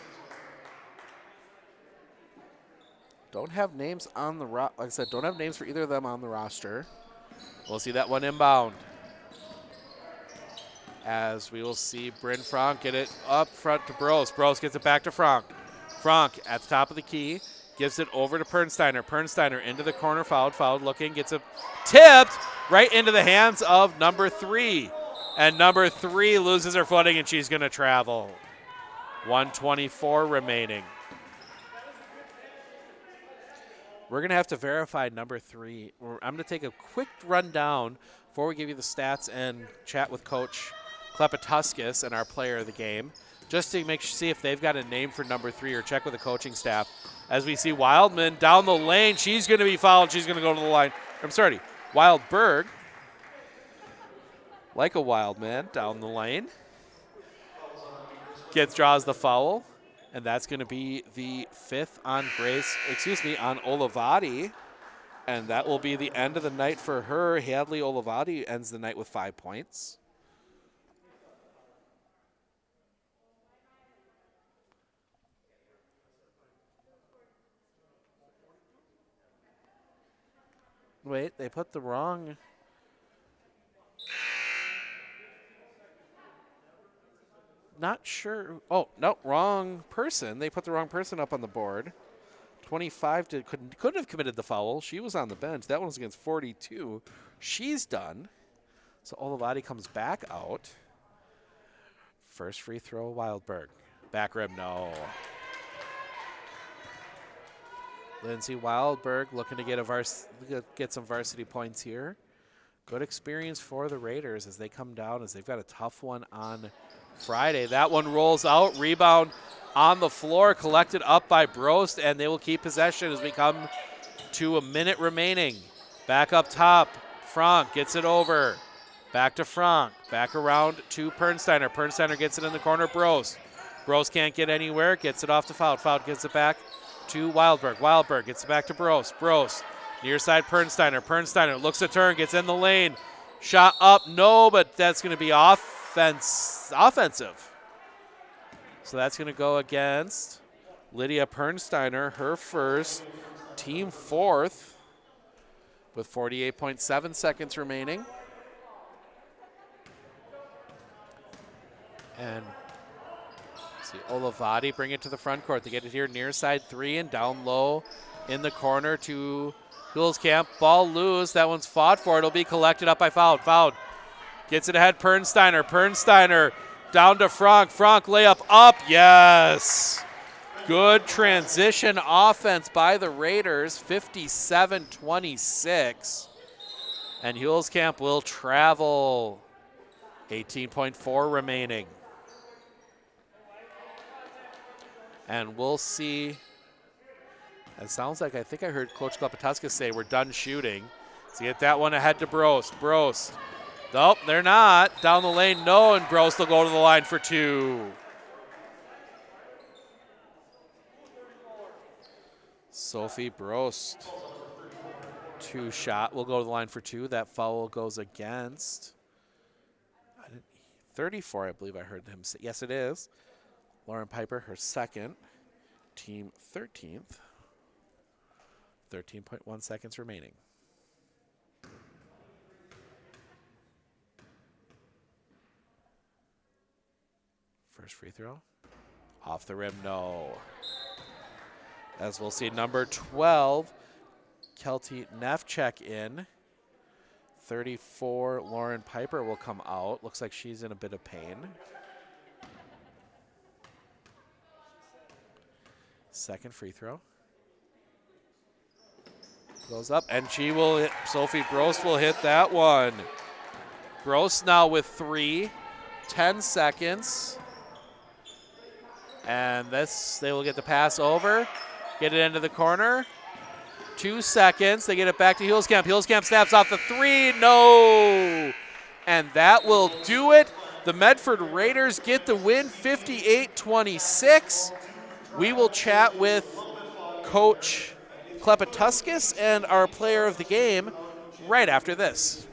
Don't have names on the like I said, don't have names for either of them on the roster. We'll see that one inbound. As we will see Bryn Frank get it up front to Bros. Bros gets it back to Frank. Frank at the top of the key gives it over to Pernsteiner. Pernsteiner into the corner, Foud looking, gets it tipped right into the hands of number 3. And number 3 loses her footing and she's going to travel. 1:24 remaining. We're going to have to verify number 3. I'm going to take a quick rundown before we give you the stats and chat with Coach Klepatuskas and our player of the game, just to see if they've got a name for number 3 or check with the coaching staff. As we see Wildman down the lane, she's going to be fouled. She's going to go to the line. Wildberg, like a wild man, down the lane. Draws the foul. And that's going to be the 5th on on Olivati. And that will be the end of the night for her. Hadley Olivati ends the night with 5 points. Wait, they put the wrong... Not sure. Oh, no, wrong person. They put the wrong person up on the board. 25 couldn't have committed the foul. She was on the bench. That one was against 42. She's done. So Olivati comes back out. First free throw, Wildberg. Back rim, no. Lindsay Wildberg looking to get some varsity points here. Good experience for the Raiders as they come down, as they've got a tough one on Friday. That one rolls out. Rebound on the floor, collected up by Brost, and they will keep possession as we come to a minute remaining. Back up top. Frank gets it over. Back to Frank. Back around to Pernsteiner. Pernsteiner gets it in the corner. Brost. Brost can't get anywhere. Gets it off to Foud. Foud gets it back to Wildberg. Wildberg gets it back to Brost. Brost. Near side Pernsteiner. Pernsteiner looks to turn. Gets in the lane. Shot up. No, but that's going to be offensive. So that's going to go against Lydia Pernsteiner, her first, team 4th, with 48.7 seconds remaining. And see Olivati bring it to the front court. They get it here near side 3 and down low in the corner to Hewells Camp. Ball loose. That one's fought for. It'll be collected up by Foud. Foud gets it ahead. Pernsteiner. Pernsteiner down to Frank. Frank layup up. Yes. Good transition offense by the Raiders, 57-26. And Hulskamp will travel. 18.4 remaining. And we'll see. It sounds like, I think I heard Coach Klepetuskas say we're done shooting. So get that one ahead to Brost. Brost. Nope, they're not. Down the lane, no, and Brost will go to the line for 2. Sophie Brost. 2 shot will go to the line for 2. That foul goes against 34, I believe I heard him say. Yes, it is. Lauren Piper, her second. Team 13th. 13.1 seconds remaining. First free throw. Off the rim, no. As we'll see, number 12, Kelty Nefchek in. 34, Lauren Piper will come out. Looks like she's in a bit of pain. Second free throw. Goes up, and she will hit. Sophie Brost will hit that one. Brost now with 3, 10 seconds. And this, they will get the pass over, get it into the corner. 2 seconds, they get it back to Hulskamp. Hulskamp snaps off the 3, no! And that will do it. The Medford Raiders get the win, 58-26. We will chat with Coach Klepetuskas and our player of the game right after this.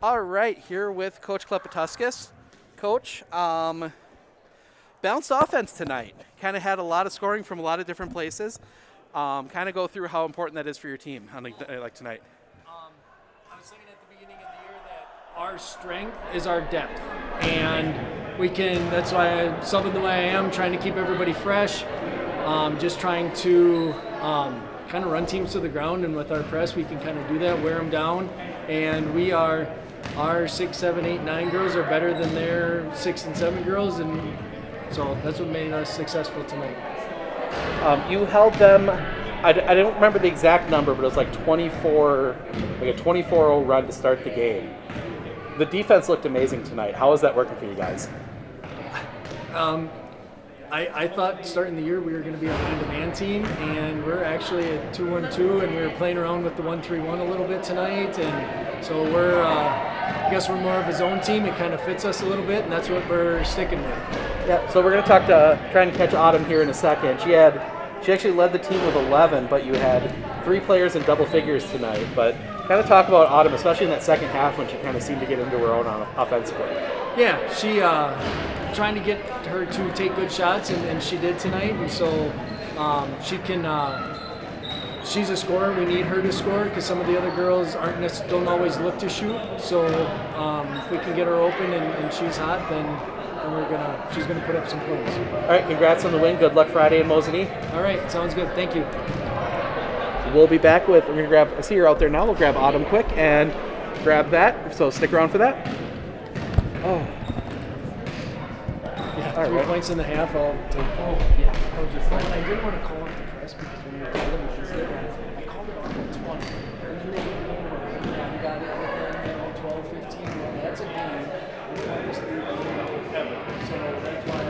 All right, here with Coach Klepetuskas. Coach, balanced offense tonight. Kind of had a lot of scoring from a lot of different places. Kind of go through how important that is for your team on a night like tonight. I was thinking at the beginning of the year that our strength is our depth. And we can, that's why I'm subbing the way I am, trying to keep everybody fresh. Just trying to kind of run teams to the ground, and with our press, we can kind of do that, wear them down. And we are, our 6, 7, 8, 9 girls are better than their 6 and 7 girls, and so that's what made us successful tonight. You held them, I don't remember the exact number, but it was like 24, like a 24-0 run to start the game. The defense looked amazing tonight. How is that working for you guys? I thought starting the year we were going to be a man-to-man team, and we're actually a 2-1-2, and we were playing around with the 1-3-1 a little bit tonight, and So I guess we're more of a zone team. It kind of fits us a little bit, and that's what we're sticking with. Yeah, so we're going to trying to catch Autumn here in a second. She actually led the team with 11, but you had 3 players in double figures tonight. But kind of talk about Autumn, especially in that second half when she kind of seemed to get into her own offensively. Yeah, she trying to get her to take good shots, and she did tonight. And so she can. She's a scorer. We need her to score because some of the other girls don't always look to shoot. So if we can get her open and she's hot, then she's gonna put up some points. All right, congrats on the win. Good luck Friday in Mosinee. All right, sounds good. Thank you. We'll be back with. We're gonna grab. I see you're out there now. We'll grab Autumn quick and grab that. So stick around for that. Oh. Yeah, all 3 right. points in the half. I'll take. Oh yeah. I was just like, I didn't want to call off the press because when you were telling me she's there, I called it off at 20. And you got it within 12, 15. Well, that's a game. So that's why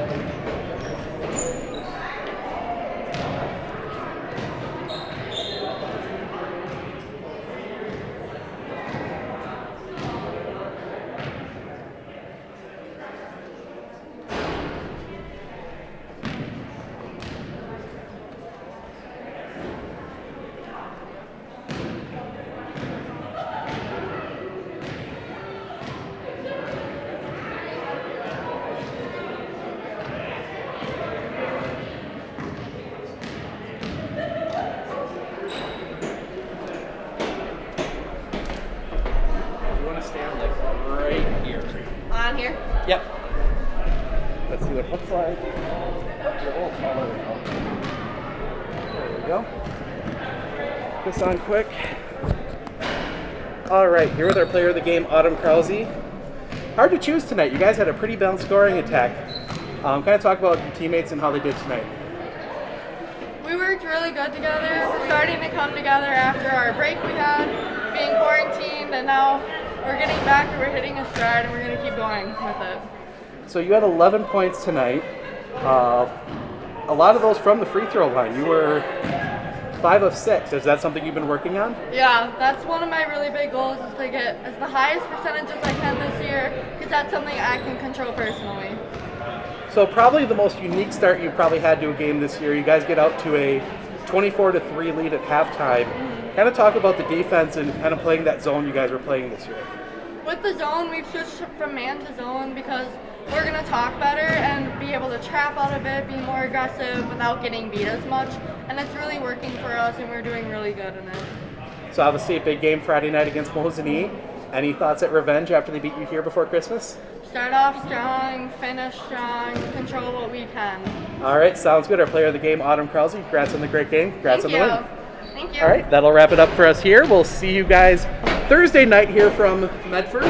On here? Yep. Let's see what it looks like. You're a little taller now. There we go. Put this on quick. All right, here with our player of the game, Autumn Krause. Hard to choose tonight. You guys had a pretty balanced scoring attack. Kind of talk about your teammates and how they did tonight. We worked really good together. We're starting to come together after our break we had, being quarantined, and now we're getting back and we're hitting a stride and we're going to keep going with it. So you had 11 points tonight. A lot of those from the free throw line. You were 5 of 6. Is that something you've been working on? Yeah, that's one of my really big goals is to get as the highest percentage as I can this year because that's something I can control personally. So probably the most unique start you've probably had to a game this year. You guys get out to a 24-3 lead at halftime. Kind of talk about the defense and kind of playing that zone you guys were playing this year. With the zone, we've switched from man to zone because we're going to talk better and be able to trap out a bit, be more aggressive without getting beat as much. And it's really working for us and we're doing really good in it. So obviously a big game Friday night against Mosinee. Any thoughts at revenge after they beat you here before Christmas? Start off strong, finish strong, control what we can. All right, sounds good. Our player of the game, Autumn Krause. Congrats on the great game. Congrats on the win. Thank you. All right, that'll wrap it up for us here. We'll see you guys Thursday night here from Medford.